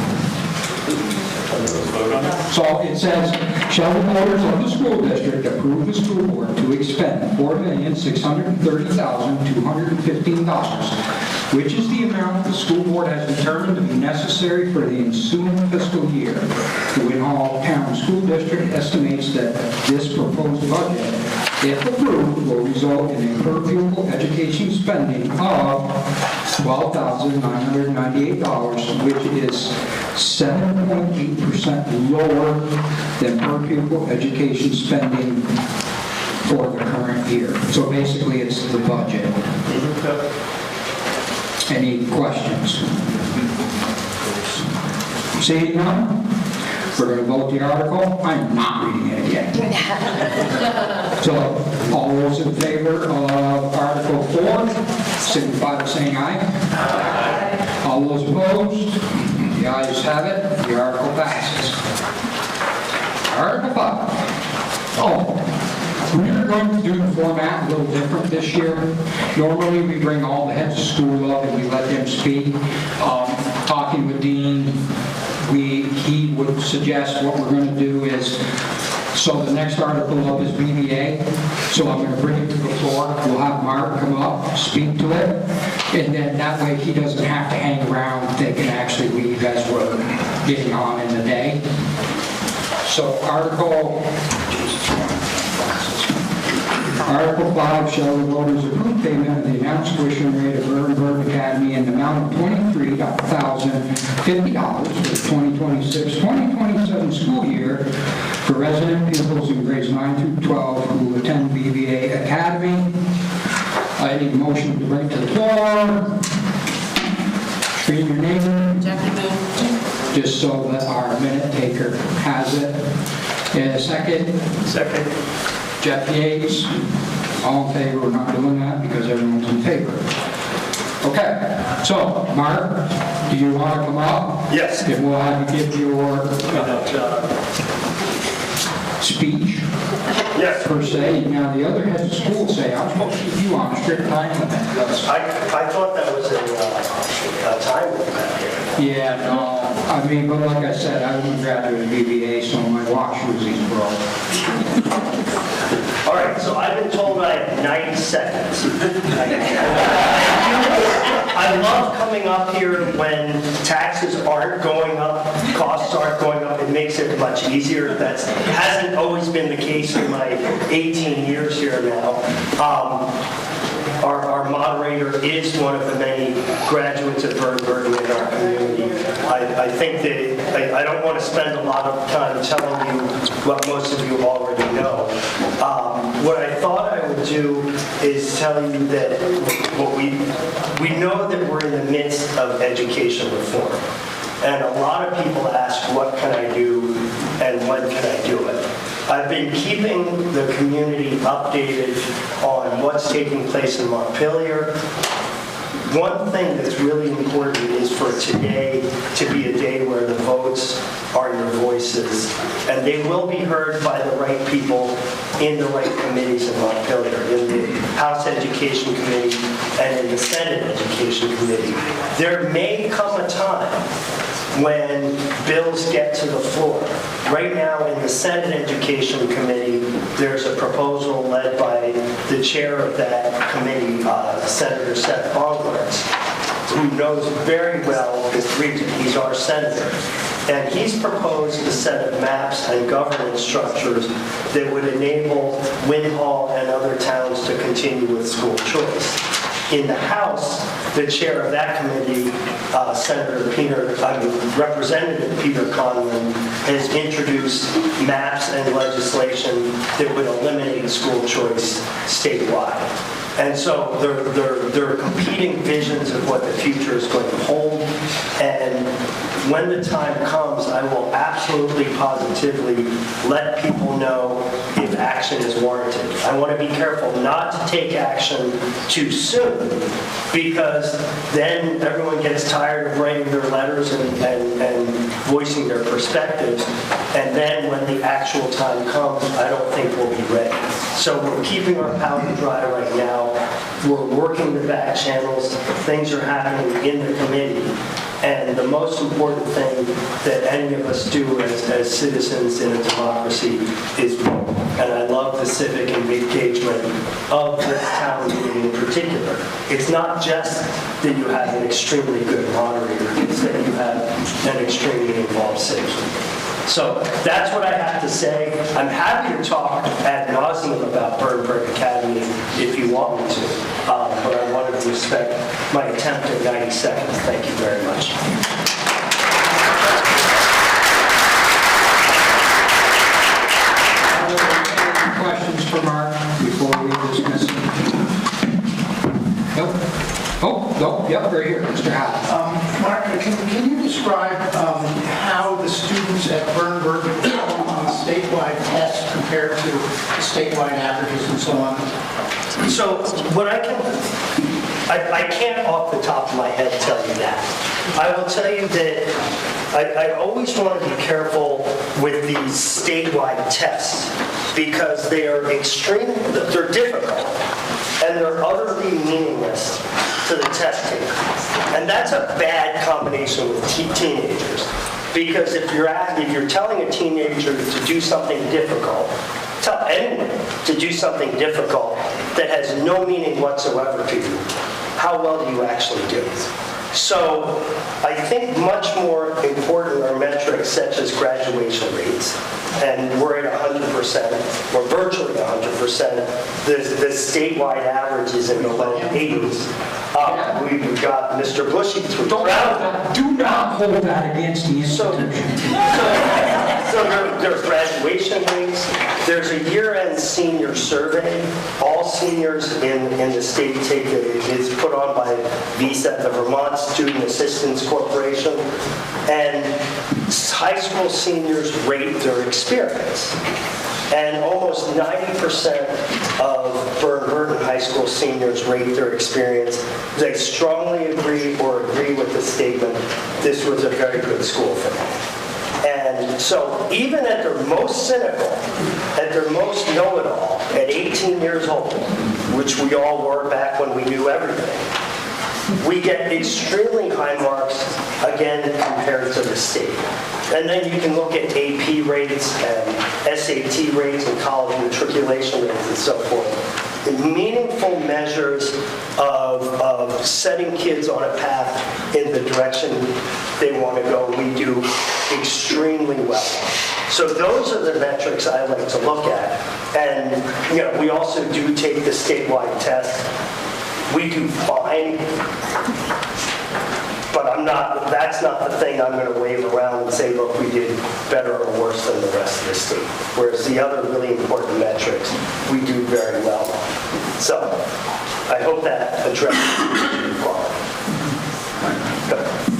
So it says, shall the voters of the school district approve the school board to expend $4,630,215, which is the amount the school board has determined to be necessary for the ensuing fiscal year. The Winhall Town School District estimates that this proposed budget, if approved, will result in a per pupil education spending of $12,998, which is 7.8% lower than per pupil education spending for the current year. So basically, it's the budget. Any questions? Seeing none, we're going to vote the article. I'm not reading it again. So, all those in favor of Article 4, signify by saying aye. Aye. All those opposed? The ayes have it. The article passes. Article 5. Oh. We're going to do the format a little different this year. Normally, we bring all the heads of school up and we let them speak. Talking with Dean, he would suggest what we're going to do is, so the next article up is BBA. So I'm going to bring it to the floor. We'll have Mark come up, speak to it, and then that way he doesn't have to hang around thinking actually we guys were getting on in the day. So Article 5, shall the voters approve payment of the announced tuition rate of Bird Academy in the amount of $23,050 for the 2026-2027 school year for resident pupils in grades 9 through 12 who attend BVA Academy. I need a motion to bring it to the floor. Screen your name. Jackie Moon. Just so that our minute taker has it. And a second. Second. Jeff Yates, all in favor. We're not doing that because everyone's in favor. Okay, so Mark, do you want to come up? Yes. And we'll have you give your speech. Yes. Per se. Now, the other heads of school say, I'm supposed to keep you on strict time limit. I thought that was a time limit. Yeah, no. I mean, but like I said, I wouldn't graduate BBA, so my watch was broke. All right, so I've been told I have 90 seconds. I love coming up here when taxes aren't going up, costs aren't going up. It makes it much easier. That hasn't always been the case in my 18 years here now. Our moderator is one of the many graduates of Burnberg in our community. I think that I don't want to spend a lot of time telling you what most of you already know. What I thought I would do is tell you that we know that we're in the midst of education reform. And a lot of people ask, what can I do and when can I do it? I've been keeping the community updated on what's taking place in Montpelier. One thing that's really important is for today to be a day where the votes are your voices, and they will be heard by the right people in the right committees in Montpelier, in the House Education Committee and in the Senate Education Committee. There may come a time when bills get to the floor. Right now in the Senate Education Committee, there's a proposal led by the chair of that committee, Senator Seth Bonglarz, who knows very well this region. He's our senator. And he's proposed a set of maps and governance structures that would enable Winhall and other towns to continue with school choice. In the House, the chair of that committee, Representative Peter Conlon, has introduced maps and legislation that would eliminate school choice statewide. And so there are competing visions of what the future is going to hold. And when the time comes, I will absolutely, positively let people know if action is warranted. I want to be careful not to take action too soon, because then everyone gets tired of writing their letters and voicing their perspectives. And then when the actual time comes, I don't think we'll be ready. So we're keeping our powder dry right now. We're working the back channels. Things are happening in the committee. And the most important thing that any of us do as citizens in a democracy is vote. And I love the civic engagement of this town meeting in particular. It's not just that you have an extremely good moderator, it's that you have an extremely involved citizen. So that's what I have to say. I'm happy to talk ad nauseum about Bernberg Academy if you want me to, but I wanted to respect my attempt at 90 seconds. Thank you very much. Any questions for Mark before we dismiss? Nope. Oh, no, yep, right here, Mr. Howe. Mark, can you describe how the students at Bernberg perform on a statewide test compared to the statewide averages and so on? So what I can't off the top of my head tell you that. I will tell you that I always want to be careful with these statewide tests because they are they're difficult and they're utterly meaningless to the test taker. And that's a bad combination with teenagers. Because if you're telling a teenager to do something difficult, tell anyone to do something difficult that has no meaning whatsoever to you, how well do you actually do? So I think much more important are metrics such as graduation rates. And we're at 100%, or virtually 100%. The statewide average is in the low 80s. We've got Mr. Bushy through. Do not hold that against the institution. So there's graduation rates. There's a year-end senior survey. All seniors in the state take it. It's put on by VSET, the Vermont Student Assistance Corporation. And high school seniors rate their experience. And almost 90% of Burton High School seniors rate their experience. They strongly agree with the statement, this was a very good school for me. And so even at their most cynical, at their most know-it-all, at 18 years old, which we all were back when we knew everything, we get extremely high marks, again, compared to the state. And then you can look at AP rates and SAT rates and college matriculation rates and so forth. Meaningful measures of setting kids on a path in the direction they want to go, we do extremely well. So those are the metrics I like to look at. And we also do take the statewide test. We do fine, but that's not the thing I'm going to wave around and say, look, we did better or worse than the rest of the state. Whereas the other really important metrics, we do very well. So I hope that addresses the problem.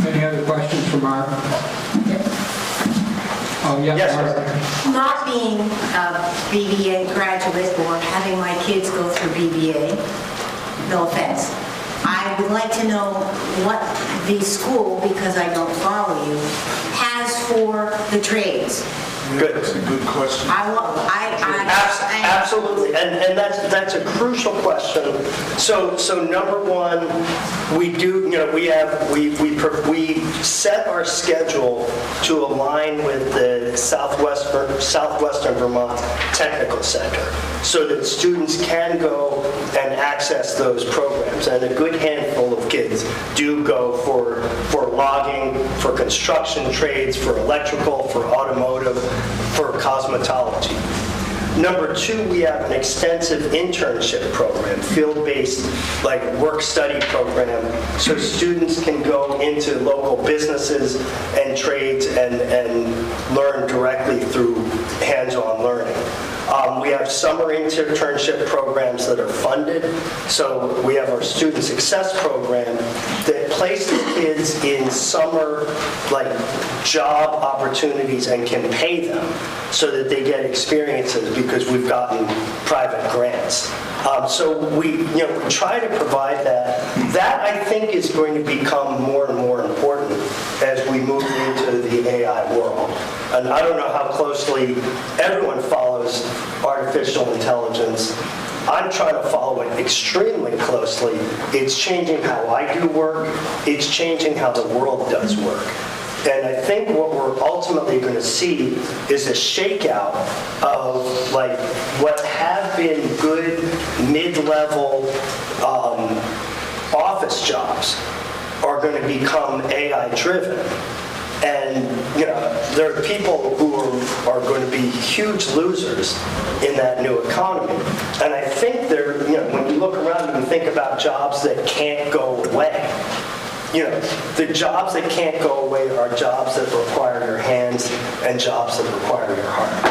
Any other questions for Mark? Oh, yes, Mark. Not being a BBA graduate or having my kids go through BBA, no offense, I would like to know what the school, because I don't follow you, has for the trades. Good. That's a good question. Absolutely, and that's a crucial question. So number one, we do, we set our schedule to align with the Southwestern Vermont Technical Center, so that students can go and access those programs. And a good handful of kids do go for logging, for construction trades, for electrical, for automotive, for cosmetology. Number two, we have an extensive internship program, field-based, like work-study program, so students can go into local businesses and trades and learn directly through hands-on learning. We have summer internship programs that are funded. So we have our student success program that places kids in summer job opportunities and can pay them so that they get experiences because we've gotten private grants. So we try to provide that. That I think is going to become more and more important as we move into the AI world. and I don't know how closely everyone follows artificial intelligence. I'm trying to follow it extremely closely. It's changing how I do work. It's changing how the world does work. And I think what we're ultimately going to see is a shakeout of like what have been good mid-level office jobs are going to become AI-driven. And, you know, there are people who are going to be huge losers in that new economy. And I think they're, you know, when you look around and think about jobs that can't go away, you know, the jobs that can't go away are jobs that require your hands and jobs that require your heart.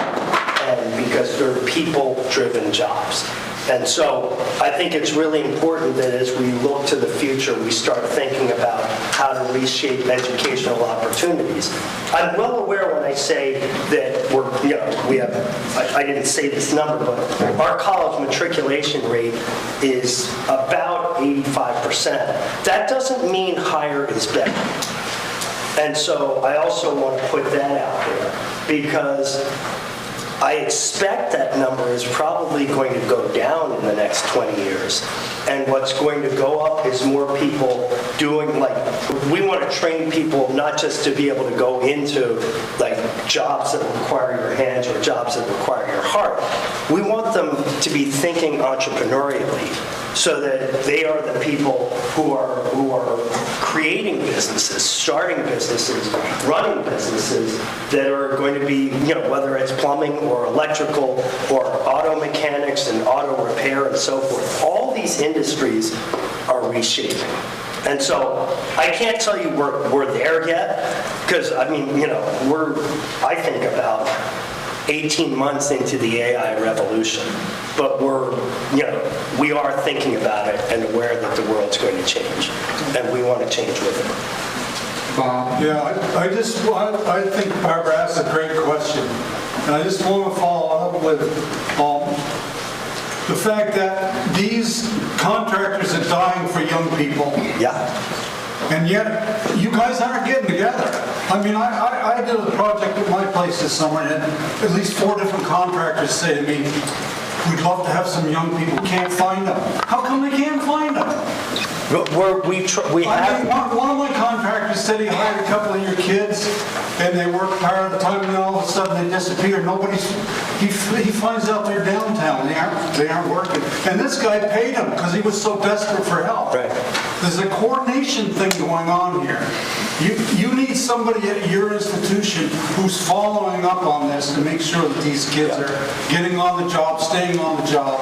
And because they're people-driven jobs. And so I think it's really important that as we look to the future, we start thinking about how to reshape educational opportunities. I'm well aware when I say that we're, you know, we have, I didn't say this number, but our college matriculation rate is about 85%. That doesn't mean higher is better. And so I also want to put that out there because I expect that number is probably going to go down in the next 20 years. And what's going to go up is more people doing, like, we want to train people not just to be able to go into, like, jobs that require your hands or jobs that require your heart. We want them to be thinking entrepreneurially so that they are the people who are creating businesses, starting businesses, running businesses that are going to be, you know, whether it's plumbing or electrical or auto mechanics and auto repair and so forth. All these industries are reshaping. And so I can't tell you we're there yet because, I mean, you know, I think about 18 months into the AI revolution. But we are thinking about it and aware that the world's going to change. And we want to change with it. Yeah, I think Barbara asked a great question. And I just want to follow up with the fact that these contractors are dying for young people. Yeah. And yet, you guys aren't getting together. I mean, I did a project at my place this summer, and at least 4 different contractors say to me, we'd love to have some young people, can't find them. How come they can't find them? One of my contractors said he hired a couple of your kids, and they work part of the time, and then all of a sudden they disappear. He finds out they're downtown. They aren't working. And this guy paid him because he was so desperate for help. Right. There's a coordination thing going on here. You need somebody at your institution who's following up on this to make sure that these kids are getting on the job, staying on the job.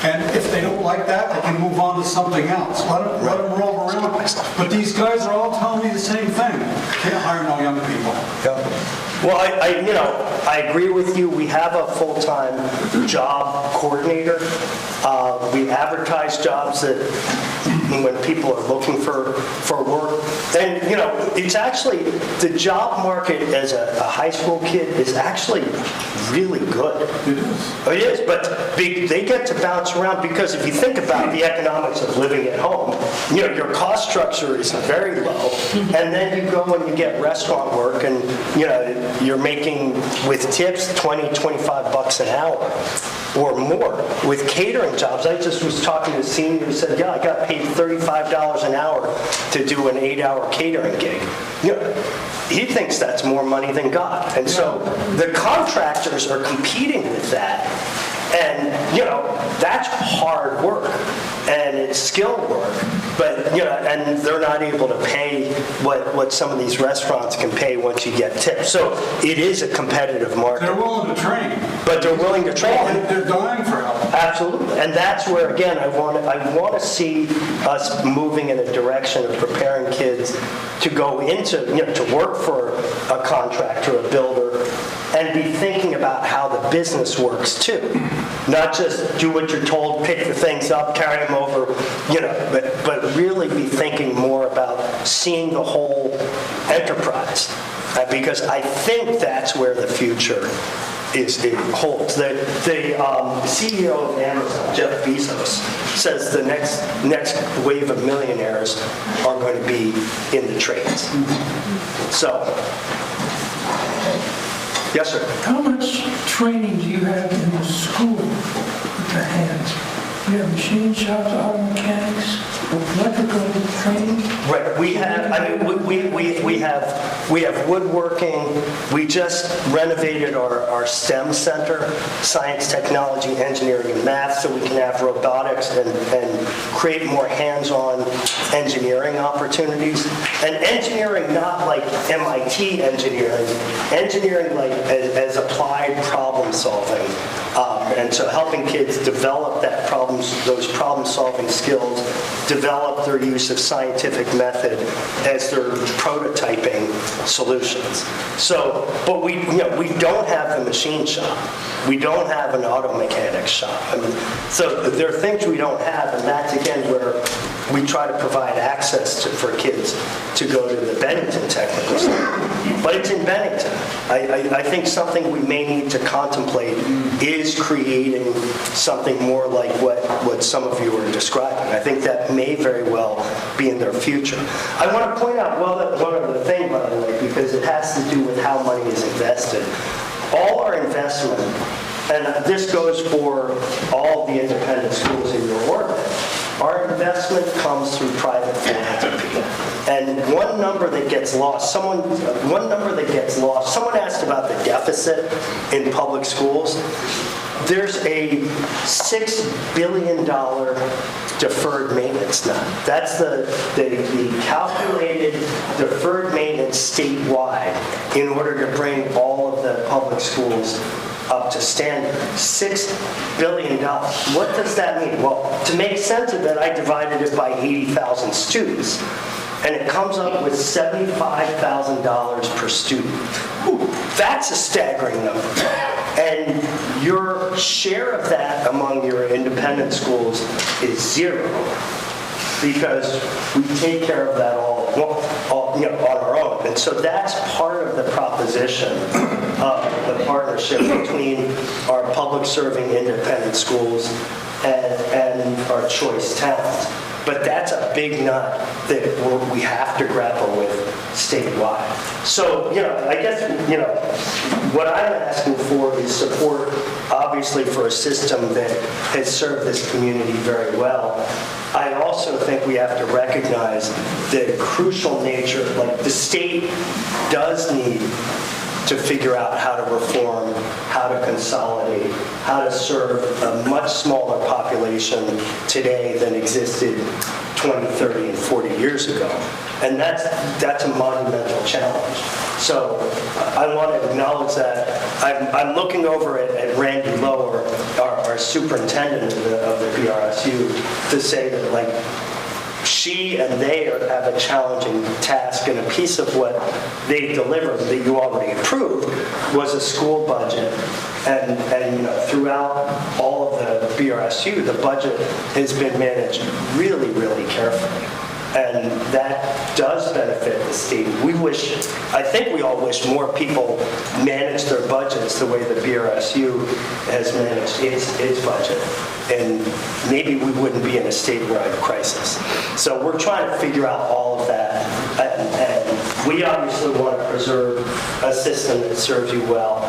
And if they don't like that, they can move on to something else. Let them roll around. But these guys are all telling me the same thing. Can't hire no young people. Yeah. Well, I agree with you. We have a full-time job coordinator. We advertise jobs that when people are looking for work. And, it's actually, the job market as a high school kid is actually really good. It is. It is, but they get to bounce around because if you think about the economics of living at home, your cost structure is very low. And then you go and you get restaurant work and, you're making, with tips, $20, $25 an hour or more. With catering jobs, I just was talking to a senior who said, I got paid $35 an hour to do an 8-hour catering gig. He thinks that's more money than God. And so the contractors are competing with that. And, that's hard work. And it's skilled work. But, and they're not able to pay what some of these restaurants can pay once you get tips. So it is a competitive market. They're willing to train. But they're willing to train. They're dying for help. Absolutely. And that's where, again, I want to see us moving in a direction of preparing kids to go into, to work for a contractor, a builder, and be thinking about how the business works too. Not just do what you're told, pick the things up, carry them over, but really be thinking more about seeing the whole enterprise. Because I think that's where the future it holds. The CEO of Amazon, Jeff Bezos, says the next wave of millionaires are going to be in the trades. So Yes, sir. How much training do you have in the school with the hands? You have machine shops, auto mechanics, electrical training? Right, we have, we have woodworking. We just renovated our STEM center, science, technology, engineering, and math, so we can have robotics and create more hands-on engineering opportunities. And engineering, not like MIT engineering like as applied problem solving. And so helping kids develop those problem-solving skills, develop their use of scientific method as they're prototyping solutions. So, but we don't have the machine shop. We don't have an auto mechanic shop. I mean, so there are things we don't have, and that's again where we try to provide access for kids to go to the Bennington Technical Center. But it's in Bennington. I think something we may need to contemplate is creating something more like what some of you are describing. I think that may very well be in their future. I want to point out one other thing, by the way, because it has to do with how money is invested. All our investment, and this goes for all the independent schools in your orbit, our investment comes through private philanthropy. And one number that gets lost, someone asked about the deficit in public schools. There's a $6 billion deferred maintenance now. That's the calculated deferred maintenance statewide in order to bring all of the public schools up to standard. $6 billion. What does that mean? Well, to make sense of it, I divided it by 80,000 students. And it comes up with $75,000 per student. That's a staggering number. And your share of that among your independent schools is zero, because we take care of that all on our own. And so that's part of the proposition of the partnership between our public serving independent schools and our choice towns. But that's a big nut that we have to grapple with statewide. So, I guess, what I'm asking for is support, obviously, for a system that has served this community very well. I also think we have to recognize the crucial nature, like the state does need to figure out how to reform, how to consolidate, how to serve a much smaller population today than existed 20, 30, and 40 years ago. And that's a monumental challenge. So I want to acknowledge that. I'm looking over at Randy Lower, our superintendent of the PRSU, to say that, she and they have a challenging task, and a piece of what they delivered that you already approved was a school budget. And throughout all of the BRSU, the budget has been managed really, really carefully. And that does benefit the state. I think we all wish more people manage their budgets the way the BRSU has managed its budget. And maybe we wouldn't be in a statewide crisis. So we're trying to figure out all of that. And we obviously want to preserve a system that serves you well.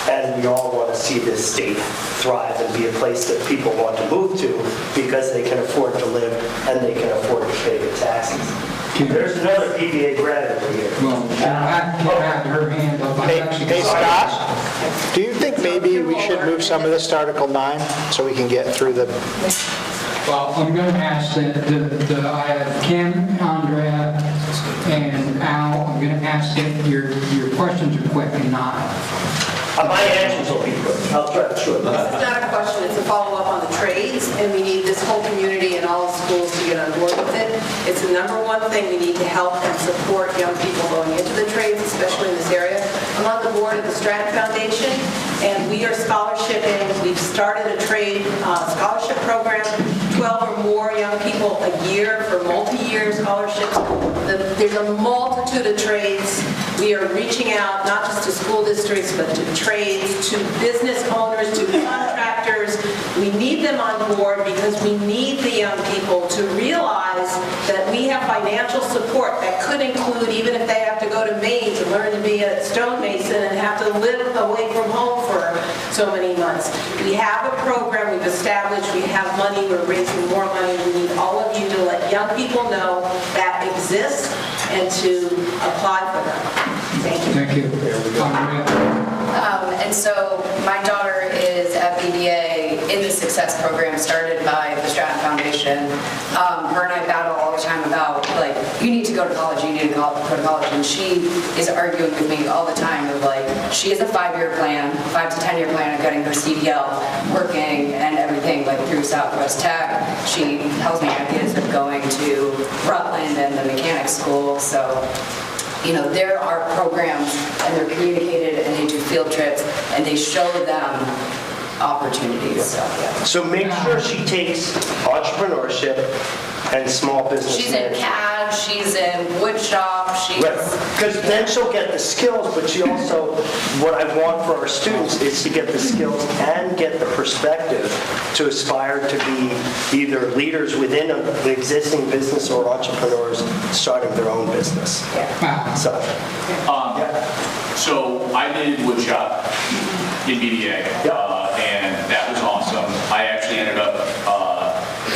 And we all want to see this state thrive and be a place that people want to move to because they can afford to live and they can afford to pay the taxes. There's another PBA grant over here. Well, I had her hand up. Hey, Scott, do you think maybe we should move some of this to Article 9 so we can get through the... Well, I'm going to ask that I have Kim, Andrea, and Al. I'm going to ask that your questions are quick and not... My answers will be quick. I'll try to show it. It's not a question, it's a follow-up on the trades, and we need this whole community and all the schools to get on board with it. It's the number one thing we need to help and support young people going into the trades, especially in this area. I'm on the board of the Stratton Foundation, and we are scholarshiping. We've started a trade scholarship program, 12 or more young people a year for multi-year scholarships. There's a multitude of trades. We are reaching out not just to school districts, but to trades, to business owners, to contractors. We need them on board because we need the young people to realize that we have financial financial support that could include, even if they have to go to Maine to learn to be a stonemason and have to live away from home for so many months. We have a program we've established, we have money, we're raising more money. We need all of you to let young people know that exists and to apply for them. Thank you. Thank you. Andrea? And so my daughter is at BBA in the Success Program started by the Stratton Foundation. Her and I battle all the time about, like, you need to go to college, you need to go to college. And she is arguing with me all the time of, like, she has a 5-year plan, 5 to 10-year plan of getting her CDL working and everything, like, through Southwest Tech. She tells me ideas of going to Rutland and the mechanics school. So, you know, there are programs and they're communicated and they do field trips and they show them opportunities. So, yeah. So make sure she takes entrepreneurship and small business She's in management. CAD, she's in wood shop, she's... Right, because then she'll get the skills, but she also, what I want for our students is to get the skills and get the perspective to aspire to be either leaders within the existing business or entrepreneurs starting their own business. So I did woodshop in BBA, and that was awesome. I actually ended up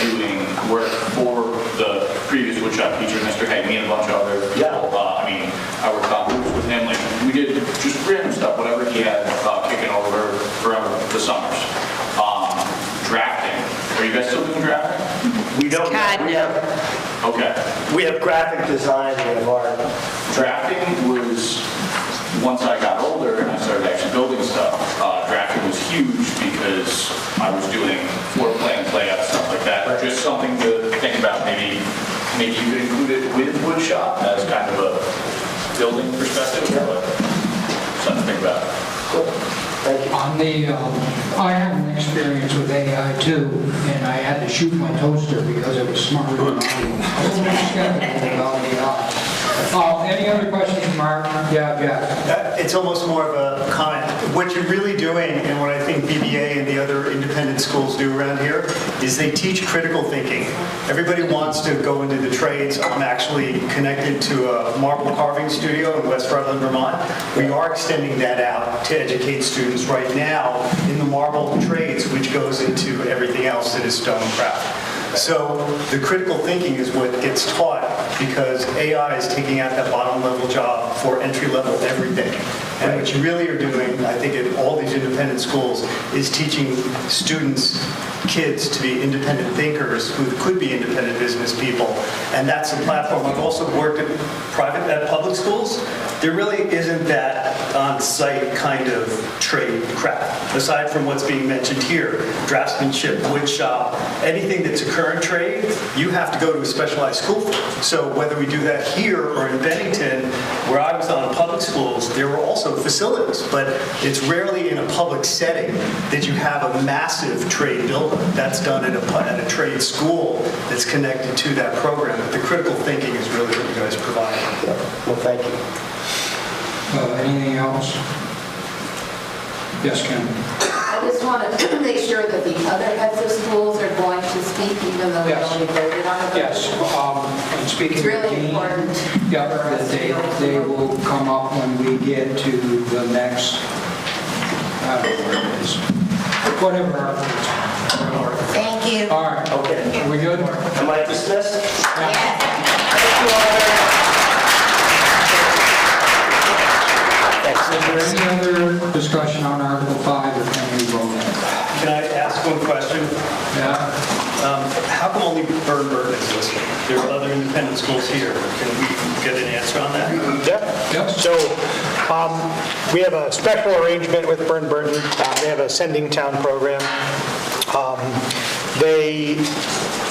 doing work for the previous woodshop teacher, Mr. Hagney, and a bunch of other people. I worked on groups with him. Like, we did just random stuff, whatever he had kicking over for the summers. Drafting. Are you guys still doing drafting? We don't. Okay. We have graphic design, we have art. Drafting was, once I got older and I started actually building stuff, drafting was huge because I was doing floor plans, layouts, stuff like that. Just something to think about. Maybe you could include it with woodshop as kind of a building perspective, but something to think about. Cool. Thank you. On the, I have an experience with AI too, and I had to shoot my toaster because it was smarter than I was. Skeptical about AI. Any other questions, Mark? Yeah, Jeff. It's almost more of a comment. What you're really doing, and what I think BBA and the other independent schools do around here, is they teach critical thinking. Everybody wants to go into the trades. I'm actually connected to a marble carving studio in West Rutland, Vermont. We are extending that out to educate students right now in the marble trades, which goes into everything else that is stonecraft. So the critical thinking is what gets taught because AI is taking out that bottom level job for entry level everything. And what you really are doing, I think at all these independent schools, is teaching students, kids to be independent thinkers who could be independent business people. And that's the platform. I've also worked at public schools. There really isn't that on-site kind of trade craft. Aside from what's being mentioned here, draftsmanship, wood shop, anything that's a current trade, you have to go to a specialized school for. So whether we do that here or in Bennington, where I was on public schools, there were also facilities, but it's rarely in a public setting that you have a massive trade buildup. That's done at a trade school that's connected to that program. But the critical thinking is really what you guys provide. Well, thank you. Anything else? Yes, Ken. I just want to make sure that the other heads of schools are going to speak, even though they only voted on it. Yes, and speaking It's really of the dean, important. yeah, that they will come up when we get to the next, I don't know where it is, whatever our Thank you. All right. Okay. Are we good? Am I dismissed? Yes. Thank you all very much. Is there any other discussion on Article 5 or can we vote? Can I ask one question? Yeah. How come only Burn is listed? There are other independent schools here. Can we get an answer on that? Yep. So we have a special arrangement with Burn Burton. They have a sending town program. They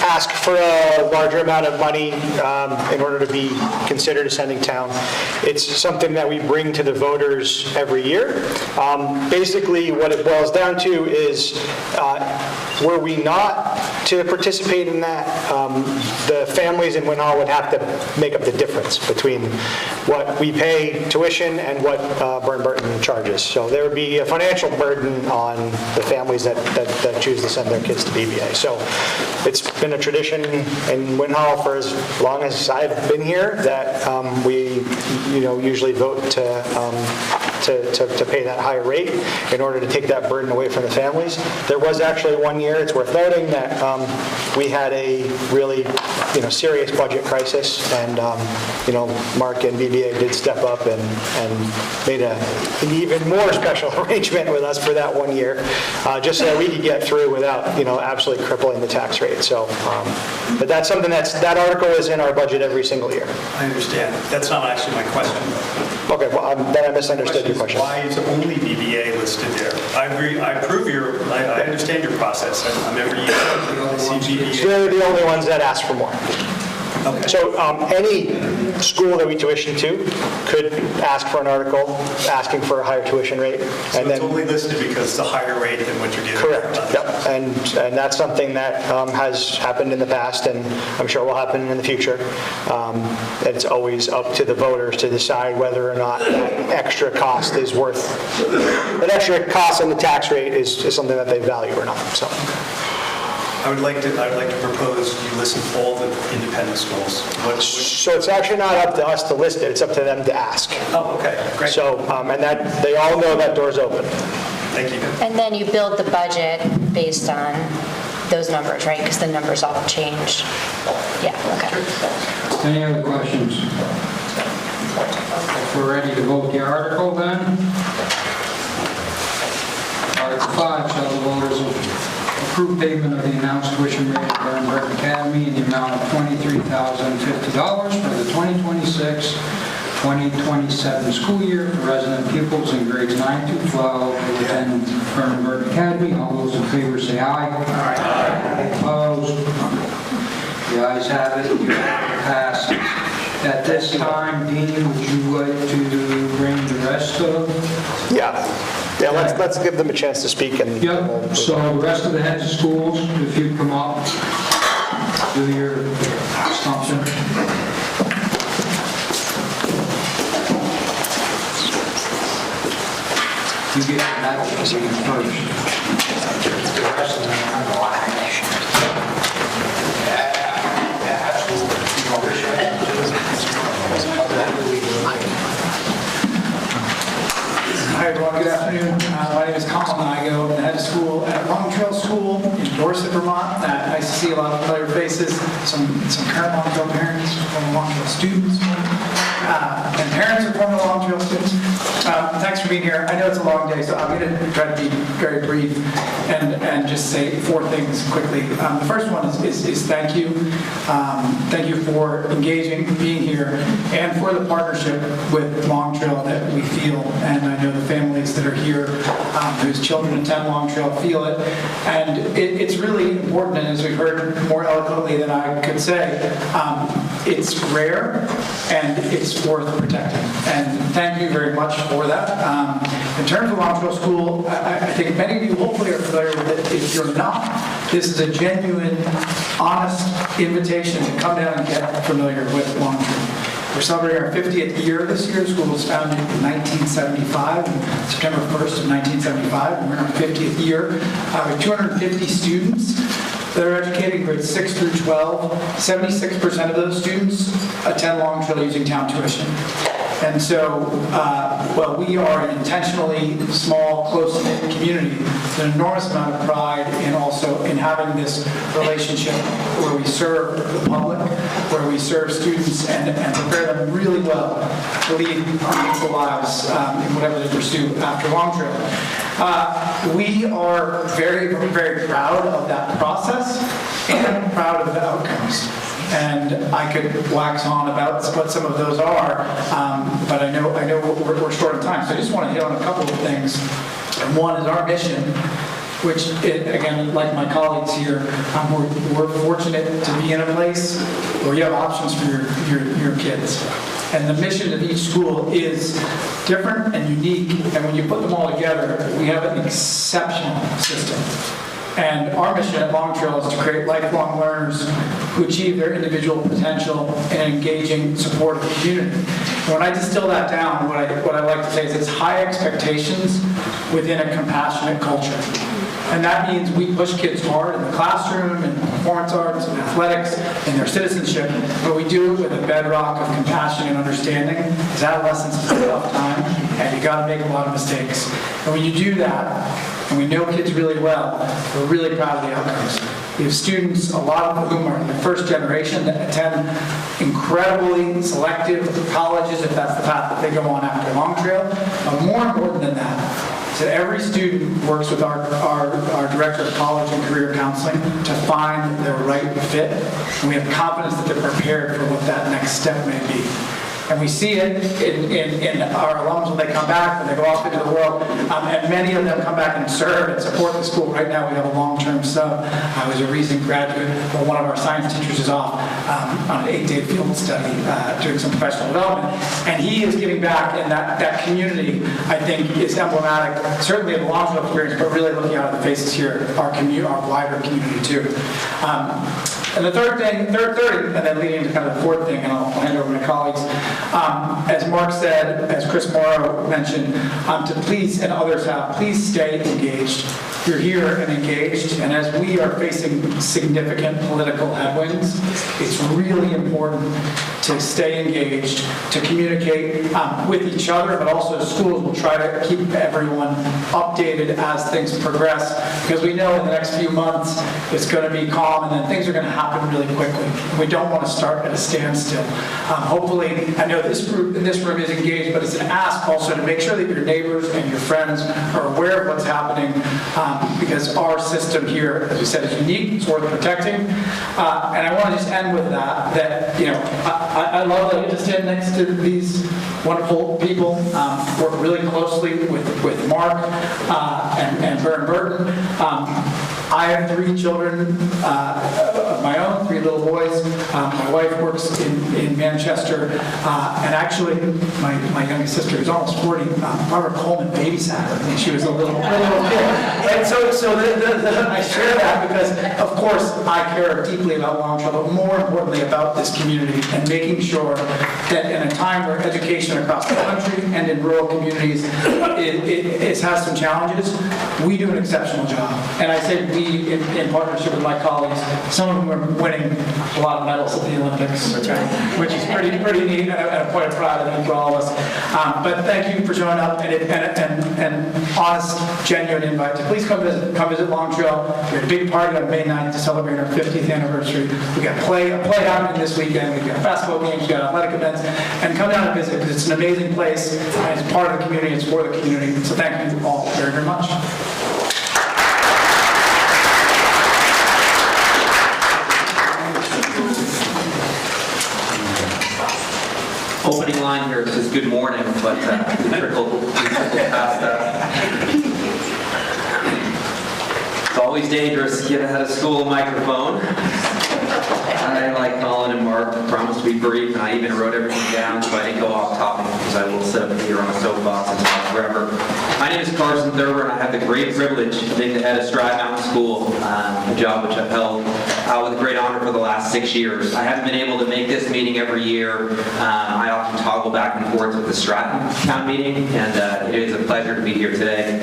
ask for a larger amount of money in order to be considered a sending town. It's something that we bring to the voters every year. Basically, what it boils down to is were we not to participate in that, the families in Winhall would have to make up the difference between what we pay tuition and what Burton charges. So there would be a financial burden on the families that choose to send their kids to BBA. So it's been a tradition in Winhall for as long as I've been here that we usually vote to pay that higher rate in order to take that burden away from the families. There was actually one year, it's worth noting, that we had a really serious budget crisis, and Mark and BBA did step up and made an even more special arrangement with us for that one year, just so that we could get through without absolutely crippling the tax rate. So, but that's something that article is in our budget every single year. I understand. That's not actually my question. Okay, well, then I misunderstood your question. Why is only BBA listed there? I agree, I understand your process. I'm every year, I see BBA. So they're the only ones that ask for more. Okay. So any school that we tuition to could ask for an article asking for a higher tuition rate. So it's only listed because it's a higher rate than what you're getting? Correct, yep. And that's something that has happened in the past, and I'm sure will happen in the future. It's always up to the voters to decide whether or not that extra cost is worth, that extra cost on the tax rate is something that they value or not, so. I would like to propose you listen to all the independent schools. So it's actually not up to us to list it, it's up to them to ask. Oh, okay, great. So, and that, they all know that door's open. Thank you. And then you build the budget based on those numbers, right? Because the numbers all change. Yeah, okay. Any other questions? If we're ready to vote the article then. Article 5, shall the voters approve payment of the announced tuition rate at Burton Academy in the amount of $23,050 for the 2026-2027 school year for resident pupils in grades 9 through 12 who attend Burton Academy. All those in favor say aye. Aye. Opposed? The ayes have it. You pass. At this time, Dean, would you like to bring the rest of? Yeah, let's give them a chance to speak. And Yep, so the rest of the heads of schools, if you come up, do your assumption. You get that first. The rest of them are going. Hi everyone, good afternoon. My name is Colin Igo. I'm the head of school at Long Trail School in Dorset, Vermont. Nice to see a lot of familiar faces, some current Long Trail parents, former Long Trail students, and parents of former Long Trail students. Thanks for being here. I know it's a long day, so I'm going to try to be very brief and just say 4 things quickly. The first one is thank you. Thank you for engaging, being here, and for the partnership with Long Trail that we feel. And I know the families that are here whose children attend Long Trail feel it. And it's really important, and as we've heard more eloquently than I could say, it's rare and it's worth protecting. And thank you very much for that. In terms of Long Trail School, I think many of you hopefully are familiar with it. If you're not, this is a genuine, honest invitation to come down and get familiar with Long Trail. We're celebrating our 50th year this year. The school was founded in 1975, September 1st of 1975, and we're in our 50th year. We have 250 students that are educated in grades 6 through 12. 76% of those students attend Long Trail using town tuition. And so, we are an intentionally small, close-knit community with an enormous amount of pride in also in having this relationship where we serve the public, where we serve students and prepare them really well to lead meaningful lives in whatever they pursue after Long Trail. We are very, very proud of that process and proud of the outcomes. And I could wax on about what some of those are, but I know we're short of time, so I just want to hit on a couple of things. And one is our mission, which, again, like my colleagues here, we're fortunate to be in a place where you have options for your kids. And the mission of each school is different and unique, and when you put them all together, we have an exceptional system. And our mission at Long Trail is to create lifelong learners who achieve their individual potential in an engaging, supportive community. And when I distill that down, what I like to say is it's high expectations within a compassionate culture. And that means we push kids hard in the classroom, in performance arts, in athletics, in their citizenship, but we do it with a bedrock of compassion and understanding, because adolescence is a tough time, and you gotta make a lot of mistakes. And when you do that, and we know kids really well, we're really proud of the outcomes. We have students, a lot of whom are in the first generation, that attend incredibly selective colleges, if that's the path that they go on after Long Trail. But more important than that, so every student works with our Director of College and Career Counseling to find their right fit, and we have confidence that they're prepared for what that next step may be. And we see it in our alums when they come back, when they go off into the world, and many of them come back and serve and support the school. Right now we have a long-term sub who's a recent graduate, but one of our science teachers is off on an 8-day field study doing some professional development. And he is giving back, and that community, I think, is emblematic, certainly of the Long Trail experience, but really looking out at the faces here, our wider community too. And the third thing, and then leading into kind of the fourth thing, and I'll hand over to my colleagues. As Mark said, as Chris Morrow mentioned, to please, and others have, please stay engaged. You're here and engaged, and as we are facing significant political headwinds, it's really important to stay engaged, to communicate with each other, but also schools will try to keep everyone updated as things progress, because we know in the next few months it's going to be calm, and then things are going to happen really quickly. We don't want to start at a standstill. Hopefully, I know this group in this room is engaged, but it's an ask also to make sure that your neighbors and your friends are aware of what's happening, because our system here, as we said, is unique, it's worth protecting. And I want to just end with that you know, I love that I get to stand next to these wonderful people, work really closely with Mark and Vern Burton. I have 3 children of my own, 3 little boys. My wife works in Manchester, and actually my youngest sister, who's almost 40, Barbara Coleman babysat her when she was a little kid. And so I share that because, of course, I care deeply about Long Trail, but more importantly about this community and making sure that in a time where education across the country and in rural communities it has some challenges, we do an exceptional job. And I say we, in partnership with my colleagues, some of them are winning a lot of medals at the Olympics, which is pretty neat and a point of pride, I think, for all of us. But thank you for showing up, and an honest, genuine invite to please come visit Long Trail. We had a big party on May 9th to celebrate our 50th anniversary. We got a play happening this weekend. We've got basketball games, we've got athletic events, and come down and visit because it's an amazing place. And it's part of the community, it's for the community. So thank you all very, very much. Opening line here says good morning, but we trickled past that. It's always dangerous to get ahead of school microphone. I, like Colin and Mark, promised to be brief, and I even wrote everything down so I didn't go off topic, because I will sit up here on a soapbox and talk forever. My name is Carson Thurber, and I have the great privilege of being the head of Stride Mountain School, a job which I've held with great honor for the last 6 years. I haven't been able to make this meeting every year. I often toggle back and forth with the Stratton town meeting, and it is a pleasure to be here today.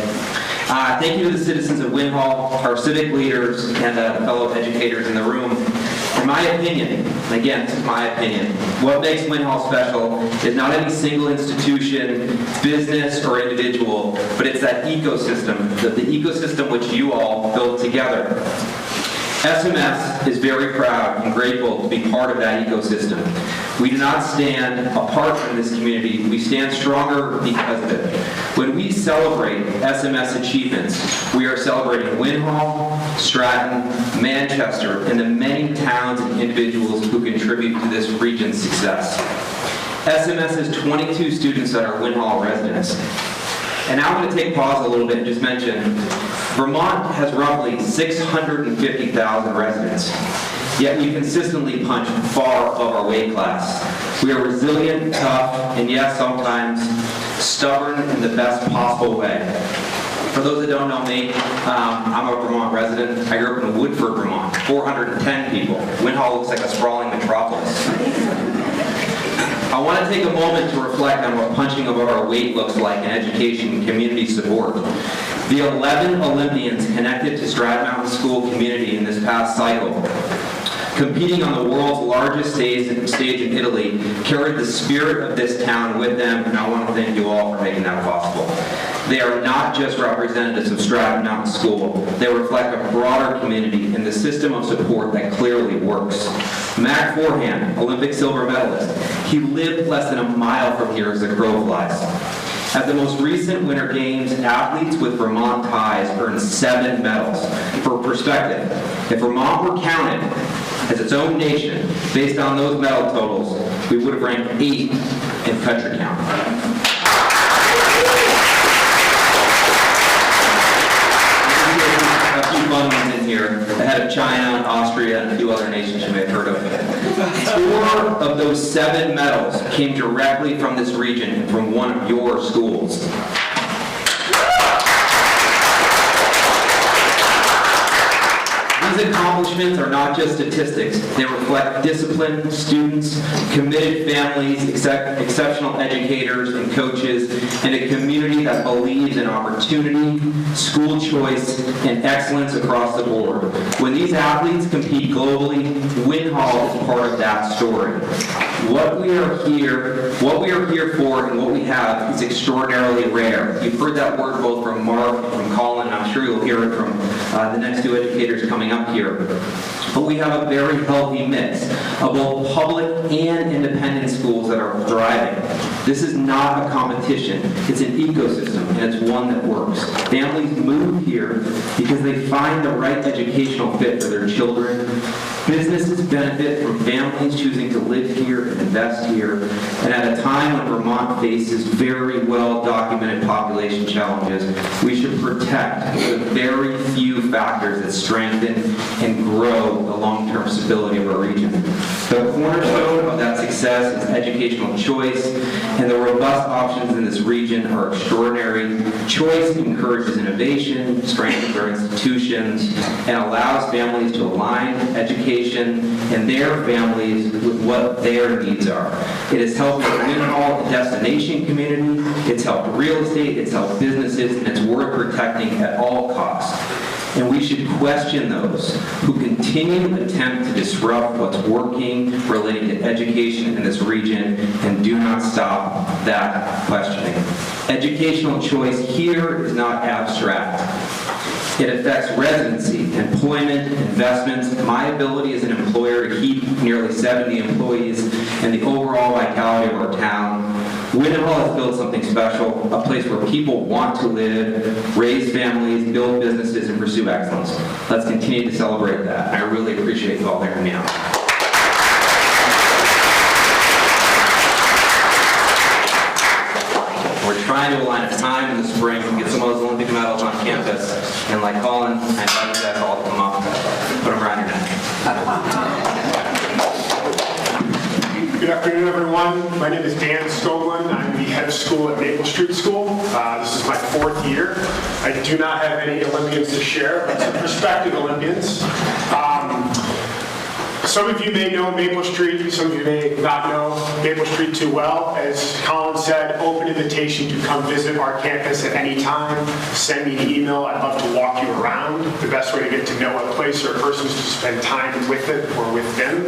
Thank you to the citizens of Winhall, our civic leaders, and the fellow educators in the room. In my opinion, and again, this is my opinion, what makes Winhall special is not any single institution, business, or individual, but it's that ecosystem, the ecosystem which you all built together. SMS is very proud and grateful to be part of that ecosystem. We do not stand apart from this community. We stand stronger because of it. When we celebrate SMS achievements, we are celebrating Winhall, Stratton, Manchester, and the many towns and individuals who contribute to this region's success. SMS has 22 students that are Winhall residents. And now I'm going to take pause a little bit and just mention, Vermont has roughly 650,000 residents, yet we consistently punch far above our weight class. We are resilient, tough, and yes, sometimes stubborn in the best possible way. For those that don't know me, I'm a Vermont resident. I grew up in Woodford, Vermont, 410 people. Winhall looks like a sprawling metropolis. I want to take a moment to reflect on what punching above our weight looks like in education and community support. The 11 Olympians connected to Stratton Mountain School community in this past cycle, competing on the world's largest stage in Italy, carried the spirit of this town with them, and I want to thank you all for making that possible. They are not just representatives of Stratton Mountain School. They reflect a broader community and the system of support that clearly works. Mac Forehand, Olympic silver medalist, he lived less than a mile from here as the crow flies. At the most recent Winter Games, athletes with Vermont ties earned 7 medals. For perspective, if Vermont were counted as its own nation, based on those medal totals, we would have ranked 8th in country count. A few fun ones in here, ahead of China, Austria, and a few other nations you may have heard of. 4 of those 7 medals came directly from this region and from one of your schools. These accomplishments are not just statistics. They reflect disciplined students, committed families, exceptional educators and coaches, and a community that believes in opportunity, school choice, and excellence across the board. When these athletes compete globally, Winhall is part of that story. What we are here for and what we have is extraordinarily rare. You've heard that word both from Mark and from Colin, and I'm sure you'll hear it from the next 2 educators coming up here. But we have a very healthy mix of both public and independent schools that are thriving. This is not a competition. It's an ecosystem, and it's one that works. Families move here because they find the right educational fit for their children. Businesses benefit from families choosing to live here and invest here. And at a time when Vermont faces very well-documented population challenges, we should protect the very few factors that strengthen and grow the long-term stability of our region. The cornerstone of that success is educational choice, and the robust options in this region are extraordinary. Choice encourages innovation, strengthens our institutions, and allows families to align education and their families with what their needs are. It has helped Winhall a destination community, it's helped real estate, it's helped businesses, and it's worth protecting at all costs. And we should question those who continue to attempt to disrupt what's working relating to education in this region and do not stop that questioning. Educational choice here is not abstract. It affects residency, employment, investments, my ability as an employer to keep nearly 70 employees, and the overall vitality of our town. Winhall has built something special, a place where people want to live, raise families, build businesses, and pursue excellence. Let's continue to celebrate that. I really appreciate you all hearing me out. We're trying to align a time in the spring to get some of those Olympic medals on campus. And like Colin, I invite you guys all to come up, put them around your neck. Good afternoon, everyone. My name is Dan Scoglin. I'm the head of school at Maple Street School. This is my 4th year. I do not have any Olympians to share, but some prospective Olympians. Some of you may know Maple Street, some of you may not know Maple Street too well. As Colin said, open invitation to come visit our campus at any time. Send me an email. I'd love to walk you around. The best way to get to know a place or a person is to spend time with it or with them.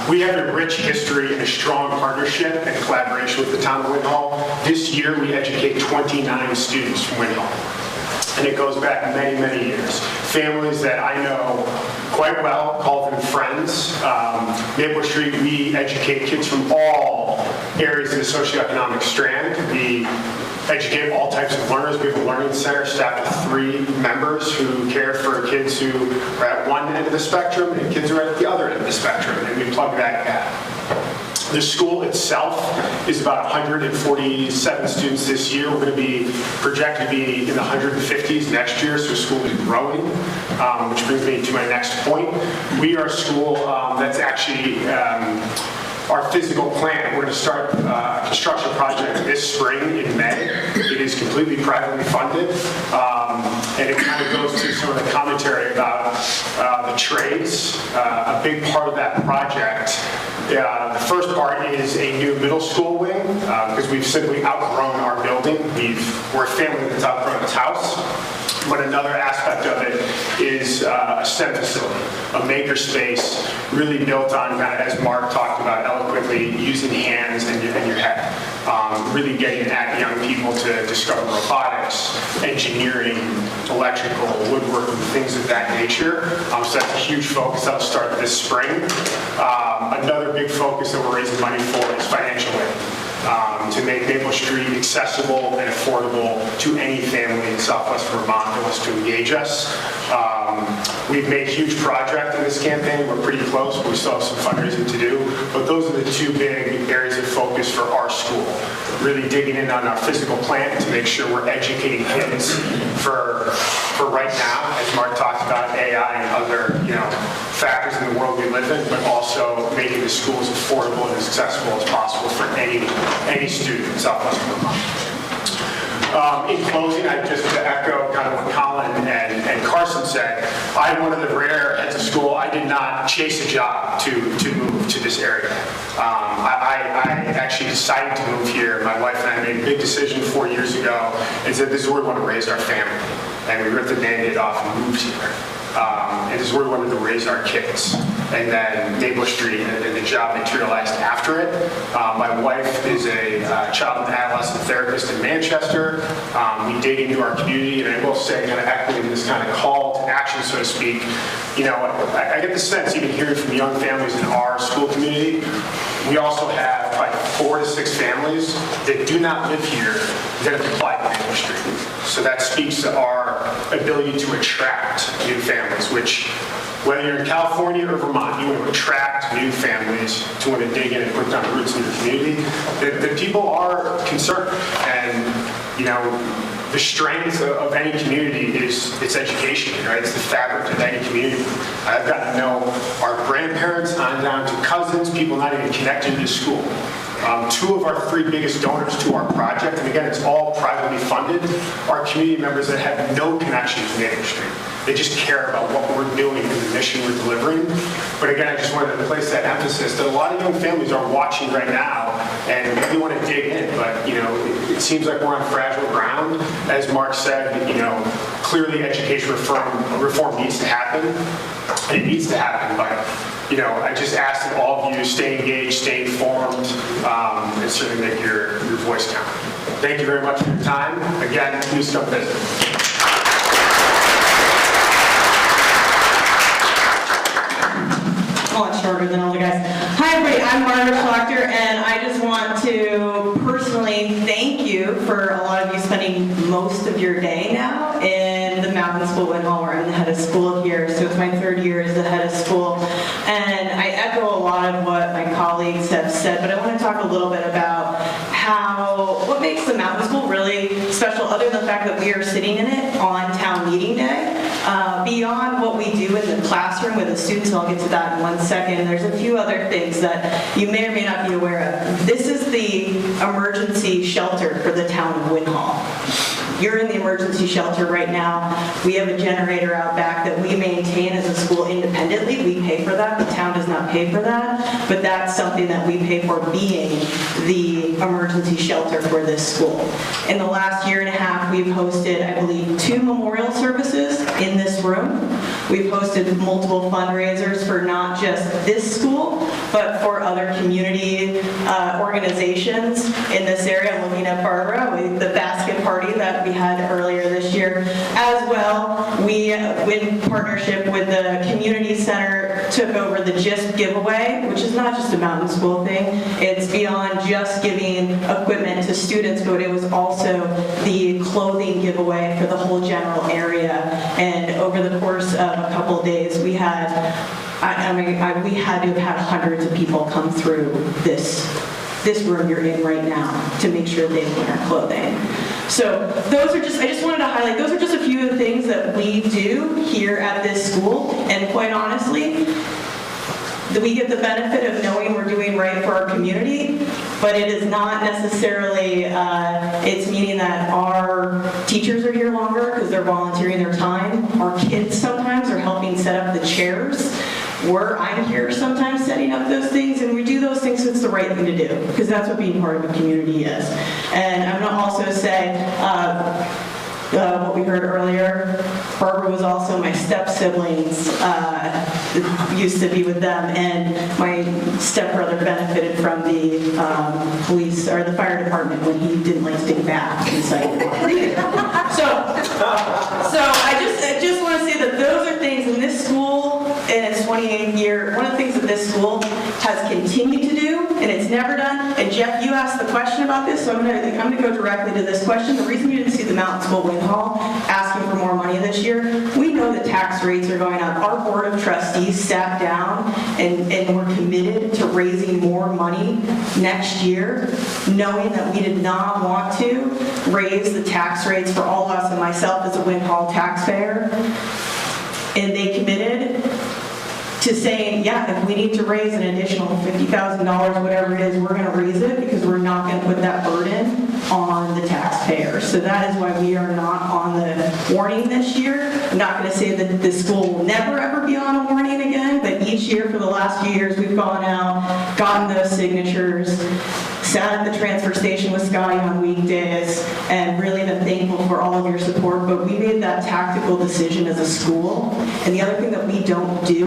We have a rich history and a strong partnership and collaboration with the town of Winhall. This year, we educate 29 students from Winhall. And it goes back many, many years. Families that I know quite well, call them friends. Maple Street, we educate kids from all areas of the socioeconomic strand. We educate all types of learners. We have a learning center staffed with 3 members who care for kids who are at one end of the spectrum and kids who are at the other end of the spectrum, and we plug that gap. The school itself is about 147 students this year. We're going to be projected to be in the 150s next year, so the school is growing, which brings me to my next point. We are a school that's actually our physical plant. We're going to start a construction project this spring in May. It is completely privately funded, and it kind of goes to some of the commentary about the trades. A big part of that project, the first part is a new middle school wing, because we've simply outgrown our building. We're a family that's outgrown its house. But another aspect of it is a STEM facility, a makerspace really built on, kind of, as Mark talked about eloquently, using hands and your head. Really getting at young people to discover robotics, engineering, electrical, woodworking, things of that nature. So that's a huge focus that'll start this spring. Another big focus that we're raising money for is financial aid. To make Maple Street accessible and affordable to any family in Southwest Vermont that wants to engage us. We've made a huge project in this campaign. We're pretty close, but we still have some fundraising to do. But those are the two big areas of focus for our school. Really digging in on our physical plant to make sure we're educating kids for right now, as Mark talked about, AI and other factors in the world we live in, but also making the schools affordable and as accessible as possible for any student in Southwest Vermont. In closing, I just to echo kind of what Colin and Carson said, I'm one of the rare heads of school. I did not chase a job to move to this area. I actually decided to move here. My wife and I made a big decision 4 years ago and said, this is where we want to raise our family. And we ripped the Band-Aid off and moved here. And this is where we wanted to raise our kids. And then Maple Street and the job materialized after it. My wife is a child and adolescent therapist in Manchester. We dig into our community, and I will say, kind of echoing this kind of call to action, so to speak, I get the sense, even hearing from young families in our school community, we also have probably 4 to 6 families that do not live here that have applied to Maple Street. So that speaks to our ability to attract new families, which, whether you're in California or Vermont, you want to attract new families to want to dig in and put down roots in your community. The people are concerned, and the strength of any community is its education, right? It's the fabric of any community. I've gotten to know our grandparents on down to cousins, people not even connected to school. 2 of our 3 biggest donors to our project, and again, it's all privately funded, are community members that have no connection to Maple Street. They just care about what we're doing and the mission we're delivering. But again, I just wanted to place that emphasis that a lot of young families are watching right now and really want to dig in. But it seems like we're on fragile ground. As Mark said, clearly education reform needs to happen. And it needs to happen, but I just ask that all of you stay engaged, stay informed, and certainly make your voice count. Thank you very much for your time. Again, please come visit. A lot shorter than all the guys. Hi everybody, I'm Margaret Schlachter, and I just want to personally thank you for a lot of you spending most of your day now in the Mountain School Winhall, where I'm the head of school here, so it's my 3rd year as the head of school. And I echo a lot of what my colleagues have said, but I want to talk a little bit about what makes the Mountain School really special, other than the fact that we are sitting in it on town meeting day. Beyond what we do in the classroom with the students, and I'll get to that in 1 second, there's a few other things that you may or may not be aware of. This is the emergency shelter for the town of Winhall. You're in the emergency shelter right now. We have a generator out back that we maintain as a school independently. We pay for that. The town does not pay for that. But that's something that we pay for, being the emergency shelter for this school. In the last 1.5 years, we've hosted, I believe, 2 memorial services in this room. We've hosted multiple fundraisers for not just this school, but for other community organizations in this area. I'm looking at Barbara with the basket party that we had earlier this year. As well, we, in partnership with the community center, took over the GIST giveaway, which is not just a Mountain School thing. It's beyond just giving equipment to students, but it was also the clothing giveaway for the whole general area. And over the course of a couple of days, we had we had to have had hundreds of people come through this room you're in right now to make sure they have winter clothing. So those are just, I just wanted to highlight, those are just a few of the things that we do here at this school. And quite honestly, we get the benefit of knowing we're doing right for our community, but it is not necessarily, it's meaning that our teachers are here longer because they're volunteering their time. Our kids sometimes are helping set up the chairs. I'm here sometimes setting up those things, and we do those things so it's the right thing to do, because that's what being part of a community is. And I'm going to also say, what we heard earlier, Barbara was also my step-siblings, used to be with them, and my stepbrother benefited from the police, or the fire department when he didn't like to take a bath inside. So I just want to say that those are things in this school, in its 28th year, one of the things that this school has continued to do, and it's never done, and Jeff, you asked the question about this, so I'm going to go directly to this question. The reason you didn't see the Mountain School Winhall asking for more money this year, we know the tax rates are going up. Our Board of Trustees sat down and we're committed to raising more money next year, knowing that we did not want to raise the tax rates for all of us, and myself as a Winhall taxpayer. And they committed to saying, yeah, if we need to raise an additional $50,000, whatever it is, we're going to raise it, because we're not going to put that burden on the taxpayer. So that is why we are not on the warning this year. I'm not going to say that the school will never ever be on a warning again, but each year for the last few years we've gone out, gotten those signatures, sat at the transfer station with Scotty on weekdays, and really been thankful for all of your support. But we made that tactical decision as a school. And the other thing that we don't do,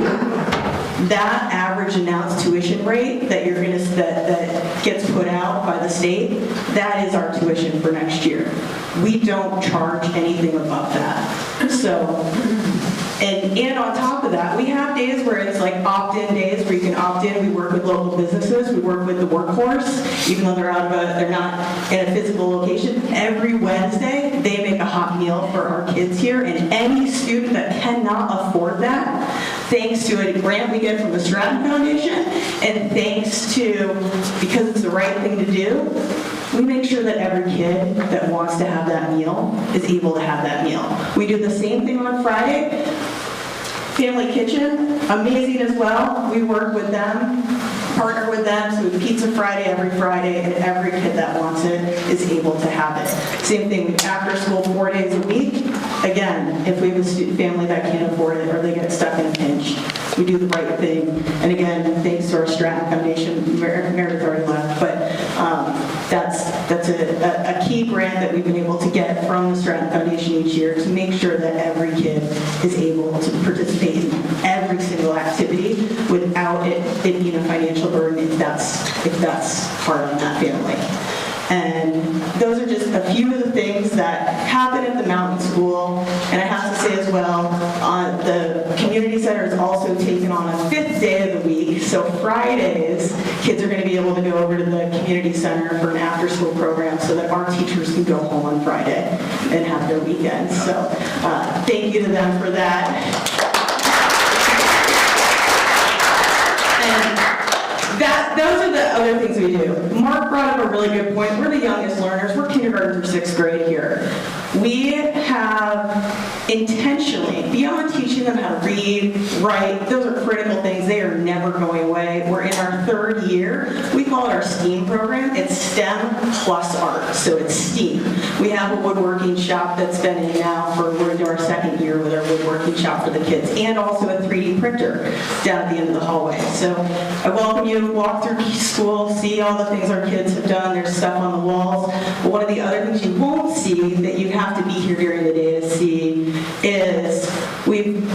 that average announced tuition rate that that gets put out by the state, that is our tuition for next year. We don't charge anything above that. So, and on top of that, we have days where it's like opt-in days where you can opt in. We work with local businesses. We work with the workforce, even though they're not in a physical location. Every Wednesday, they make a hot meal for our kids here, and any student that cannot afford that, thanks to a grant we get from the Stratton Foundation, and thanks to, because it's the right thing to do, we make sure that every kid that wants to have that meal is able to have that meal. We do the same thing on Friday. Family Kitchen, amazing as well. We work with them, partner with them, so we have Pizza Friday every Friday, and every kid that wants it is able to have it. Same thing with after school 4 days a week. Again, if we have a family that can't afford it or they get stuck in a pinch, we do the right thing. And again, thanks to our Stratton Foundation, Meredith already left, but that's a key grant that we've been able to get from the Stratton Foundation each year to make sure that every kid is able to participate in every single activity without it being a financial burden if that's hard on that family. And those are just a few of the things that happen at the Mountain School. And I have to say as well, the community center is also taken on a 5th day of the week. So Fridays, kids are going to be able to go over to the community center for an after-school program so that our teachers can go home on Friday and have their weekends. So thank you to them for that. Those are the other things we do. Mark brought up a really good point. We're the youngest learners. We're kindergarten through 6th grade here. We have intentionally, beyond teaching them how to read, write, those are critical things. They are never going away. We're in our 3rd year. We call it our STEAM program. It's STEM plus art, so it's STEAM. We have a woodworking shop that's been in now we're into our 2nd year with our woodworking shop for the kids, and also a 3D printer down at the end of the hallway. So I welcome you to walk through school, see all the things our kids have done. There's stuff on the walls. But one of the other things you won't see that you have to be here during the day to see is we've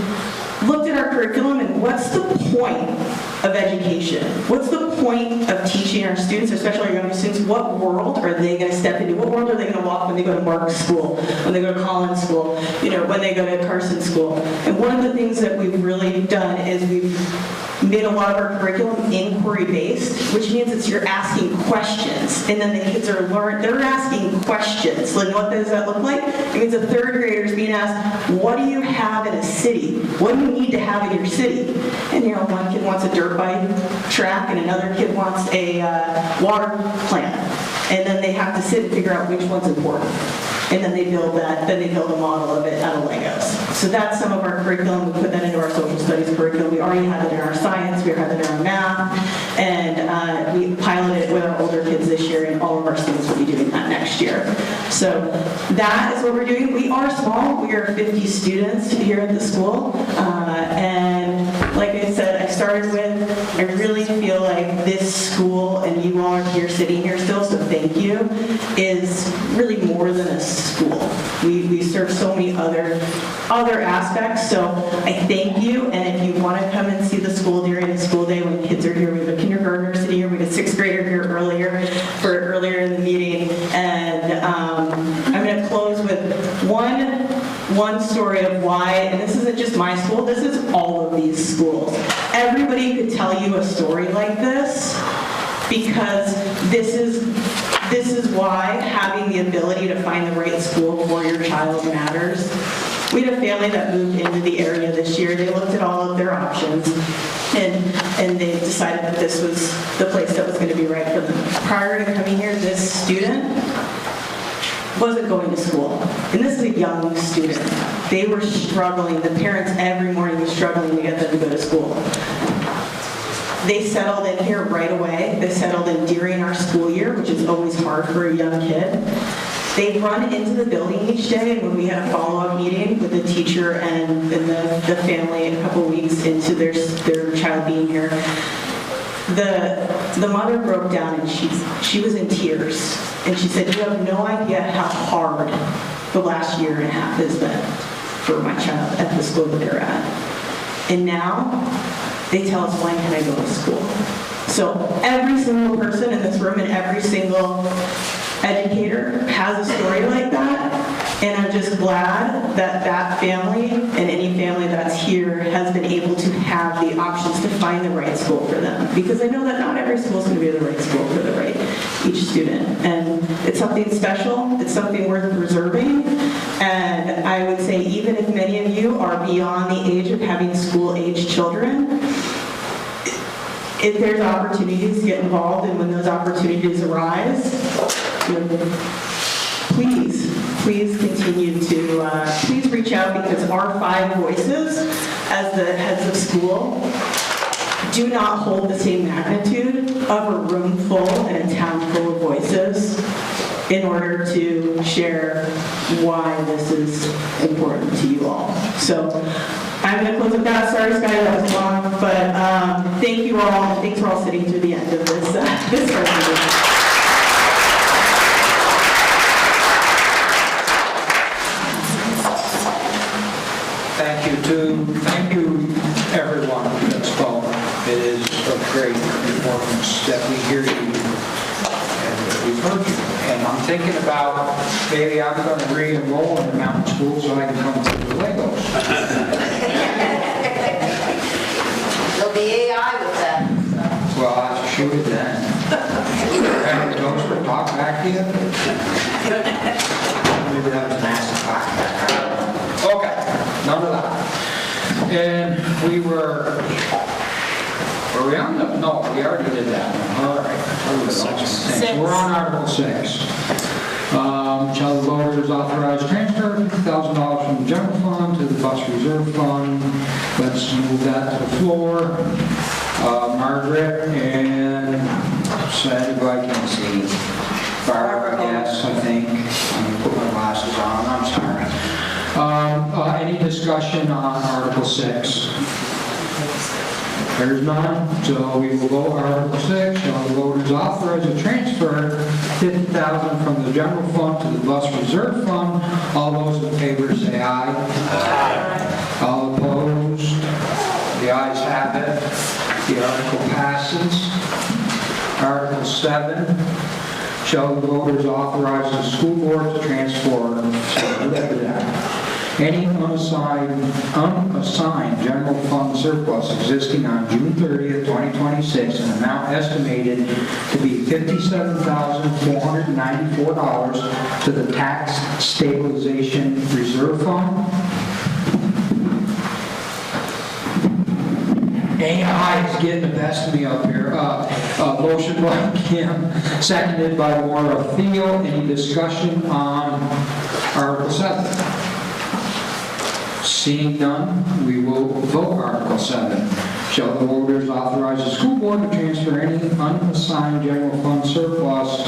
looked at our curriculum and what's the point of education? What's the point of teaching our students, especially our younger students, what world are they going to step into? What world are they going to walk when they go to Mark's school, when they go to Collins school, when they go to Carson school? And one of the things that we've really done is we've made a lot of our curriculum inquiry-based, which means you're asking questions, and then the kids they're asking questions. And what does that look like? It means a 3rd grader is being asked, what do you have in a city? What do you need to have in your city? And one kid wants a dirt bike track, and another kid wants a water plant. And then they have to sit and figure out which one's important. and then they build a model of it out of Legos. So that's some of our curriculum. We put that into our social studies curriculum. We already have it in our science, we have it in our math, and we piloted it with our older kids this year, and all of our students will be doing that next year. So that is what we're doing. We are small. We are 50 students here at the school, and like I said, I started with, I really feel like this school, and you all are here sitting here still, so thank you, is really more than a school. We serve so many other aspects, so I thank you, and if you want to come and see the school during the school day when kids are here, we have a kindergartner sitting here, we had a sixth grader here earlier in the meeting, and I'm going to close with one story of why, and this isn't just my school, this is all of these schools. Everybody could tell you a story like this, because this is why having the ability to find the right school for your child matters. We had a family that moved into the area this year. They looked at all of their options, and they decided that this was the place that was going to be right for them. Prior to coming here, this student wasn't going to school. And this is a young student. They were struggling. The parents every morning were struggling to get them to go to school. They settled in here right away. They settled in during our school year, which is always hard for a young kid. They run into the building each day, and when we had a follow-up meeting with the teacher and the family a couple weeks into their child being here, the mother broke down and she was in tears. And she said, "You have no idea how hard the last year and a half has been for my child at the school that they're at. And now they tell us, when can I go to school?" So every single person in this room and every single educator has a story like that. And I'm just glad that that family and any family that's here has been able to have the options to find the right school for them. Because I know that not every school is going to be the right school for each student. And it's something special. It's something worth preserving. And I would say even if many of you are beyond the age of having school-age children, if there's opportunities to get involved, and when those opportunities arise, please continue to, please reach out, because our 5 voices as the heads of school do not hold the same magnitude of a room full and a town full of voices in order to share why this is important to you all. So I'm going to close with that. Sorry, Sky, that was long, but thank you all. Thanks for all sitting through the end of this presentation. Thank you everyone that's spoken. It is of great importance that we hear you and that we've heard you. And I'm thinking about maybe I'm going to re-enroll in the mountain school so I can come to the Legos. There'll be AI with that. Well, I'll have to shoot it then. And those for talk back to you? Maybe that was nasty talk back. Okay, none of that. And we were we on the, no, we already did that one. All right. Six. We're on Article 6. Shall the voters authorize transfer of $50,000 from the general fund to the bus reserve fund? Let's move that to the floor. Margaret and anybody can see. Barb, I guess, I think. Let me put my glasses on. I'm sorry. Any discussion on Article 6? There's none, so we will go Article 6. Shall the voters authorize a transfer $50,000 from the general fund to the bus reserve fund? All those in favor say aye. Aye. All opposed? The ayes have it. The article passes. Article 7. Shall the voters authorize the school board to transfer any unassigned general fund surplus existing on June 30th, 2026, an amount estimated to be $57,494 to the tax stabilization reserve fund? AI is getting the best of me up here. Motion by Kim, seconded by Maura Thiel. Any discussion on Article 7. Seeing none, we will vote Article 7. Shall the voters authorize the school board to transfer any unassigned general fund surplus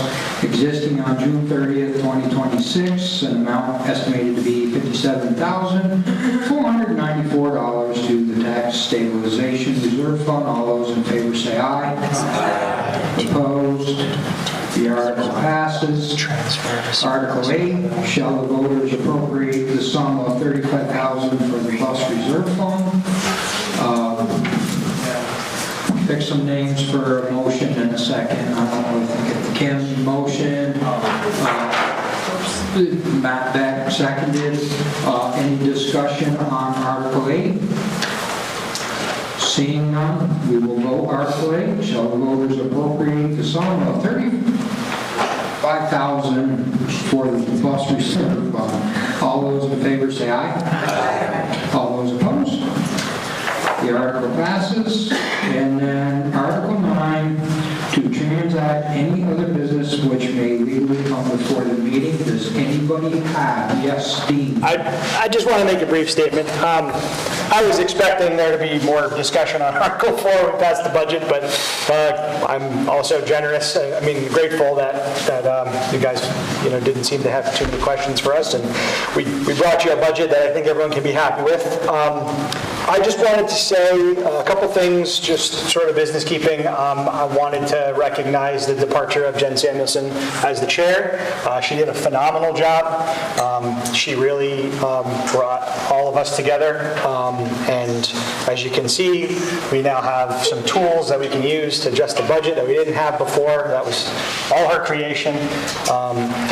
existing on June 30th, 2026, an amount estimated to be $57,494 to the tax stabilization reserve fund? All those in favor say aye. Aye. Opposed? The article passes. Article 8, shall the voters appropriate the sum of $35,000 for the bus reserve fund? Pick some names for a motion in a second. I don't know if Kim's motion, Matt Beck seconded. Any discussion on Article 8? Seeing none, we will vote Article 8. Shall the voters appropriate the sum of $35,000 for the bus reserve fund? All those in favor say aye. Aye. All those opposed? The article passes. And then Article 9, to transact any other business which may legally come before the meeting. Does anybody have? Yes, Steve. I just want to make a brief statement. I was expecting there to be more discussion on Article 4 when we passed the budget, but I'm also generous. Grateful that you guys, didn't seem to have too many questions for us, and we brought you a budget that I think everyone can be happy with. I just wanted to say a couple things, just sort of business keeping. I wanted to recognize the departure of Jen Samuelson as the chair. She did a phenomenal job. She really brought all of us together. And as you can see, we now have some tools that we can use to adjust the budget that we didn't have before. That was all her creation.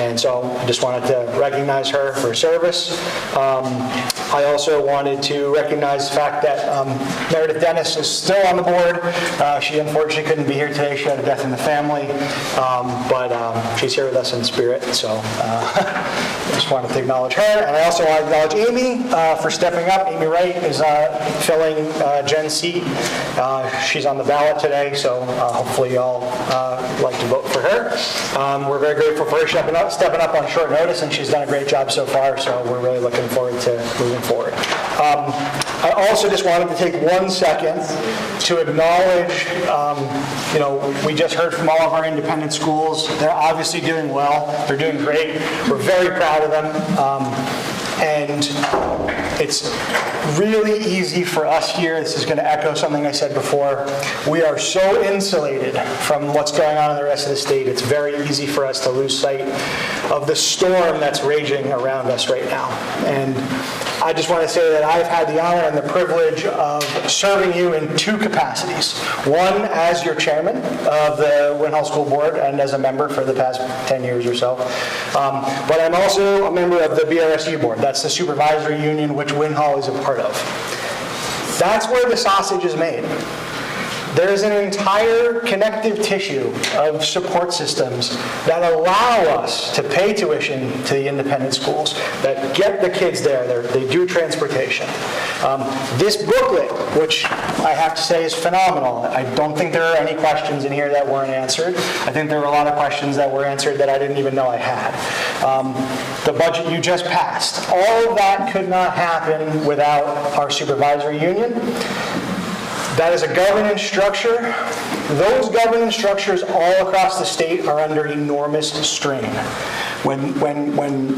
And so I just wanted to recognize her for her service. I also wanted to recognize the fact that Meredith Dennis is still on the board. She unfortunately couldn't be here today. She had a death in the family. But she's here with us in spirit. So I just wanted to acknowledge her. And I also want to acknowledge Amy for stepping up. Amy Wright is filling Jen's seat. She's on the ballot today, so hopefully y'all like to vote for her. We're very grateful for her stepping up on short notice, and she's done a great job so far, so we're really looking forward to moving forward. I also just wanted to take 1 second to acknowledge, we just heard from all of our independent schools. They're obviously doing well. They're doing great. We're very proud of them. And it's really easy for us here. This is going to echo something I said before. We are so insulated from what's going on in the rest of the state. It's very easy for us to lose sight of the storm that's raging around us right now. And I just want to say that I've had the honor and the privilege of serving you in 2 capacities. One, as your chairman of the Winhall School Board and as a member for the past 10 years or so. But I'm also a member of the BRSU Board. That's the supervisory union which Winhall is a part of. That's where the sausage is made. There's an entire connective tissue of support systems that allow us to pay tuition to the independent schools, that get the kids there. They do transportation. This booklet, which I have to say is phenomenal. I don't think there are any questions in here that weren't answered. I think there were a lot of questions that were answered that I didn't even know I had. The budget you just passed, all of that could not happen without our supervisory union. That is a governance structure. Those governance structures all across the state are under enormous strain. When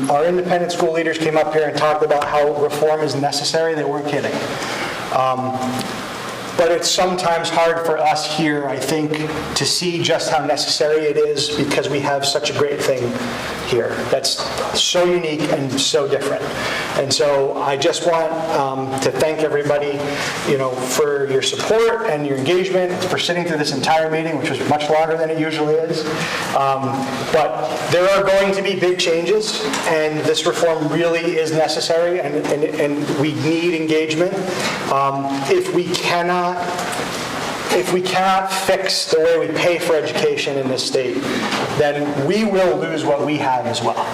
our independent school leaders came up here and talked about how reform is necessary, they weren't kidding. But it's sometimes hard for us here, I think, to see just how necessary it is because we have such a great thing here that's so unique and so different. And so I just want to thank everybody, for your support and your engagement, for sitting through this entire meeting, which was much longer than it usually is. But there are going to be big changes, and this reform really is necessary, and we need engagement. If we cannot fix the way we pay for education in this state, then we will lose what we have as well.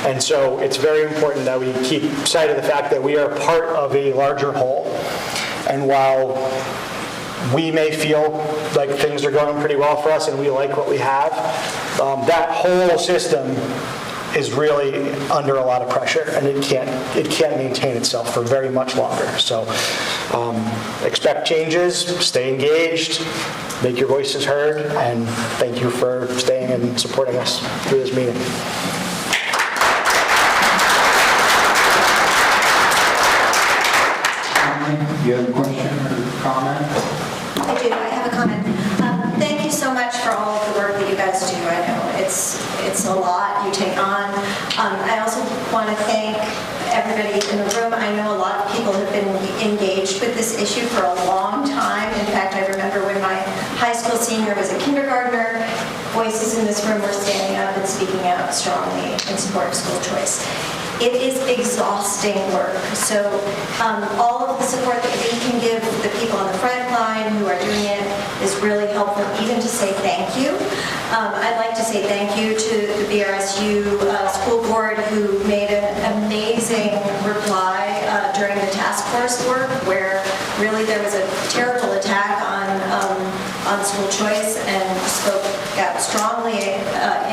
And so it's very important that we keep sight of the fact that we are part of a larger whole. And while we may feel like things are going pretty well for us and we like what we have, that whole system is really under a lot of pressure, and it can't maintain itself for very much longer. So expect changes, stay engaged, make your voices heard, and thank you for staying and supporting us through this meeting. You have a question or comment? I do, I have a comment. Thank you so much for all of the work that you guys do. I know it's a lot you take on. I also want to thank everybody in the room. I know a lot of people have been engaged with this issue for a long time. In fact, I remember when my high school senior was a kindergartner, voices in this room were standing up and speaking out strongly in support of school choice. It is exhausting work. So all of the support that we can give the people on the front line who are doing it is really helpful, even to say thank you. I'd like to say thank you to the BRSU school board who made an amazing reply during the task force work, where really there was a terrible attack on school choice, and spoke out strongly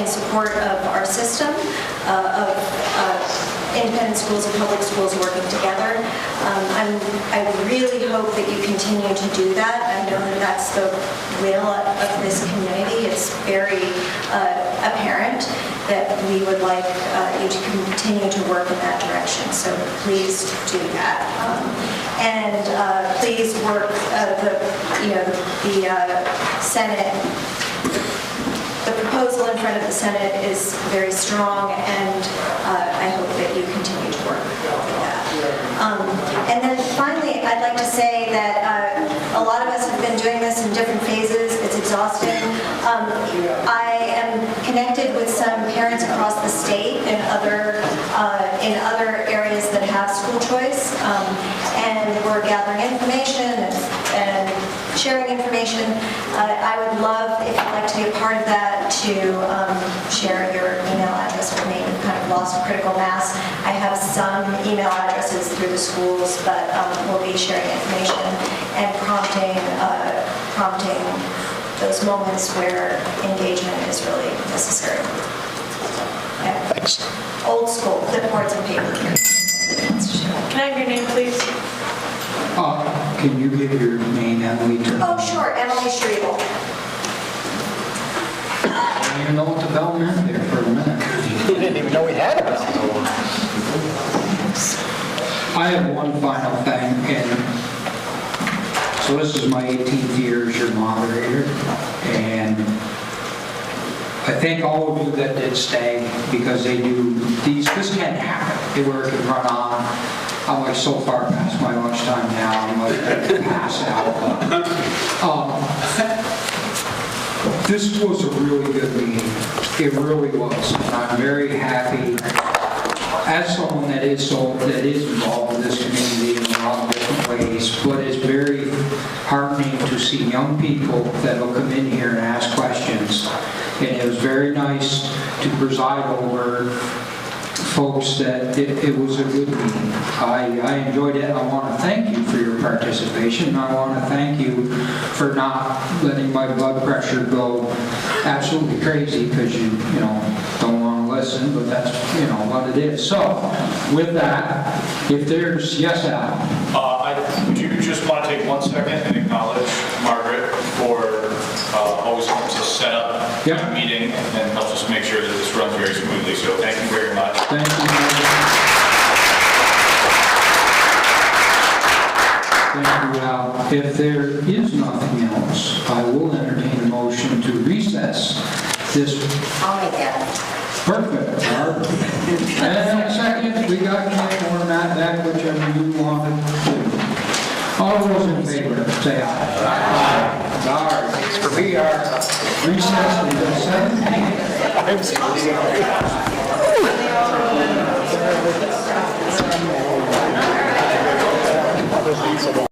in support of our system of independent schools and public schools working together. I really hope that you continue to do that. I know that that's the will of this community. It's very apparent that we would like you to continue to work in that direction. So please do that. And please work the Senate. The proposal in front of the Senate is very strong, and I hope that you continue to work with that. And then finally, I'd like to say that a lot of us have been doing this in different phases. It's exhausting. I am connected with some parents across the state in other areas that have school choice, and we're gathering information and sharing information. I would love, if you'd like to be a part of that, to share your email address with me. We've kind of lost critical mass. I have some email addresses through the schools, but we'll be sharing information and prompting those moments where engagement is really necessary. Yeah. Thanks. Old school, clipboards and paper. Can I have your name, please? Can you give your name, Emily? Oh, sure, Emily Schriebel. I don't even know what the bell meant there for a minute. You didn't even know we had a bell. I have one final thing, and so this is my 18th year as your moderator, and I thank all of you that did stay, because they do these. This can't happen. They work and run on. I'm like so far past my lunchtime now. I'm like pass out. This was a really good meeting. It really was, and I'm very happy. As someone that is involved in this community in a lot of different ways, but it's very heartening to see young people that will come in here and ask questions. And it was very nice to preside over folks that it was a good meeting. I enjoyed it. I want to thank you for your participation. I want to thank you for not letting my blood pressure go absolutely crazy because you don't want to listen, but that's what it is. So with that, if there's, yes, Al. Would you just want to take 1 second and acknowledge Margaret for always helps us set up the meeting and helps us make sure that this runs very smoothly. So thank you very much. Thank you, Margaret. Thank you, Al. If there is nothing else, I will entertain a motion to recess this. I'll make that. Perfect. And a second, we got Ken or Matt back, whichever you wanted to. All those in favor, say aye. Aye. All right. Thanks for being our recess until 7.